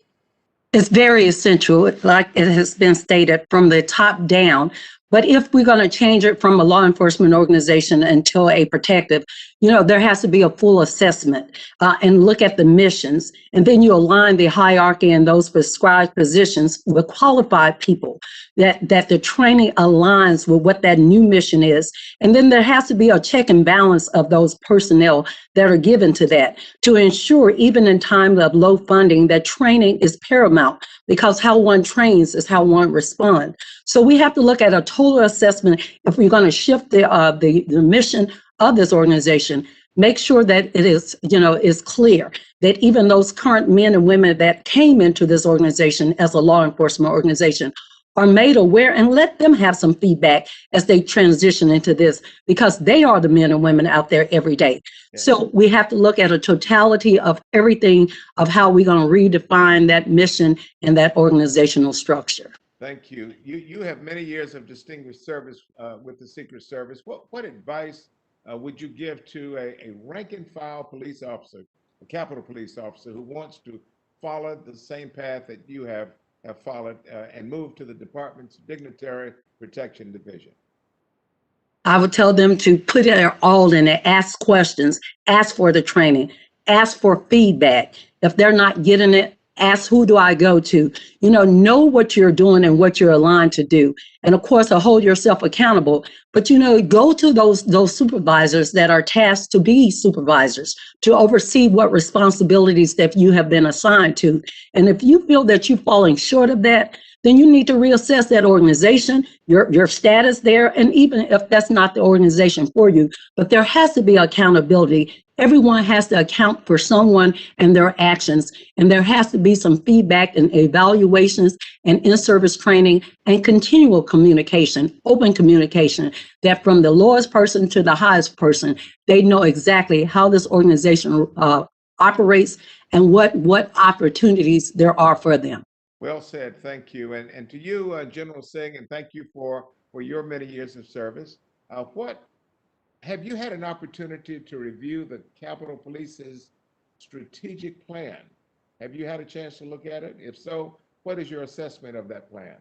It's very essential, like it has been stated, from the top down. But if we're going to change it from a law enforcement organization into a protective, there has to be a full assessment and look at the missions. And then you align the hierarchy and those prescribed positions with qualified people, that the training aligns with what that new mission is. And then there has to be a check and balance of those personnel that are given to that to ensure, even in times of low funding, that training is paramount, because how one trains is how one responds. So we have to look at a total assessment if we're going to shift the mission of this organization. Make sure that it is clear that even those current men and women that came into this organization as a law enforcement organization are made aware, and let them have some feedback as they transition into this, because they are the men and women out there every day. Yes. So we have to look at a totality of everything of how we're going to redefine that mission and that organizational structure. Thank you. You have many years of distinguished service with the Secret Service. What advice would you give to a rank and file police officer, a Capitol Police officer, who wants to follow the same path that you have followed and move to the department's Dignitary Protection Division? I would tell them to put their all in it, ask questions, ask for the training, ask for feedback. If they're not getting it, ask, who do I go to? Know what you're doing and what you're aligned to do. And of course, hold yourself accountable. But, go to those supervisors that are tasked to be supervisors, to oversee what responsibilities that you have been assigned to. And if you feel that you're falling short of that, then you need to reassess that organization, your status there, and even if that's not the organization for you. But there has to be accountability. Everyone has to account for someone and their actions, and there has to be some feedback and evaluations and in-service training and continual communication, open communication, that from the lowest person to the highest person, they know exactly how this organization operates and what opportunities there are for them. Well said, thank you. And to you, General Singh, and thank you for your many years of service. Have you had an opportunity to review the Capitol Police's strategic plan? Have you had a chance to look at it? If so, what is your assessment of that plan?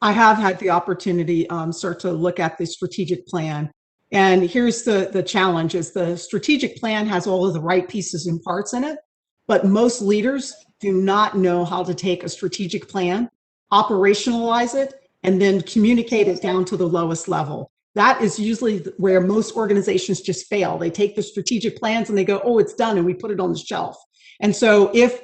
I have had the opportunity, sir, to look at the strategic plan. And here's the challenge is the strategic plan has all of the right pieces and parts in it, but most leaders do not know how to take a strategic plan, operationalize it, and then communicate it down to the lowest level. That is usually where most organizations just fail. They take the strategic plans and they go, oh, it's done, and we put it on the shelf. And so if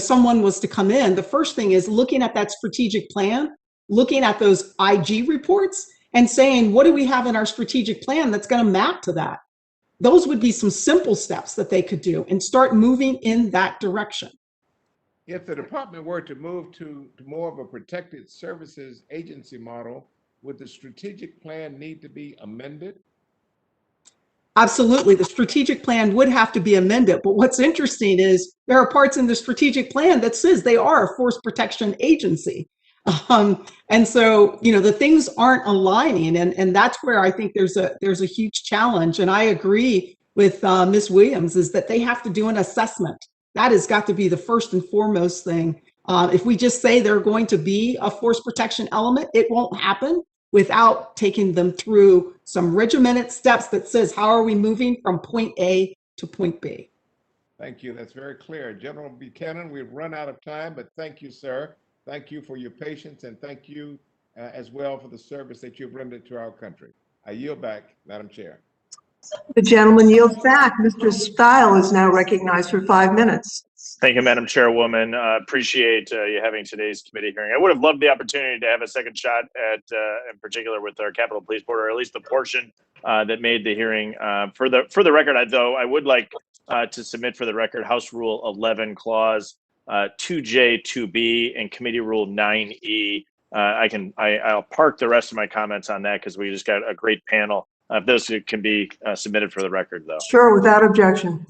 someone was to come in, the first thing is looking at that strategic plan, looking at those IG reports and saying, what do we have in our strategic plan that's going to map to that? Those would be some simple steps that they could do and start moving in that direction. If the department were to move to more of a protected services agency model, would the strategic plan need to be amended? Absolutely. The strategic plan would have to be amended. But what's interesting is there are parts in the strategic plan that says they are a force protection agency. And so, the things aren't aligning. And that's where I think there's a huge challenge. And I agree with Ms. Williams is that they have to do an assessment. That has got to be the first and foremost thing. If we just say they're going to be a force protection element, it won't happen without taking them through some regimented steps that says, how are we moving from point A to point B? Thank you. That's very clear. General Buchanan, we've run out of time, but thank you, sir. Thank you for your patience, and thank you as well for the service that you've rendered to our country. I yield back, Madam Chair. The gentleman yields back. Mr. Stile is now recognized for 5 minutes. Thank you, Madam Chairwoman. Appreciate you having today's committee hearing. I would have loved the opportunity to have a second shot at, in particular, with our Capitol Police Board, or at least the portion that made the hearing. For the record, though, I would like to submit for the record House Rule 11, Clause 2J, 2B, and Committee Rule 9E. I'll park the rest of my comments on that because we just got a great panel. If those can be submitted for the record, though. Sure, without objection.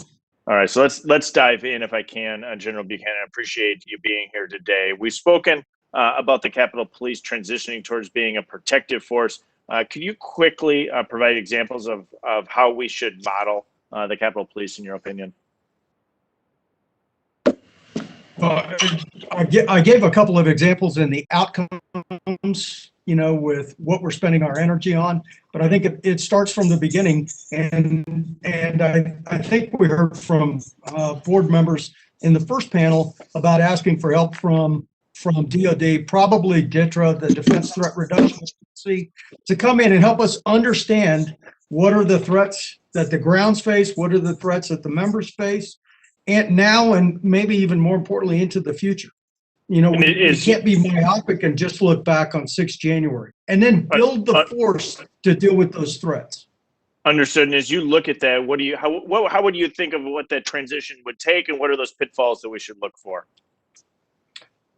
All right, so let's dive in if I can. General Buchanan, I appreciate you being here today. We've spoken about the Capitol Police transitioning towards being a protective force. Could you quickly provide examples of how we should model the Capitol Police, in your opinion? I gave a couple of examples in the outcomes, with what we're spending our energy on, but I think it starts from the beginning. And I think we heard from board members in the first panel about asking for help from DOD, probably DTRA, the Defense Threat Reduction Agency, to come in and help us understand what are the threats that the grounds face, what are the threats that the members face, and now, and maybe even more importantly, into the future. We can't be myopic and just look back on 6 January and then build the force to deal with those threats. Understood. And as you look at that, how would you think of what that transition would take, and what are those pitfalls that we should look for?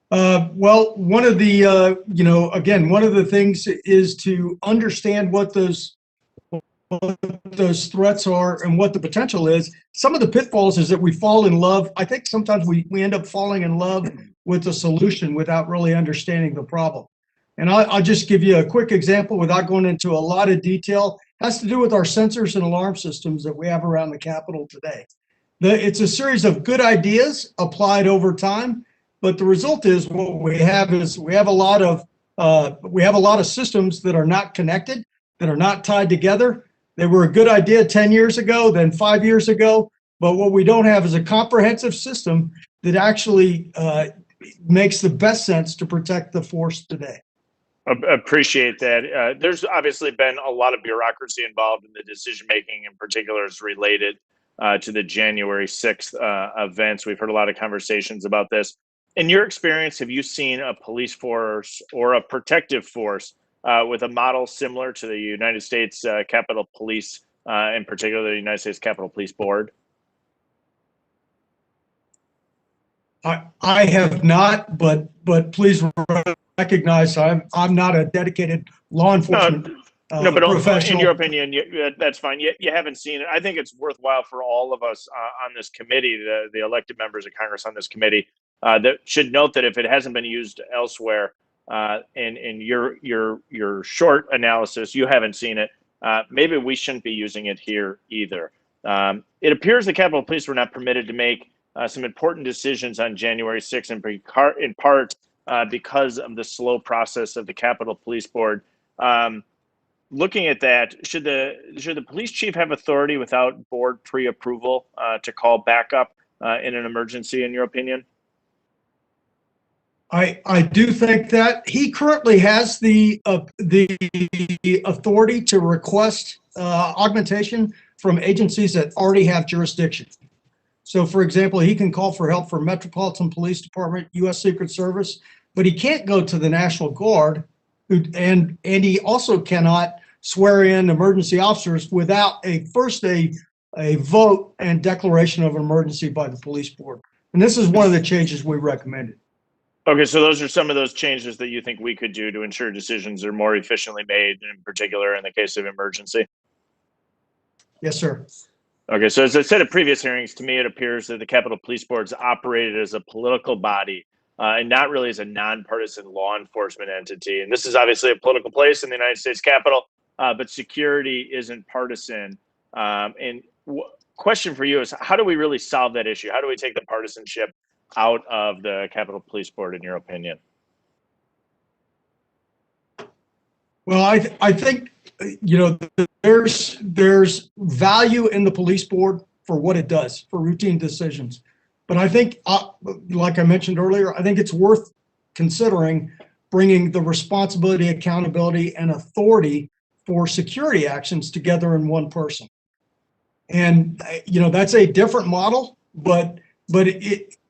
Well, one of the, one of the things is to understand what those threats are and what the potential is. Some of the pitfalls is that we fall in love. I think sometimes we end up falling in love with the solution without really understanding the problem. And I'll just give you a quick example without going into a lot of detail. It has to do with our sensors and alarm systems that we have around the Capitol today. It's a series of good ideas applied over time, but the result is what we have is we have a lot of systems that are not connected, that are not tied together. They were a good idea 10 years ago, then 5 years ago, but what we don't have is a comprehensive system that actually makes the best sense to protect the force today. Appreciate that. There's obviously been a lot of bureaucracy involved in the decision-making, in particular as related to the January 6th events. We've heard a lot of conversations about this. In your experience, have you seen a police force or a protective force with a model similar to the United States Capitol Police, in particular the United States Capitol Police Board? I have not, but please recognize I'm not a dedicated law enforcement no, but professional. In your opinion, that's fine. You haven't seen it. I think it's worthwhile for all of us on this committee, the elected members of Congress on this committee, that should note that if it hasn't been used elsewhere, in your short analysis, you haven't seen it. Maybe we shouldn't be using it here either. It appears the Capitol Police were not permitted to make some important decisions on January 6th, in part because of the slow process of the Capitol Police Board. Looking at that, should the police chief have authority without board pre-approval to call backup in an emergency, in your opinion? I do think that he currently has the authority to request augmentation from agencies that already have jurisdiction. So, for example, he can call for help from Metropolitan Police Department, U.S. Secret Service, but he can't go to the National Guard, and he also cannot swear in emergency officers without first a vote and declaration of emergency by the police board. And this is one of the changes we recommended. Okay, so those are some of those changes that you think we could do to ensure decisions are more efficiently made, in particular in the case of emergency? Yes, sir. Okay, so as I said at previous hearings, to me it appears that the Capitol Police Board's operated as a political body and not really as a nonpartisan law enforcement entity. And this is obviously a political place in the United States Capitol, but security isn't partisan. Question for you is, how do we really solve that issue? How do we take the partisanship out of the Capitol Police Board, in your opinion? Well, I think, you know, there's value in the police board for what it does for routine decisions. But I think, like I mentioned earlier, I think it's worth considering bringing the responsibility, accountability, and authority for security actions together in one person. And, you know, that's a different model, but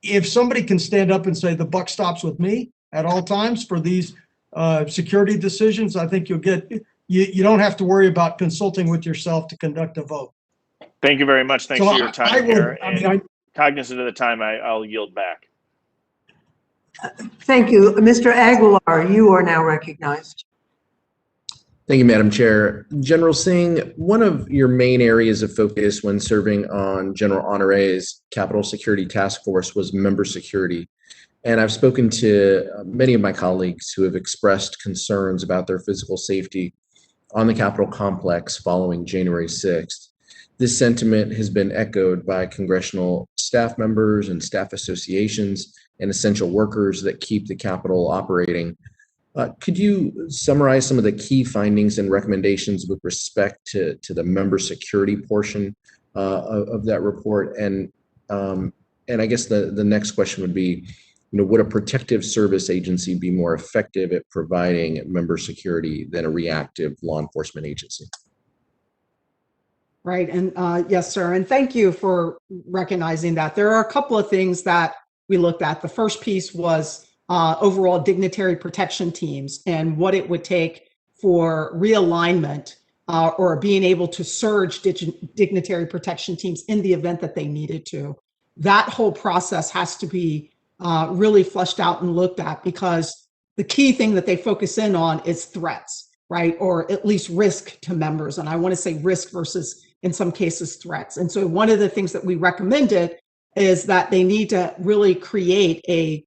if somebody can stand up and say the buck stops with me at all times for these security decisions, I think you'll get, you don't have to worry about consulting with yourself to conduct a vote. Thank you very much. Thanks for your time here. Cognizant of the time, I'll yield back. Thank you. Mr. Aguilar, you are now recognized. Thank you, Madam Chair. General Singh, one of your main areas of focus when serving on General Honore's Capitol Security Task Force was member security. And I've spoken to many of my colleagues who have expressed concerns about their physical safety on the Capitol complex following January 6th. This sentiment has been echoed by congressional staff members and staff associations and essential workers that keep the Capitol operating. Could you summarize some of the key findings and recommendations with respect to the member security portion of that report? And I guess the next question would be, you know, would a protective service agency be more effective at providing member security than a reactive law enforcement agency? Right, and yes, sir, and thank you for recognizing that. There are a couple of things that we looked at. The first piece was overall dignitary protection teams and what it would take for realignment or being able to surge dignitary protection teams in the event that they needed to. That whole process has to be really fleshed out and looked at, because the key thing that they focus in on is threats, right? Or at least risk to members. And I want to say risk versus, in some cases, threats. And so one of the things that we recommended is that they need to really create a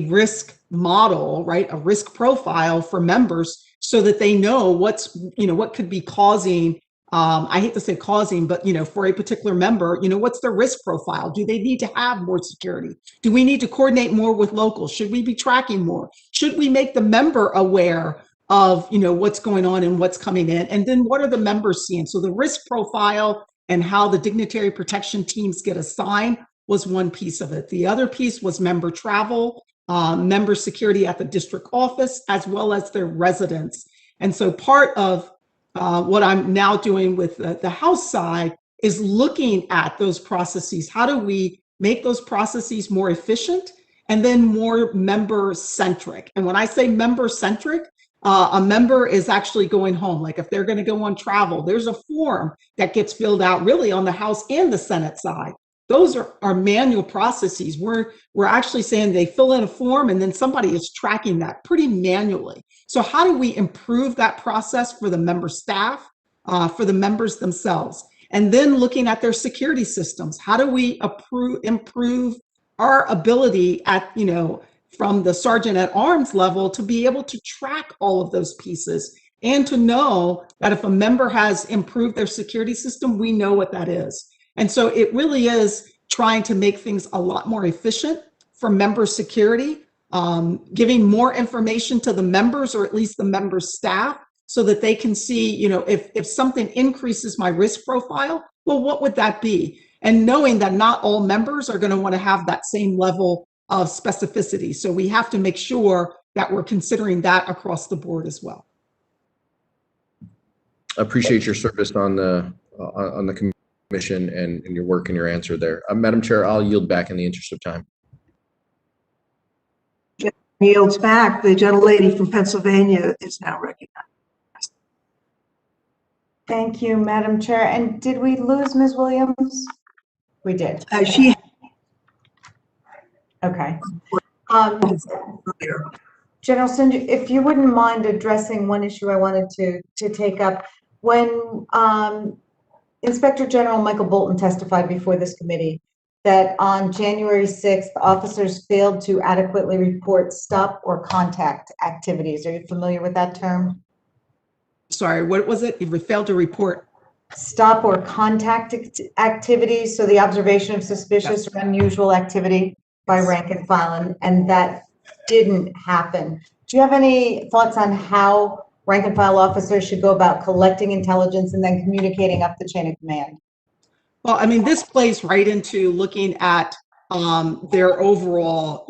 risk model, right? A risk profile for members so that they know what's, you know, what could be causing, I hate to say causing, but, you know, for a particular member, you know, what's their risk profile? Do they need to have more security? Do we need to coordinate more with locals? Should we be tracking more? Should we make the member aware of, you know, what's going on and what's coming in? And then what are the members seeing? So the risk profile and how the dignitary protection teams get assigned was one piece of it. The other piece was member travel, member security at the district office, as well as their residents. And so part of what I'm now doing with the House side is looking at those processes. How do we make those processes more efficient and then more member-centric? And when I say member-centric, a member is actually going home. Like if they're going to go on travel, there's a form that gets filled out really on the House and the Senate side. Those are manual processes. We're actually saying they fill in a form and then somebody is tracking that pretty manually. So how do we improve that process for the member staff, for the members themselves? And then looking at their security systems. How do we improve our ability at, you know, from the sergeant at arms level to be able to track all of those pieces and to know that if a member has improved their security system, we know what that is. And so it really is trying to make things a lot more efficient for member security, giving more information to the members, or at least the members' staff, so that they can see, if something increases my risk profile, well, what would that be? And knowing that not all members are going to want to have that same level of specificity. So we have to make sure that we're considering that across the board as well. I appreciate your service on the commission and your work and your answer there. Madam Chair, I'll yield back in the interest of time. Yields back. The gentlelady from Pennsylvania is now recognized. Thank you, Madam Chair. And did we lose Ms. Williams? We did. She. Okay. General Sinji, if you wouldn't mind addressing one issue I wanted to take up. When Inspector General Michael Bolton testified before this committee that on January 6th, officers failed to adequately report stop or contact activities. Are you familiar with that term? Sorry, what was it? You failed to report stop or contact activities. So the observation of suspicious or unusual activity by rank and file, and that didn't happen. Do you have any thoughts on how rank and file officers should go about collecting intelligence and then communicating up the chain of command? Well, I mean, this plays right into looking at their overall,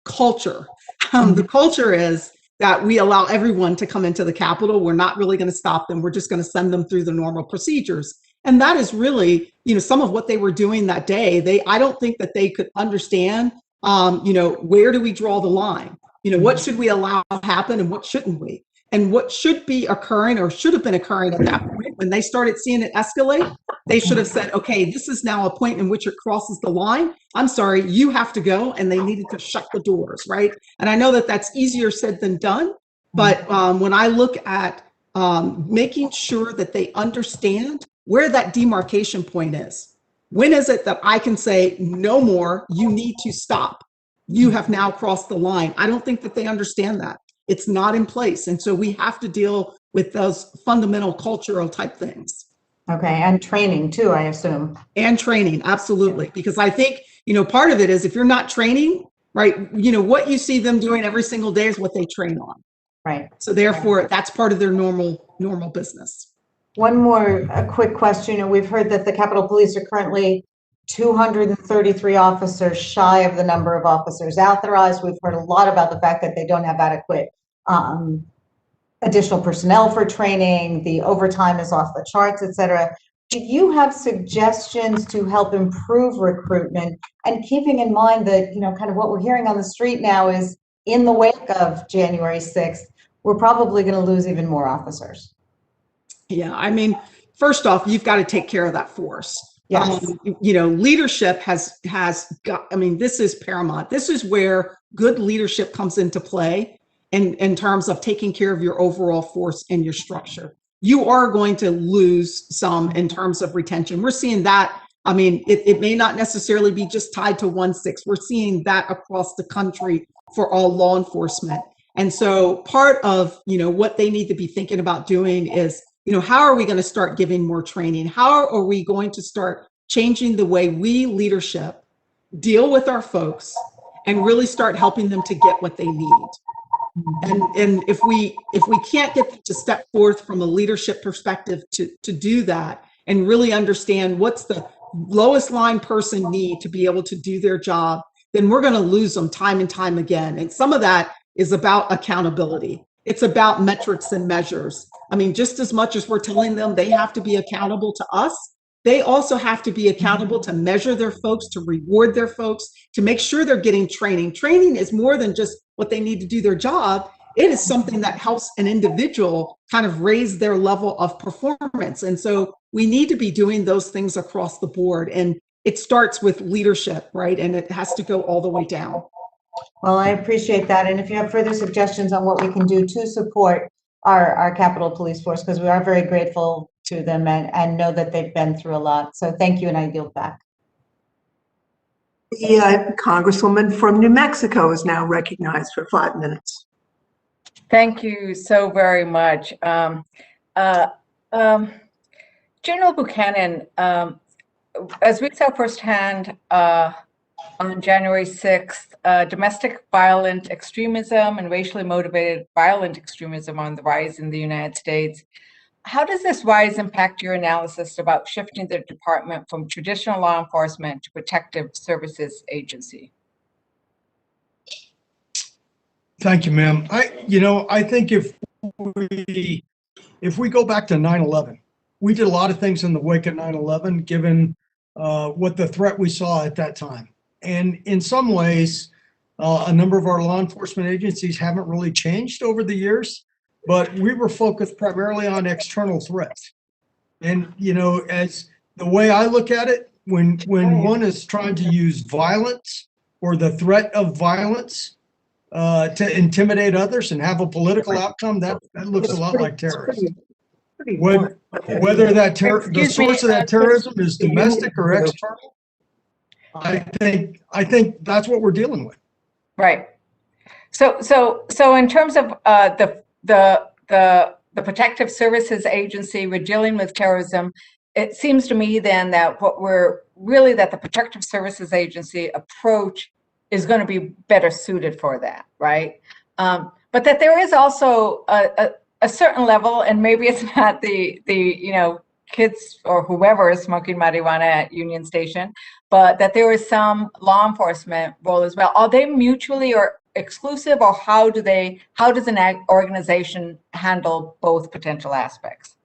culture. The culture is that we allow everyone to come into the Capitol. We're not really going to stop them. We're just going to send them through the normal procedures. And that is really, some of what they were doing that day. I don't think that they could understand, where do we draw the line? What should we allow to happen and what shouldn't we? And what should be occurring or should have been occurring at that point, when they started seeing it escalate, they should have said, okay, this is now a point in which it crosses the line. I'm sorry, you have to go. And they needed to shut the doors, right? And I know that that's easier said than done. But when I look at making sure that they understand where that demarcation point is, when is it that I can say, no more, you need to stop. You have now crossed the line. I don't think that they understand that. It's not in place. And so we have to deal with those fundamental cultural type things. Okay, and training too, I assume. And training, absolutely. Because I think, part of it is if you're not training, right, what you see them doing every single day is what they train on. Right. So therefore, that's part of their normal business. One more quick question. We've heard that the Capitol Police are currently 233 officers shy of the number of officers authorized. We've heard a lot about the fact that they don't have adequate additional personnel for training. The overtime is off the charts, et cetera. Do you have suggestions to help improve recruitment? And keeping in mind that, kind of what we're hearing on the street now is in the wake of January 6th, we're probably going to lose even more officers. Yeah, I mean, first off, you've got to take care of that force. Yes. Leadership has got, this is paramount. This is where good leadership comes into play in terms of taking care of your overall force and your structure. You are going to lose some in terms of retention. We're seeing that. It may not necessarily be just tied to 1-6. We're seeing that across the country for all law enforcement. And so part of, what they need to be thinking about doing is, how are we going to start giving more training? How are we going to start changing the way we leadership deal with our folks and really start helping them to get what they need? And if we can't get them to step forth from a leadership perspective to do that and really understand what's the lowest line person need to be able to do their job, then we're going to lose them time and time again. And some of that is about accountability. It's about metrics and measures. Just as much as we're telling them they have to be accountable to us, they also have to be accountable to measure their folks, to reward their folks, to make sure they're getting training. Training is more than just what they need to do their job. It is something that helps an individual kind of raise their level of performance. And so we need to be doing those things across the board. And it starts with leadership, right? And it has to go all the way down. Well, I appreciate that. And if you have further suggestions on what we can do to support our Capitol Police Force, because we are very grateful to them and know that they've been through a lot. So thank you, and I yield back. The Congresswoman from New Mexico is now recognized for 5 minutes. Thank you so very much. General Buchanan, as we saw firsthand on January 6th, domestic violent extremism and racially motivated violent extremism on the rise in the United States. How does this rise impact your analysis about shifting the department from traditional law enforcement to protective services agency? Thank you, ma'am. I think if we go back to 9/11, we did a lot of things in the wake of 9/11, given what the threat we saw at that time. And in some ways, a number of our law enforcement agencies haven't really changed over the years, but we were focused primarily on external threats. And, as the way I look at it, when one is trying to use violence or the threat of violence to intimidate others and have a political outcome, that looks a lot like terrorism. Whether the source of that terrorism is domestic or external, I think that's what we're dealing with. Right. So in terms of the Protective Services Agency, we're dealing with terrorism. It seems to me then that that the Protective Services Agency approach is going to be better suited for that, right? But that there is also a certain level, and maybe it's not the kids or whoever is smoking marijuana at Union Station, but that there is some law enforcement role as well. Are they mutually or exclusive, or how does an organization handle both potential aspects?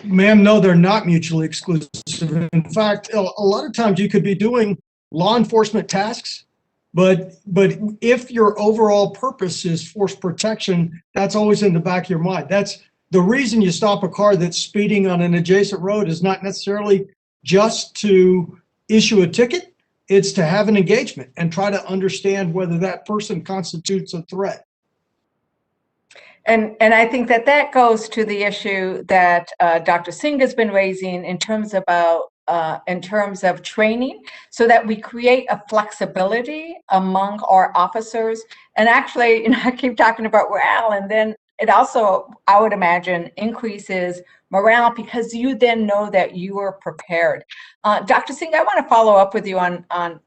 Ma'am, no, they're not mutually exclusive. In fact, a lot of times you could be doing law enforcement tasks, but if your overall purpose is force protection, that's always in the back of your mind. That's the reason you stop a car that's speeding on an adjacent road, is not necessarily just to issue a ticket. It's to have an engagement and try to understand whether that person constitutes a threat. And I think that goes to the issue that Dr. Singh has been raising in terms of training, so that we create a flexibility among our officers. And actually, I keep talking about morale, and then it also, I would imagine, increases morale because you then know that you are prepared. Dr. Singh, I want to follow up with you on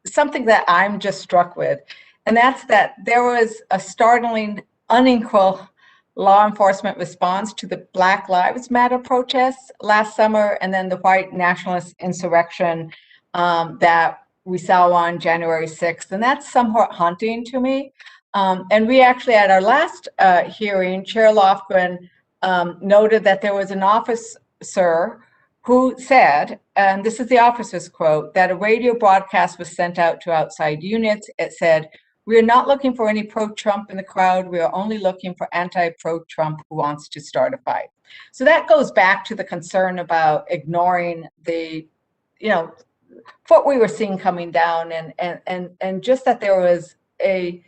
something that I'm just struck with, and that's that there was a startling, unequal law enforcement response to the Black Lives Matter protests last summer, and then the white nationalist insurrection that we saw on January 6th. And that's somewhat haunting to me. And we actually, at our last hearing, Chair Lofgren noted that there was an officer who said, and this is the officer's quote, that a radio broadcast was sent out to outside units. It said, "We are not looking for any pro-Trump in the crowd. We are only looking for anti-pro-Trump who wants to start a fight." So that goes back to the concern about ignoring what we were seeing coming down, and just that there was an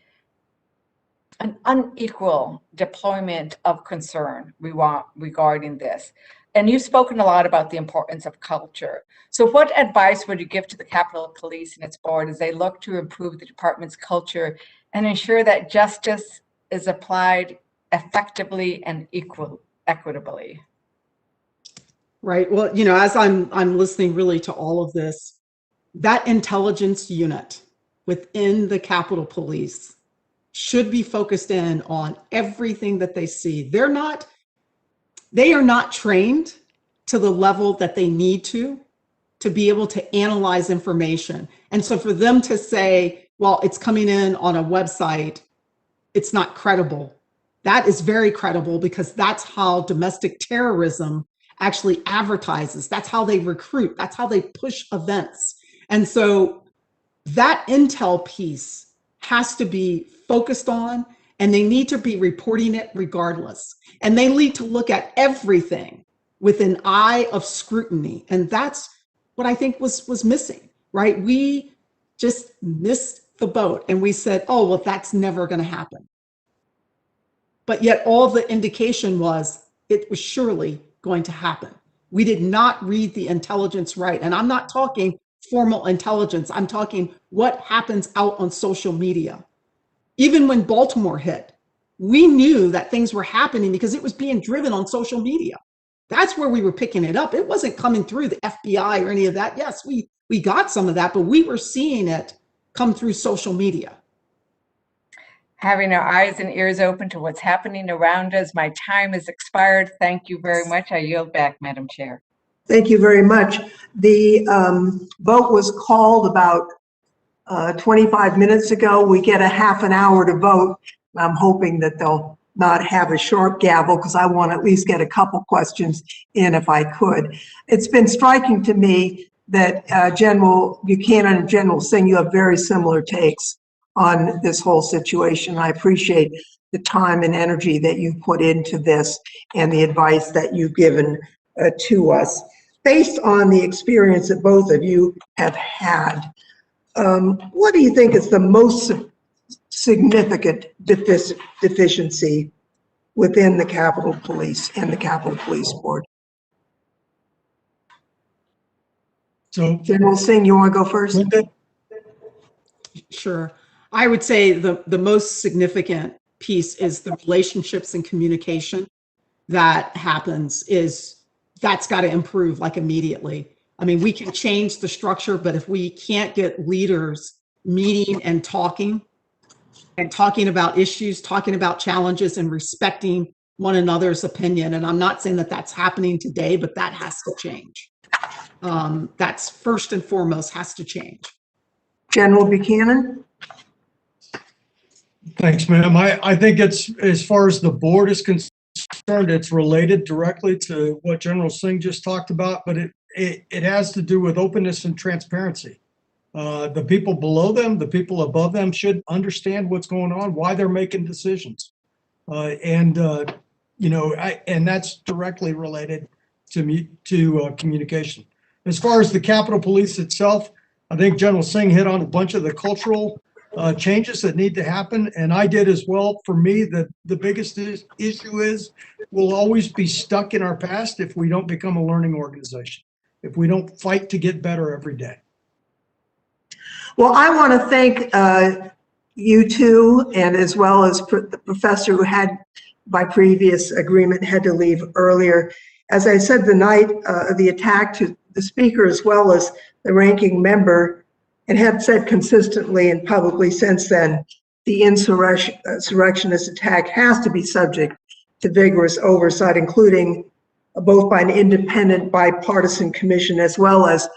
unequal deployment of concern regarding this. And you've spoken a lot about the importance of culture. So what advice would you give to the Capitol Police and its board as they look to improve the department's culture and ensure that justice is applied effectively and equitably? Right. Well, as I'm listening really to all of this, that intelligence unit within the Capitol Police should be focused in on everything that they see. They are not trained to the level that they need to be able to analyze information. And so for them to say, well, it's coming in on a website, it's not credible. That is very credible, because that's how domestic terrorism actually advertises. That's how they recruit. That's how they push events. And so that intel piece has to be focused on, and they need to be reporting it regardless. And they need to look at everything with an eye of scrutiny. And that's what I think was missing, right? We just missed the boat, and we said, oh, well, that's never going to happen. But yet all the indication was it was surely going to happen. We did not read the intelligence right. And I'm not talking formal intelligence. I'm talking what happens out on social media. Even when Baltimore hit, we knew that things were happening because it was being driven on social media. That's where we were picking it up. It wasn't coming through the FBI or any of that. Yes, we got some of that, but we were seeing it come through social media. Having our eyes and ears open to what's happening around us. My time has expired. Thank you very much. I yield back, Madam Chair. Thank you very much. The vote was called about 25 minutes ago. We get a half an hour to vote. I'm hoping that they'll not have a sharp gavel because I want to at least get a couple questions in if I could. It's been striking to me that General Buchanan and General Singh, you have very similar takes on this whole situation. I appreciate the time and energy that you put into this and the advice that you've given to us. Based on the experience that both of you have had, what do you think is the most significant deficiency within the Capitol Police and the Capitol Police Board? So, General Singh, you want to go first? Sure. I would say the most significant piece is the relationships and communication that happens that's got to improve like immediately. I mean, we can change the structure, but if we can't get leaders meeting and talking about issues, talking about challenges and respecting one another's opinion, and I'm not saying that that's happening today, but that has to change. That's first and foremost has to change. General Buchanan? thanks, ma'am. I think it's, as far as the board is concerned, it's related directly to what General Singh just talked about, but it has to do with openness and transparency. The people below them, the people above them should understand what's going on, why they're making decisions. And that's directly related to communication. As far as the Capitol Police itself, I think General Singh hit on a bunch of the cultural changes that need to happen, and I did as well. For me, the biggest issue is we'll always be stuck in our past if we don't become a learning organization, if we don't fight to get better every day. Well, I want to thank you two, and as well as the professor who had, by previous agreement, had to leave earlier. As I said the night of the attack, to the speaker as well as the ranking member, and have said consistently and publicly since then, the insurrectionist attack has to be subject to vigorous oversight, including both by an independent bipartisan commission as well as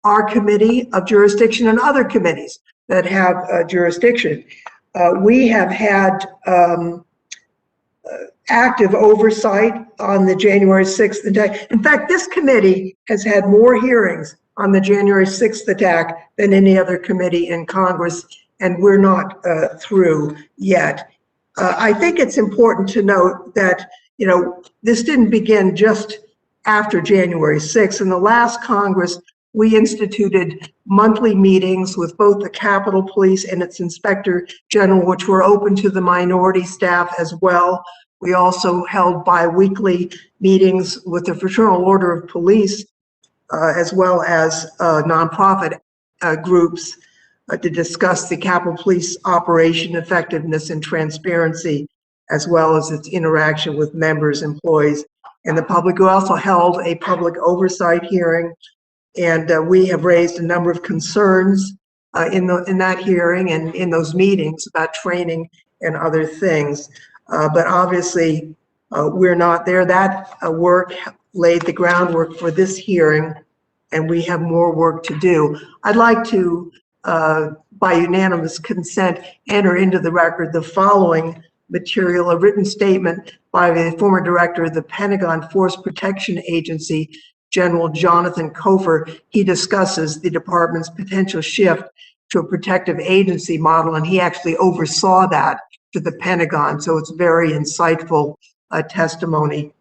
our committee of jurisdiction and other committees that have jurisdiction. We have had active oversight on the January 6th attack. In fact, this committee has had more hearings on the January 6th attack than any other committee in Congress, and we're not through yet. I think it's important to note that, this didn't begin just after January 6th. In the last Congress, we instituted monthly meetings with both the Capitol Police and its Inspector General, which were open to the minority staff as well. We also held bi-weekly meetings with the Fraternal Order of Police, as well as nonprofit groups to discuss the Capitol Police operation effectiveness and transparency, as well as its interaction with members, employees, and the public. We also held a public oversight hearing, and we have raised a number of concerns in that hearing and in those meetings about training and other things. But obviously, we're not there. That work laid the groundwork for this hearing, and we have more work to do. I'd like to, by unanimous consent, enter into the record the following material: a written statement by the former director of the Pentagon Force Protection Agency, General Jonathan Kofer. He discusses the department's potential shift to a protective agency model, and he actually oversaw that to the Pentagon. So it's very insightful testimony,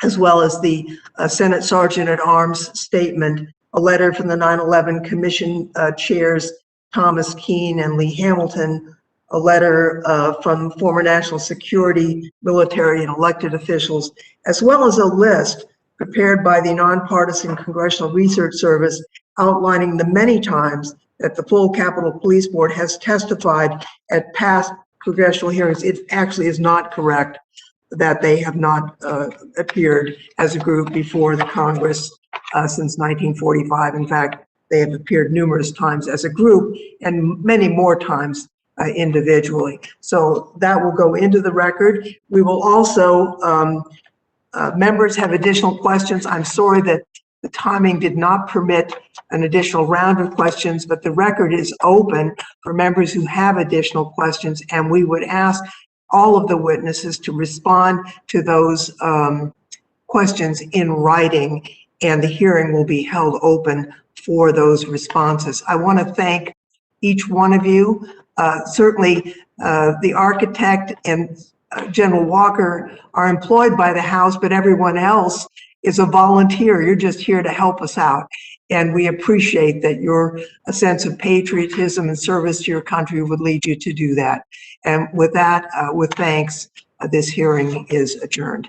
as well as the Senate Sergeant at Arms statement, a letter from the 9/11 Commission chairs Thomas Keane and Lee Hamilton, a letter from former national security, military, and elected officials, as well as a list prepared by the Nonpartisan Congressional Research Service outlining the many times that the full Capitol Police Board has testified at past congressional hearings. It actually is not correct. that they have not appeared as a group before the Congress since 1945. In fact, they have appeared numerous times as a group and many more times individually. So that will go into the record. We will also, members have additional questions. I'm sorry that the timing did not permit an additional round of questions, but the record is open for members who have additional questions, and we would ask all of the witnesses to respond to those questions in writing, and the hearing will be held open for those responses. I want to thank each one of you. Certainly, the architect and General Walker are employed by the House, but everyone else is a volunteer. You're just here to help us out. And we appreciate that your sense of patriotism and service to your country would lead you to do that. And with that, with thanks, this hearing is adjourned.